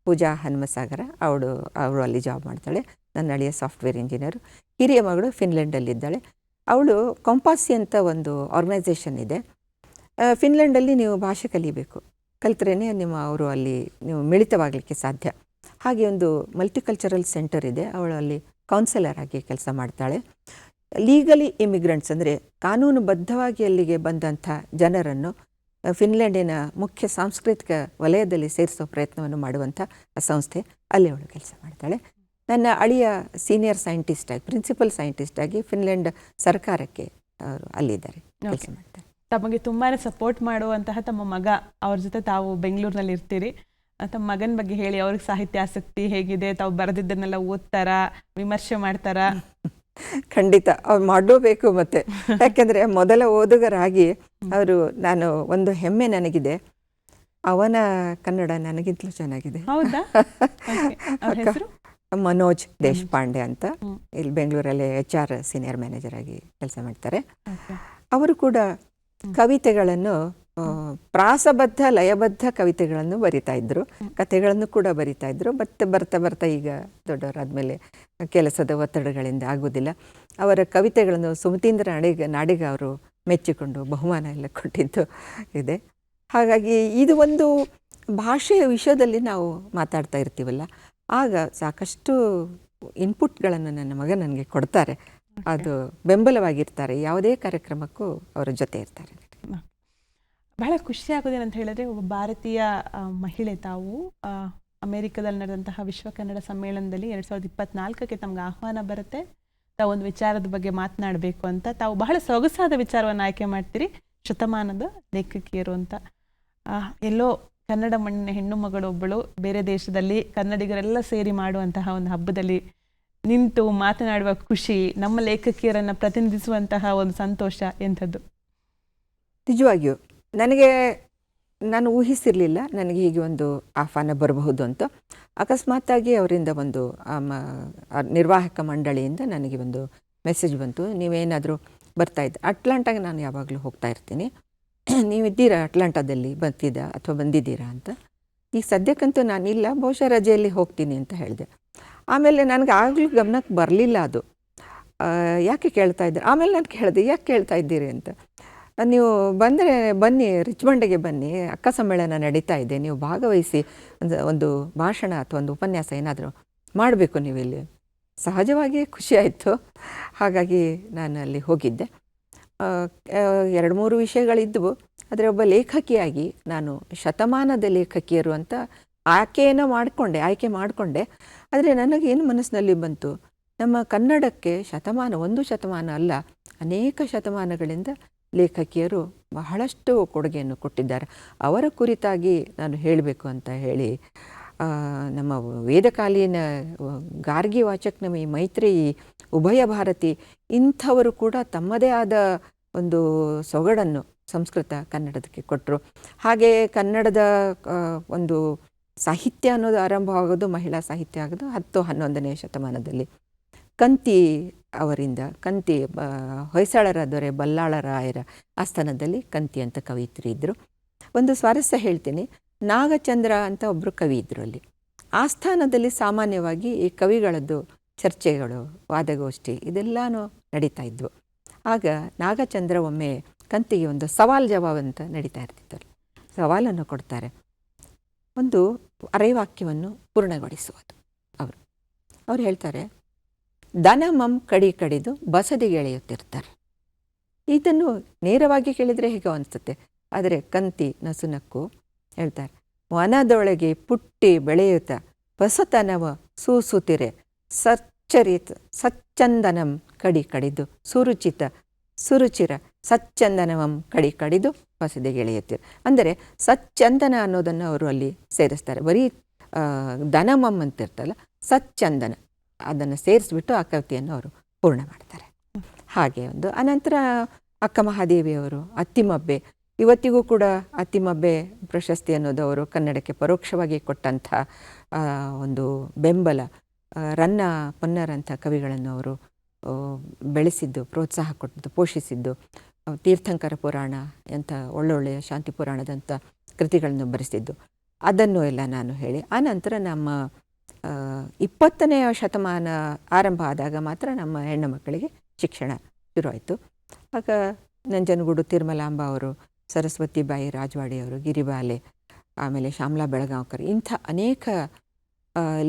ಪೂಜಾ ಹನುಮಸಾಗರ, ಅವಳು ಅಲ್ಲಿ ಜಾಬ್ ಮಾಡ್ತಾಳೆ. ನನ್ನ ಅಳಿಯ ಸಾಫ್ಟ್ವೇರ್ ಇಂಜಿನಿಯರು. ಹಿರಿಯ ಮಗಳು ಫಿನ್ಲೆಂಡಲ್ಲಿದ್ದಾಳೆ. ಅವಳು ಕೊಂಪಾಸಿ ಅಂತ ಒಂದು ಆರ್ಗನೈಸೇಷನ್ ಇದೆ. ಫಿನ್ಲೆಂಡಲ್ಲಿ ನೀವು ಭಾಷೆ ಕಲಿಬೇಕು, ಕಲಿತ್ರೇ ಅವರು ಅಲ್ಲಿ ನೀವು ಮಿಳಿತವಾಗಲಿಕ್ಕೆ ಸಾಧ್ಯ. ಹಾಗೆ ಒಂದು ಮಲ್ಟಿಕಲ್ಚರಲ್ ಸೆಂಟರ್ ಇದೆ, ಅವಳು ಅಲ್ಲಿ ಕೌನ್ಸಿಲರ್ ಆಗಿ ಕೆಲಸ ಮಾಡ್ತಾಳೆ. ಲೀಗಲಿ ಇಮಿಗ್ರೆಂಟ್ಸ್ ಅಂದರೆ ಕಾನೂನುಬದ್ಧವಾಗಿ ಅಲ್ಲಿಗೆ ಬಂದಂಥ ಜನರನ್ನು ಫಿನ್ಲೆಂಡಿನ ಮುಖ್ಯ ಸಾಂಸ್ಕೃತಿಕ ವಲಯದಲ್ಲಿ ಸೇರಿಸೋ ಪ್ರಯತ್ನವನ್ನು ಮಾಡುವಂಥ ಸಂಸ್ಥೆ, ಅಲ್ಲಿ ಅವಳು ಕೆಲಸ ಮಾಡ್ತಾಳೆ. ನನ್ನ ಅಳಿಯ ಸೀನಿಯರ್ ಸೈಂಟಿಸ್ಟ್ ಆಗಿ, ಪ್ರಿನ್ಸಿಪಲ್ ಸೈಂಟಿಸ್ಟ್ ಆಗಿ ಫಿನ್ಲೆಂಡ್ ಸರ್ಕಾರಕ್ಕೆ ಅವರು ಅಲ್ಲಿದ್ದಾರೆ, ಕೆಲಸ ಮಾಡ್ತಾರೆ. ತಮಗೆ ತುಂಬಾ ಸಪೋರ್ಟ್ ಮಾಡುವಂತಹ ತಮ್ಮ ಮಗ, ಅವ್ರ ಜೊತೆ ತಾವು ಬೆಂಗಳೂರಿನಲ್ಲಿ ಇರ್ತೀರಿ. ತಮ್ಮ ಮಗನ ಬಗ್ಗೆ ಹೇಳಿ, ಅವ್ರಿಗೆ ಸಾಹಿತ್ಯ ಆಸಕ್ತಿ ಹೇಗಿದೆ? ತಾವು ಬರೆದಿದ್ದನ್ನೆಲ್ಲ ಓದ್ತಾರಾ, ವಿಮರ್ಶೆ ಮಾಡ್ತಾರಾ? ಖಂಡಿತ ಅವ್ರು ಮಾಡಲೇಬೇಕು. ಮತ್ತೆ ಯಾಕೆಂದರೆ ಮೊದಲ ಓದುಗರಾಗಿ ಅವರು, ನಾನು ಒಂದು ಹೆಮ್ಮೆ ನನಗಿದೆ, ಅವನ ಕನ್ನಡ ನನಗಿಂತಲೂ ಚೆನ್ನಾಗಿದೆ. ಹೌದಾ? ಮನೋಜ್ ದೇಶಪಾಂಡೆ ಅಂತ, ಇಲ್ಲಿ ಬೆಂಗಳೂರಲ್ಲಿ HR ಸೀನಿಯರ್ ಮ್ಯಾನೇಜರ್ ಆಗಿ ಕೆಲಸ ಮಾಡ್ತಾರೆ. ಅವರು ಕೂಡ ಕವಿತೆಗಳನ್ನು, ಪ್ರಾಸಬದ್ಧ ಲಯಬದ್ಧ ಕವಿತೆಗಳನ್ನು ಬರಿತಾ ಇದ್ರು, ಕಥೆಗಳನ್ನು ಕೂಡ ಬರಿತಾ ಇದ್ರು. ಮತ್ತೆ ಬರ್ತಾ ಬರ್ತಾ ಈಗ ದೊಡ್ಡವರಾದ್ಮೇಲೆ ಕೆಲಸದ ಒತ್ತಡಗಳಿಂದ ಆಗೋದಿಲ್ಲ. ಅವರ ಕವಿತೆಗಳನ್ನು ಸುಮತೀಂದ್ರ ನಾಡಿಗ ಅವರು ಮೆಚ್ಚಿಕೊಂಡು ಬಹುಮಾನ ಎಲ್ಲ ಕೊಟ್ಟಿದ್ದು ಇದೆ. ಹಾಗಾಗಿ ಇದು ಒಂದು ಭಾಷೆಯ ವಿಷಯದಲ್ಲಿ ನಾವು ಮಾತಾಡ್ತಾ ಇರ್ತೀವಲ್ಲ, ಆಗ ಸಾಕಷ್ಟು ಇನ್ಪುಟ್ಗಳನ್ನು ನನ್ನ ಮಗ ನನಗೆ ಕೊಡ್ತಾರೆ. ಅದು ಬೆಂಬಲವಾಗಿರ್ತಾರೆ, ಯಾವುದೇ ಕಾರ್ಯಕ್ರಮಕ್ಕೂ ಅವರ ಜೊತೆ ಇರ್ತಾರೆ. ಬಹಳ ಖುಷಿ ಆಗೋದೇನಂತ ಹೇಳಿದ್ರೆ, ಒಬ್ಬ ಭಾರತೀಯ ಮಹಿಳೆ ತಾವು ಅಮೆರಿಕದಲ್ಲಿ ನಡೆದಂತಹ ವಿಶ್ವ ಕನ್ನಡ ಸಮ್ಮೇಳನದಲ್ಲಿ 2024ಕ್ಕೆ ತಮ್ಗೆ ಆಹ್ವಾನ ಬರುತ್ತೆ. ತಾವು ಒಂದು ವಿಚಾರದ ಬಗ್ಗೆ ಮಾತನಾಡಬೇಕು ಅಂತ, ತಾವು ಬಹಳ ಸೊಗಸಾದ ವಿಚಾರವನ್ನು ಆಯ್ಕೆ ಮಾಡ್ತೀರಿ, ಶತಮಾನದ ಲೇಖಕಿಯರು ಅಂತ. ಎಲ್ಲೋ ಕನ್ನಡ ಮಣ್ಣಿನ ಹೆಣ್ಣು ಮಗಳೊಬ್ಬಳು ಬೇರೆ ದೇಶದಲ್ಲಿ ಕನ್ನಡಿಗರೆಲ್ಲ ಸೇರಿ ಮಾಡುವಂತಹ ಒಂದು ಹಬ್ಬದಲ್ಲಿ ನಿಂತು ಮಾತನಾಡುವ ಖುಷಿ, ನಮ್ಮ ಲೇಖಕಿಯರನ್ನು ಪ್ರತಿನಿಧಿಸುವಂತಹ ಒಂದು ಸಂತೋಷ ಎಂಥದ್ದು. ನಿಜವಾಗಿಯೂ ನಾನು ಊಹಿಸಿರಲಿಲ್ಲ ನನಗೆ ಹೀಗೆ ಒಂದು ಆಹ್ವಾನ ಬರಬಹುದು ಅಂತ. ಅಕಸ್ಮಾತ್ತಾಗಿ ಅವರಿಂದ ಒಂದು ನಿರ್ವಾಹಕ ಮಂಡಳಿಯಿಂದ ನನಗೆ ಒಂದು ಮೆಸೇಜ್ ಬಂತು, ನೀವೇನಾದರೂ ಬರ್ತಾಯಿದ್ದೆ. ಅಟ್ಲಾಂಟಾಗೆ ನಾನು ಯಾವಾಗಲೂ ಹೋಗ್ತಾ ಇರ್ತೀನಿ, ನೀವಿದ್ದೀರಾ ಅಟ್ಲಾಂಟಾದಲ್ಲಿ, ಬಂದಿದ್ದೀರಾ ಅಂತ. ಈಗ ಸದ್ಯಕ್ಕಂತೂ ನಾನಿಲ್ಲ, ಬಹುಶಃ ರಜೆಯಲ್ಲಿ ಹೋಗ್ತೀನಿ ಅಂತ ಹೇಳಿದೆ. ಆಮೇಲೆ ನನಗೆ ಆಗಲೂ ಗಮನಕ್ಕೆ ಬರಲಿಲ್ಲ ಅದು, ಯಾಕೆ ಕೇಳ್ತಾ ಇದ್ದಾರೆ. ಆಮೇಲೆ ನಾನು ಕೇಳಿದೆ, ಯಾಕೆ ಕೇಳ್ತಾ ಇದ್ದೀರಿ ಅಂತ. ನೀವು ಬಂದರೆ ಬನ್ನಿ, ರಿಚ್ಮಂಡಿಗೆ ಬನ್ನಿ, ಅಕ್ಕ ಸಮ್ಮೇಳನ ನಡೀತಾ ಇದೆ, ನೀವು ಭಾಗವಹಿಸಿ ಒಂದು ಭಾಷಣ ಅಥವಾ ಒಂದು ಉಪನ್ಯಾಸ ಏನಾದರೂ ಮಾಡಬೇಕು ನೀವು ಇಲ್ಲಿ. ಸಹಜವಾಗಿ ಖುಷಿಯಾಯಿತು. ಹಾಗಾಗಿ ನಾನು ಅಲ್ಲಿ ಹೋಗಿದ್ದೆ. 2-3 ವಿಷಯಗಳಿದ್ದವು. ಆದರೆ ಒಬ್ಬ ಲೇಖಕಿಯಾಗಿ ನಾನು ಶತಮಾನದ ಲೇಖಕಿಯರು ಅಂತ ಆಯ್ಕೆ ಮಾಡಿಕೊಂಡೆ. ಆದರೆ ನನಗೇನು ಮನಸ್ಸಿನಲ್ಲಿ ಬಂತು, ನಮ್ಮ ಕನ್ನಡಕ್ಕೆ ಒಂದು ಶತಮಾನ ಅಲ್ಲ, ಅನೇಕ ಶತಮಾನಗಳಿಂದ ಲೇಖಕಿಯರು ಬಹಳಷ್ಟು ಕೊಡುಗೆಯನ್ನು ಕೊಟ್ಟಿದ್ದಾರೆ. ಅವರ ಕುರಿತಾಗಿ ನಾನು ಹೇಳಬೇಕು ಅಂತ ಹೇಳಿ ನಮ್ಮ ವೇದಕಾಲೀನ ಗಾರ್ಗಿ ವಾಚಕ್ನಮಿ, ಮೈತ್ರೇಯಿ, ಉಭಯ ಭಾರತಿ ಇಂಥವರು ಕೂಡ ತಮ್ಮದೇ ಆದ ಒಂದು ಸೊಗಡನ್ನು ಸಂಸ್ಕೃತ ಕನ್ನಡದಕ್ಕೆ ಕೊಟ್ಟರು. ಹಾಗೆ ಕನ್ನಡದ ಒಂದು ಸಾಹಿತ್ಯ ಅನ್ನೋದು ಆರಂಭವಾಗೋದು, ಮಹಿಳಾ ಸಾಹಿತ್ಯ ಆಗೋದು 10-11ನೇ ಶತಮಾನದಲ್ಲಿ. ಕಂತಿ ಅವರಿಂದ, ಹೊಯ್ಸಳರ ದೊರೆ ಬಲ್ಲಾಳರಾಯರ ಆಸ್ಥಾನದಲ್ಲಿ ಕಂತಿ ಅಂತ ಕವಿಯತ್ರಿ ಇದ್ದರು. ಒಂದು ಸ್ವಾರಸ್ಯ ಹೇಳ್ತೀನಿ, ನಾಗಚಂದ್ರ ಅಂತ ಒಬ್ಬರು ಕವಿ ಇದ್ದರು. ಅಲ್ಲಿ ಆಸ್ಥಾನದಲ್ಲಿ ಸಾಮಾನ್ಯವಾಗಿ ಈ ಕವಿಗಳದ್ದು ಚರ್ಚೆಗಳು, ವಾದಗೋಷ್ಠಿ ಇದೆಲ್ಲನೂ ನಡೀತಾ ಇದ್ವು. ಆಗ ನಾಗಚಂದ್ರ ಒಮ್ಮೆ ಕಂತಿಗೆ ಒಂದು ಸವಾಲ್ ಜವಾಬ್ ಅಂತ ನಡೀತಾ ಇರ್ತಿತ್ತು. ಸವಾಲನ್ನು ಕೊಡ್ತಾರೆ, ಒಂದು ಅರೆವಾಕ್ಯವನ್ನು ಪೂರ್ಣಗೊಳಿಸುವುದು. ಅವ್ರು ಹೇಳ್ತಾರೆ, ದನಮಂ ಕಡಿದು ಬಸದಿಗೆ ಎಳೆಯುತ್ತಿರ್ತಾರೆ. ಇದನ್ನು ನೇರವಾಗಿ ಕೇಳಿದರೆ ಹೇಗೋ ಅನಿಸುತ್ತೆ, ಆದರೆ ಕಂತಿ ನಸುನಕ್ಕು ಹೇಳ್ತಾರೆ, ವನದೊಳಗೆ ಪುಟ್ಟಿ ಬೆಳೆಯುತ್ತ ಹೊಸತನವ ಸೂಸುತ್ತಿರೆ ಸಚ್ಚಂದನಂ ಕಡಿದು ಸುರುಚಿರ ಸಚ್ಚಂದನವಂ ಕಡಿದು ಬಸದಿಗೆ ಎಳೆಯುತ್ತೀರ. ಅಂದರೆ ಸಚ್ಚಂದನ ಅನ್ನೋದನ್ನು ಅವರು ಅಲ್ಲಿ ಸೇರಿಸ್ತಾರೆ. ಬರೀ ದನಮಂ ಅಂತ ಇರ್ತಲ್ಲ, ಸಚ್ಚಂದನ ಅದನ್ನು ಸೇರಿಸ್ಬಿಟ್ಟು ಆ ಕವಿತೆಯನ್ನು ಅವರು ಪೂರ್ಣ ಮಾಡ್ತಾರೆ. ಹಾಗೆ ಒಂದು ಅನಂತರ ಅಕ್ಕ ಮಹಾದೇವಿಯವರು ಅತ್ತಿಮಬ್ಬೆ, ಇವತ್ತಿಗೂ ಕೂಡ ಅತ್ತಿಮಬ್ಬೆ ಪ್ರಶಸ್ತಿ ಅನ್ನೋದು ಅವರು ಕನ್ನಡಕ್ಕೆ ಪರೋಕ್ಷವಾಗಿ ಕೊಟ್ಟಂಥ ಒಂದು ಬೆಂಬಲ. ರನ್ನ ಪೊನ್ನರಂಥ ಕವಿಗಳನ್ನು ಅವರು ಬೆಳೆಸಿದ್ದು, ಪ್ರೋತ್ಸಾಹ ಕೊಟ್ಟಿದ್ದು, ಪೋಷಿಸಿದ್ದು. ತೀರ್ಥಂಕರ ಪುರಾಣ ಅಂತ ಒಳ್ಳೊಳ್ಳೆಯ ಶಾಂತಿ ಪುರಾಣದಂಥ ಕೃತಿಗಳನ್ನು ಬರೆಸಿದ್ದು, ಅದನ್ನು ಎಲ್ಲ ನಾನು ಹೇಳಿ. ಆನಂತರ ನಮ್ಮ 20ನೇ ಶತಮಾನ ಆರಂಭ ಆದಾಗ ಮಾತ್ರ ನಮ್ಮ ಹೆಣ್ಣು ಮಕ್ಕಳಿಗೆ ಶಿಕ್ಷಣ ಶುರುವಾಯಿತು. ಆಗ ನಂಜನಗೂಡು ತಿರುಮಲಾಂಬ ಅವರು, ಸರಸ್ವತಿ ಬಾಯಿ ರಾಜವಾಡಿಯವರು, ಗಿರಿಬಾಲೆ, ಆಮೇಲೆ ಶ್ಯಾಮಲಾ ಬೆಳಗಾಂವ್ಕರ್ ಇಂಥ ಅನೇಕ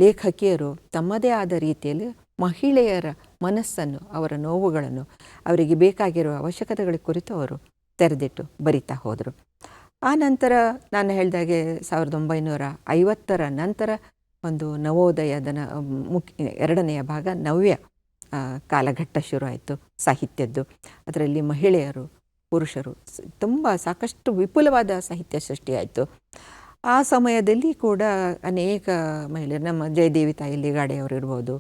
ಲೇಖಕಿಯರು ತಮ್ಮದೇ ಆದ ರೀತಿಯಲ್ಲಿ ಮಹಿಳೆಯರ ಮನಸ್ಸನ್ನು, ಅವರ ನೋವುಗಳನ್ನು, ಅವರಿಗೆ ಬೇಕಾಗಿರುವ ಅವಶ್ಯಕತೆಗಳ ಕುರಿತು ಅವರು ತೆರೆದಿಟ್ಟು ಬರಿತಾ ಹೋದರು. ಆ ನಂತರ ನಾನು ಹೇಳಿದಾಗೆ 1950ರ ನಂತರ ಒಂದು ನವೋದಯದ ಎರಡನೆಯ ಭಾಗ ನವ್ಯ ಕಾಲಘಟ್ಟ ಶುರುವಾಯಿತು ಸಾಹಿತ್ಯದ್ದು. ಅದರಲ್ಲಿ ಮಹಿಳೆಯರು, ಪುರುಷರು ಸಾಕಷ್ಟು ವಿಪುಲವಾದ ಸಾಹಿತ್ಯ ಸೃಷ್ಟಿಯಾಯಿತು. ಆ ಸಮಯದಲ್ಲಿ ಕೂಡ ಅನೇಕ ಮಹಿಳೆಯರು, ನಮ್ಮ ಜಯದೇವಿ ತಾಯಿ ಲಿಗಾಡೆಯವರು ಇರ್ಬೋದು,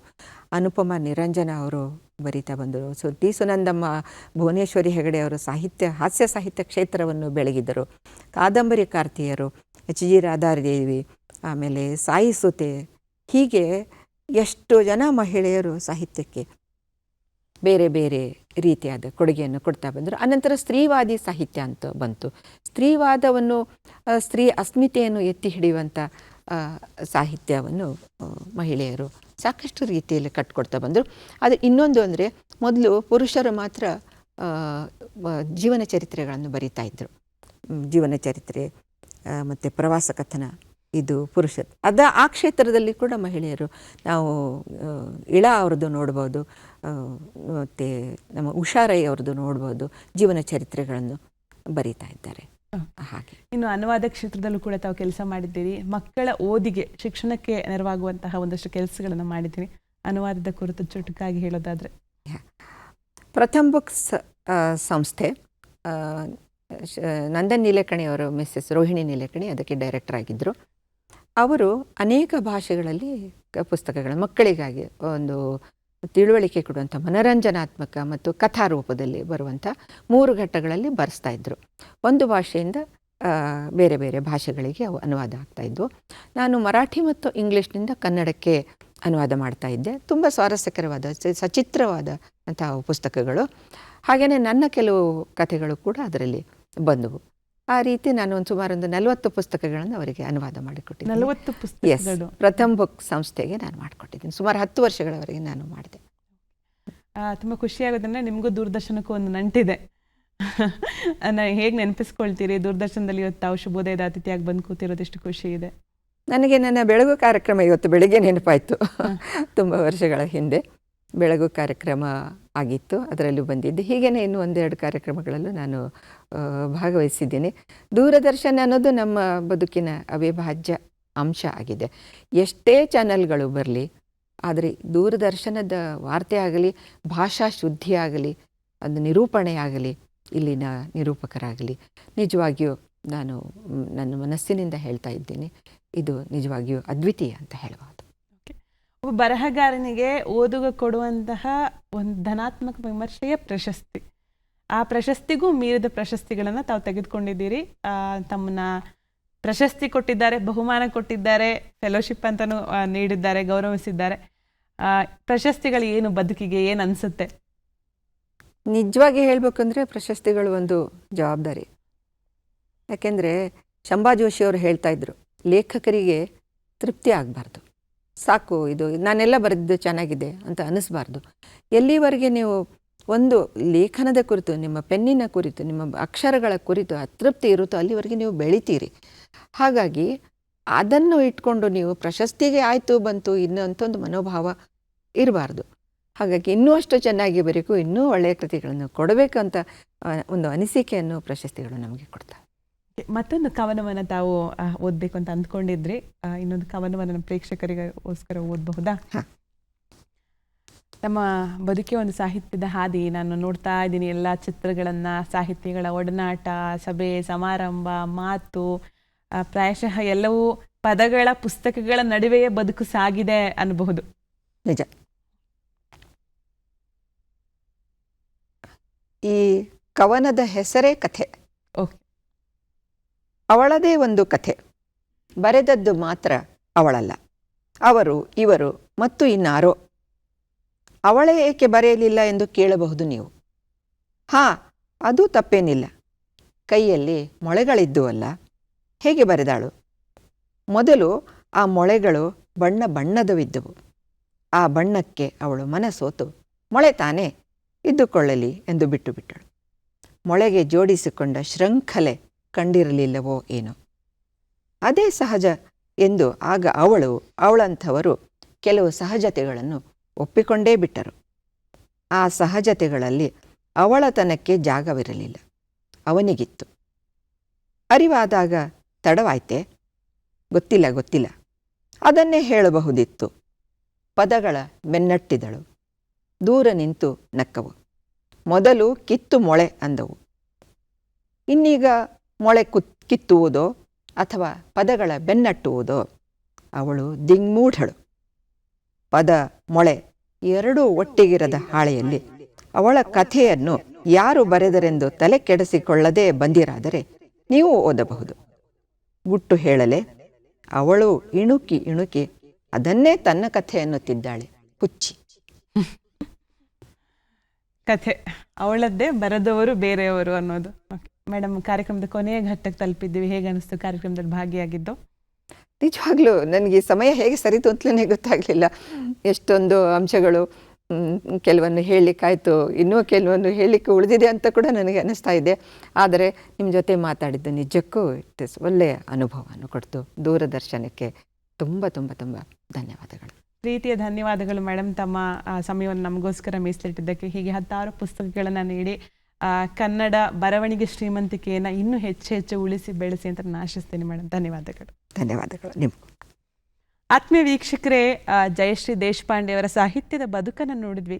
ಅನುಪಮ ನಿರಂಜನ ಅವರು ಬರಿತಾ ಬಂದರು. ಟಿ ಸುನಂದಮ್ಮ, ಭುವನೇಶ್ವರಿ ಹೆಗಡೆ ಅವರು ಹಾಸ್ಯ ಸಾಹಿತ್ಯ ಕ್ಷೇತ್ರವನ್ನು ಬೆಳಗಿದರು. ಕಾದಂಬರಿ ಕಾರ್ತಿಯರು, H.G. ರಾಧಾದೇವಿ, ಆಮೇಲೆ ಸಾಯಿ ಸುತೆ, ಹೀಗೆ ಎಷ್ಟು ಜನ ಮಹಿಳೆಯರು ಸಾಹಿತ್ಯಕ್ಕೆ ಬೇರೆ ಬೇರೆ ರೀತಿಯಾದ ಕೊಡುಗೆಯನ್ನು ಕೊಡ್ತಾ ಬಂದರು. ಅನಂತರ ಸ್ತ್ರೀವಾದಿ ಸಾಹಿತ್ಯ ಅಂತ ಬಂತು. ಸ್ತ್ರೀವಾದವನ್ನು, ಸ್ತ್ರೀ ಅಸ್ಮಿತೆಯನ್ನು ಎತ್ತಿ ಹಿಡಿಯುವಂಥ ಸಾಹಿತ್ಯವನ್ನು ಮಹಿಳೆಯರು ಸಾಕಷ್ಟು ರೀತಿಯಲ್ಲಿ ಕಟ್ಕೊಡ್ತಾ ಬಂದರು. ಆದರೆ ಇನ್ನೊಂದು ಅಂದರೆ, ಮೊದಲು ಪುರುಷರು ಮಾತ್ರ ಜೀವನ ಚರಿತ್ರೆಗಳನ್ನು ಬರಿತಾ ಇದ್ದರು. ಜೀವನ ಚರಿತ್ರೆ ಮತ್ತು ಪ್ರವಾಸ ಕಥನ ಇದು ಪುರುಷರು. ಆ ಕ್ಷೇತ್ರದಲ್ಲಿ ಕೂಡ ಮಹಿಳೆಯರು, ನಾವು ಇಳಾ ಅವ್ರದ್ದು ನೋಡ್ಬೋದು, ಮತ್ತು ನಮ್ಮ ಉಷಾರೈ ಅವ್ರದ್ದು ನೋಡ್ಬೋದು, ಜೀವನ ಚರಿತ್ರೆಗಳನ್ನು ಬರಿತಾ ಇದ್ದಾರೆ. ಹಾಗೆ ಇನ್ನು ಅನುವಾದ ಕ್ಷೇತ್ರದಲ್ಲೂ ಕೂಡ ತಾವು ಕೆಲಸ ಮಾಡಿದ್ದೀರಿ. ಮಕ್ಕಳ ಓದಿಗೆ, ಶಿಕ್ಷಣಕ್ಕೆ ನೆರವಾಗುವಂತಹ ಒಂದಷ್ಟು ಕೆಲಸಗಳನ್ನು ಮಾಡಿದ್ದೀರಿ. ಅನುವಾದದ ಕುರಿತು ಚುಟುಕಾಗಿ ಹೇಳೋದಾದರೆ? ಪ್ರಥಮ್ ಬುಕ್ಸ್ ಸಂಸ್ಥೆ, ನಂದನ್ ನೀಲೇಕಣಿಯವರು, ಮಿಸ್ಸಸ್ ರೋಹಿಣಿ ನೀಲೇಕಣಿ ಅದಕ್ಕೆ ಡೈರೆಕ್ಟರ್ ಆಗಿದ್ದರು. ಅವರು ಅನೇಕ ಭಾಷೆಗಳಲ್ಲಿ ಪುಸ್ತಕಗಳು ಮಕ್ಕಳಿಗಾಗಿ ಒಂದು ತಿಳುವಳಿಕೆ ಕೊಡುವಂಥ ಮನರಂಜನಾತ್ಮಕ ಮತ್ತು ಕಥಾರೂಪದಲ್ಲಿ ಬರುವಂಥ 3 ಘಟ್ಟಗಳಲ್ಲಿ ಬರೆಸ್ತಾ ಇದ್ದರು. ಒಂದು ಭಾಷೆಯಿಂದ ಬೇರೆ ಬೇರೆ ಭಾಷೆಗಳಿಗೆ ಅವು ಅನುವಾದ ಆಗ್ತಾಯಿದ್ವು. ನಾನು ಮರಾಠಿ ಮತ್ತು ಇಂಗ್ಲೀಷ್ನಿಂದ ಕನ್ನಡಕ್ಕೆ ಅನುವಾದ ಮಾಡ್ತಾ ಇದ್ದೆ. ತುಂಬ ಸ್ವಾರಸ್ಯಕರವಾದ, ಸಚಿತ್ರವಾದ ಅಂತಹ ಪುಸ್ತಕಗಳು. ಹಾಗೆಯೇ ನನ್ನ ಕೆಲವು ಕಥೆಗಳು ಕೂಡ ಅದರಲ್ಲಿ ಬಂದವು. ಆ ರೀತಿ ನಾನು ಸುಮಾರು 40 ಪುಸ್ತಕಗಳನ್ನು ಅವರಿಗೆ ಅನುವಾದ ಮಾಡಿಕೊಟ್ಟಿದ್ದೆ. 40 ಪುಸ್ತಕಗಳು? ಪ್ರಥಮ್ ಬುಕ್ ಸಂಸ್ಥೆಗೆ ನಾನು ಮಾಡಿಕೊಟ್ಟಿದ್ದೀನಿ. ಸುಮಾರು 10 ವರ್ಷಗಳವರೆಗೆ ನಾನು ಮಾಡಿದೆ. ತುಂಬ ಖುಷಿಯಾಗೋದಂದರೆ, ನಿಮಗೂ ದೂರದರ್ಶನಕ್ಕೂ ಒಂದು ನಂಟಿದೆ. ಹೇಗೆ ನೆನಪಿಸ್ಕೊಳ್ತೀರಿ? ದೂರದರ್ಶನದಲ್ಲಿ ಇವತ್ತು ತಾವು ಶುಭೋದಯದ ಅತಿಥಿಯಾಗಿ ಬಂದು ಕೂತಿರೋದು ಎಷ್ಟು ಖುಷಿ ಇದೆ. ನನಗೆ ನನ್ನ ಬೆಳಗು ಕಾರ್ಯಕ್ರಮ ಇವತ್ತು ಬೆಳಗ್ಗೆ ನೆನಪಾಯಿತು. ತುಂಬ ವರ್ಷಗಳ ಹಿಂದೆ ಬೆಳಗು ಕಾರ್ಯಕ್ರಮ ಆಗಿತ್ತು, ಅದರಲ್ಲೂ ಬಂದಿದ್ದೆ. ಹೀಗೇ ಇನ್ನೂ 1-2 ಕಾರ್ಯಕ್ರಮಗಳಲ್ಲೂ ನಾನು ಭಾಗವಹಿಸಿದ್ದೀನಿ. ದೂರದರ್ಶನ ಅನ್ನೋದು ನಮ್ಮ ಬದುಕಿನ ಅವಿಭಾಜ್ಯ ಅಂಶ ಆಗಿದೆ. ಎಷ್ಟೇ ಚಾನಲ್ಗಳು ಬರಲಿ, ಆದರೆ ದೂರದರ್ಶನದ ವಾರ್ತೆ ಆಗಲಿ, ಭಾಷಾ ಶುದ್ಧಿ ಆಗಲಿ, ಅದು ನಿರೂಪಣೆ ಆಗಲಿ, ಇಲ್ಲಿನ ನಿರೂಪಕರಾಗಲಿ, ನಿಜವಾಗಿಯೂ ನಾನು ನನ್ನ ಮನಸ್ಸಿನಿಂದ ಹೇಳ್ತಾ ಇದ್ದೀನಿ, ಇದು ನಿಜವಾಗಿಯೂ ಅದ್ವಿತೀಯ ಅಂತ ಹೇಳಬಹುದು. ಒಬ್ಬ ಬರಹಗಾರನಿಗೆ ಓದುಗ ಕೊಡುವಂತಹ ಒಂದು ಧನಾತ್ಮಕ ವಿಮರ್ಶೆಯ ಪ್ರಶಸ್ತಿ, ಆ ಪ್ರಶಸ್ತಿಗೂ ಮೀರಿದ ಪ್ರಶಸ್ತಿಗಳನ್ನು ತಾವು ತೆಗೆದುಕೊಂಡಿದ್ದೀರಿ. ತಮ್ಮನ್ನ ಪ್ರಶಸ್ತಿ ಕೊಟ್ಟಿದ್ದಾರೆ, ಬಹುಮಾನ ಕೊಟ್ಟಿದ್ದಾರೆ, ಫೆಲೋಶಿಪ್ ಅಂತಲೂ ನೀಡಿದ್ದಾರೆ, ಗೌರವಿಸಿದ್ದಾರೆ. ಪ್ರಶಸ್ತಿಗಳು ಏನು ಬದುಕಿಗೆ ಏನು ಅನಿಸುತ್ತೆ? ನಿಜವಾಗಿ ಹೇಳಬೇಕಂದ್ರೆ ಪ್ರಶಸ್ತಿಗಳು ಒಂದು ಜವಾಬ್ದಾರಿ. ಯಾಕೆಂದರೆ ಶಂಭಾ ಜೋಶಿಯವರು ಹೇಳ್ತಾ ಇದ್ರು, ಲೇಖಕರಿಗೆ ತೃಪ್ತಿ ಆಗಬಾರ್ದು, ಸಾಕು ಇದು ನಾನೆಲ್ಲ ಬರೆದಿದ್ದು ಚೆನ್ನಾಗಿದೆ ಅಂತ ಅನ್ನಿಸ್ಬಾರ್ದು. ಎಲ್ಲಿವರೆಗೆ ನೀವು ಒಂದು ಲೇಖನದ ಕುರಿತು, ನಿಮ್ಮ ಪೆನ್ನಿನ ಕುರಿತು, ನಿಮ್ಮ ಅಕ್ಷರಗಳ ಕುರಿತು ಅತೃಪ್ತಿ ಇರುತ್ತೋ ಅಲ್ಲಿವರೆಗೆ ನೀವು ಬೆಳಿತೀರಿ. ಹಾಗಾಗಿ ಅದನ್ನು ಇಟ್ಕೊಂಡು ನೀವು ಪ್ರಶಸ್ತಿಗೆ ಆಯಿತು ಬಂತು ಇನ್ನೊಂದು ಮನೋಭಾವ ಇರಬಾರ್ದು. ಹಾಗಾಗಿ ಇನ್ನೂ ಅಷ್ಟು ಚೆನ್ನಾಗಿ ಬರೀಕು, ಇನ್ನೂ ಒಳ್ಳೆಯ ಕೃತಿಗಳನ್ನು ಕೊಡಬೇಕು ಅಂತ ಒಂದು ಅನಿಸಿಕೆಯನ್ನು ಪ್ರಶಸ್ತಿಗಳು ನಮಗೆ ಕೊಡ್ತವೆ. ಮತ್ತೊಂದು ಕವನವನ್ನು ತಾವು ಓದಬೇಕು ಅಂತ ಅಂದ್ಕೊಂಡಿದ್ರಿ, ಇನ್ನೊಂದು ಕವನವನ್ನು ಪ್ರೇಕ್ಷಕರಿಗೋಸ್ಕರ ಓದಬಹುದಾ? ನಮ್ಮ ಬದುಕೆ ಒಂದು ಸಾಹಿತ್ಯದ ಹಾದಿ. ನಾನು ನೋಡ್ತಾ ಇದ್ದೀನಿ ಎಲ್ಲ ಚಿತ್ರಗಳನ್ನು, ಸಾಹಿತ್ಯಗಳ ಒಡನಾಟ, ಸಭೆ ಸಮಾರಂಭ, ಮಾತು, ಪ್ರಾಯಶಃ ಎಲ್ಲವೂ ಪದಗಳ ಪುಸ್ತಕಗಳ ನಡುವೆಯೇ ಬದುಕು ಸಾಗಿದೆ ಅನ್ನಬಹುದು. ನಿಜ. ಈ ಕವನದ ಹೆಸರೇ ಕಥೆ. ಓಕೆ. ಅವಳದೇ ಒಂದು ಕಥೆ, ಬರೆದದ್ದು ಮಾತ್ರ ಅವಳಲ್ಲ, ಅವರು, ಇವರು ಮತ್ತು ಇನ್ನಾರೋ. ಅವಳೇ ಏಕೆ ಬರೆಯಲಿಲ್ಲ ಎಂದು ಕೇಳಬಹುದು ನೀವು. ಅದು ತಪ್ಪೇನಿಲ್ಲ. ಕೈಯಲ್ಲಿ ಮೊಳೆಗಳಿದ್ದುವಲ್ಲ, ಹೇಗೆ ಬರೆದಾಳು? ಮೊದಲು ಆ ಮೊಳೆಗಳು ಬಣ್ಣದವಿದ್ದವು. ಆ ಬಣ್ಣಕ್ಕೆ ಅವಳು ಮನಸೋತು, ಮೊಳೆ ತಾನೇ ಇದ್ದುಕೊಳ್ಳಲಿ ಎಂದು ಬಿಟ್ಟಳು. ಮೊಳೆಗೆ ಜೋಡಿಸಿಕೊಂಡ ಶೃಂಖಲೆ ಕಂಡಿರಲಿಲ್ಲವೋ ಏನೋ. ಅದೇ ಸಹಜ ಎಂದು ಆಗ ಅವಳಂಥವರು ಕೆಲವು ಸಹಜತೆಗಳನ್ನು ಒಪ್ಪಿಕೊಂಡೇ ಬಿಟ್ಟರು. ಆ ಸಹಜತೆಗಳಲ್ಲಿ ಅವಳತನಕ್ಕೆ ಜಾಗವಿರಲಿಲ್ಲ, ಅವನಿಗಿತ್ತು. ಅರಿವಾದಾಗ ತಡವಾಯ್ತೆ? ಗೊತ್ತಿಲ್ಲ, ಅದನ್ನೇ ಹೇಳಬಹುದಿತ್ತು. ಪದಗಳ ಬೆನ್ನಟ್ಟಿದಳು, ದೂರ ನಿಂತು ನಕ್ಕವು. ಮೊದಲು ಕಿತ್ತು ಮೊಳೆ ಅಂದವು, ಇನ್ನೀಗ ಮೊಳೆ ಕಿತ್ತುವುದೋ ಅಥವಾ ಪದಗಳ ಬೆನ್ನಟ್ಟುವುದೋ? ಅವಳು ದಿಂಗ್ಮೂಢಳು. ಪದ ಮೊಳೆ ಎರಡೂ ಒಟ್ಟಿಗಿರದ ಹಾಳೆಯಲ್ಲಿ ಅವಳ ಕಥೆಯನ್ನು ಯಾರು ಬರೆದರೆಂದು ತಲೆ ಕೆಡಿಸಿಕೊಳ್ಳದೆ ಬಂದಿರಾದರೆ ನೀವು ಓದಬಹುದು. ಗುಟ್ಟು ಹೇಳಲೆ, ಅವಳು ಇಣುಕಿ ಅದನ್ನೇ ತನ್ನ ಕಥೆ ಅನ್ನುತ್ತಿದ್ದಾಳೆ, ಹುಚ್ಚಿ. ಕಥೆ ಅವಳದ್ದೇ, ಬರೆದವರು ಬೇರೆಯವರು ಅನ್ನೋದು. ಮೇಡಮ್, ಕಾರ್ಯಕ್ರಮದ ಕೊನೆಯ ಘಟ್ಟಕ್ಕೆ ತಲುಪಿದ್ದೀವಿ. ಹೇಗೆ ಅನಿಸ್ತು ಕಾರ್ಯಕ್ರಮದಲ್ಲಿ ಭಾಗಿಯಾಗಿದ್ದು? ನಿಜವಾಗ್ಲೂ ನನಗೆ ಸಮಯ ಹೇಗೆ ಸರಿತು ಅಂತಲೇ ಗೊತ್ತಾಗಲಿಲ್ಲ. ಎಷ್ಟೊಂದು ಅಂಶಗಳು, ಕೆಲವನ್ನು ಹೇಳಲಿಕ್ಕಾಯಿತು, ಇನ್ನೂ ಕೆಲವನ್ನು ಹೇಳಲಿಕ್ಕೆ ಉಳಿದಿದೆ ಅಂತ ಕೂಡ ನನಗೆ ಅನ್ನಿಸ್ತಾ ಇದೆ. ಆದರೆ ನಿಮ್ಮ ಜೊತೆ ಮಾತಾಡಿದ್ದು ನಿಜಕ್ಕೂ ಒಳ್ಳೆಯ ಅನುಭವವನ್ನು ಕೊಡ್ತು. ದೂರದರ್ಶನಕ್ಕೆ ತುಂಬ ತುಂಬ ತುಂಬ ಧನ್ಯವಾದಗಳು. ಪ್ರೀತಿಯ ಧನ್ಯವಾದಗಳು ಮೇಡಮ್, ತಮ್ಮ ಸಮಯವನ್ನು ನಮಗೋಸ್ಕರ ಮೀಸಲಿಟ್ಟಿದ್ದಕ್ಕೆ. ಹೀಗೆ 10 ಪುಸ್ತಕಗಳನ್ನು ನೀಡಿ ಕನ್ನಡ ಬರವಣಿಗೆ ಶ್ರೀಮಂತಿಕೆಯನ್ನು ಇನ್ನೂ ಹೆಚ್ಚು ಉಳಿಸಿ ಬೆಳೆಸಿ ಅಂತ ನಾನು ಆಶಿಸ್ತೇನೆ ಮೇಡಮ್. ಧನ್ಯವಾದಗಳು. ಧನ್ಯವಾದಗಳು ನಿಮಗೂ. ಆತ್ಮೀಯ ವೀಕ್ಷಕರೇ, ಜಯಶ್ರೀ ದೇಶಪಾಂಡೆ ಅವರ ಸಾಹಿತ್ಯದ ಬದುಕನ್ನು ನೋಡಿದ್ವಿ.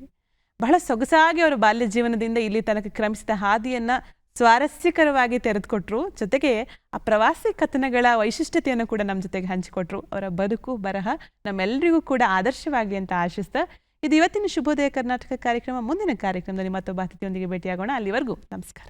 ಬಹಳ ಸೊಗಸಾಗಿ ಅವರು ಬಾಲ್ಯ ಜೀವನದಿಂದ ಇಲ್ಲಿ ತನಕ ಕ್ರಮಿಸಿದ ಹಾದಿಯನ್ನು ಸ್ವಾರಸ್ಯಕರವಾಗಿ ತೆರೆದುಕೊಟ್ರು. ಜೊತೆಗೆ ಆ ಪ್ರವಾಸಿ ಕಥನಗಳ ವೈಶಿಷ್ಟ್ಯತೆಯನ್ನು ಕೂಡ ನಮ್ಮ ಜೊತೆಗೆ ಹಂಚಿಕೊಟ್ರು. ಅವರ ಬದುಕು ಬರಹ ನಮ್ಮೆಲ್ಲರಿಗೂ ಕೂಡ ಆದರ್ಶವಾಗಲಿ ಅಂತ ಆಶಿಸ್ತಾ, ಇದು ಇವತ್ತಿನ ಶುಭೋದಯ ಕರ್ನಾಟಕ ಕಾರ್ಯಕ್ರಮ. ಮುಂದಿನ ಕಾರ್ಯಕ್ರಮದಲ್ಲಿ ಮತ್ತೊಬ್ಬ ಅತಿಥಿಯೊಂದಿಗೆ ಭೇಟಿಯಾಗೋಣ. ಅಲ್ಲಿವರೆಗೂ ನಮಸ್ಕಾರ.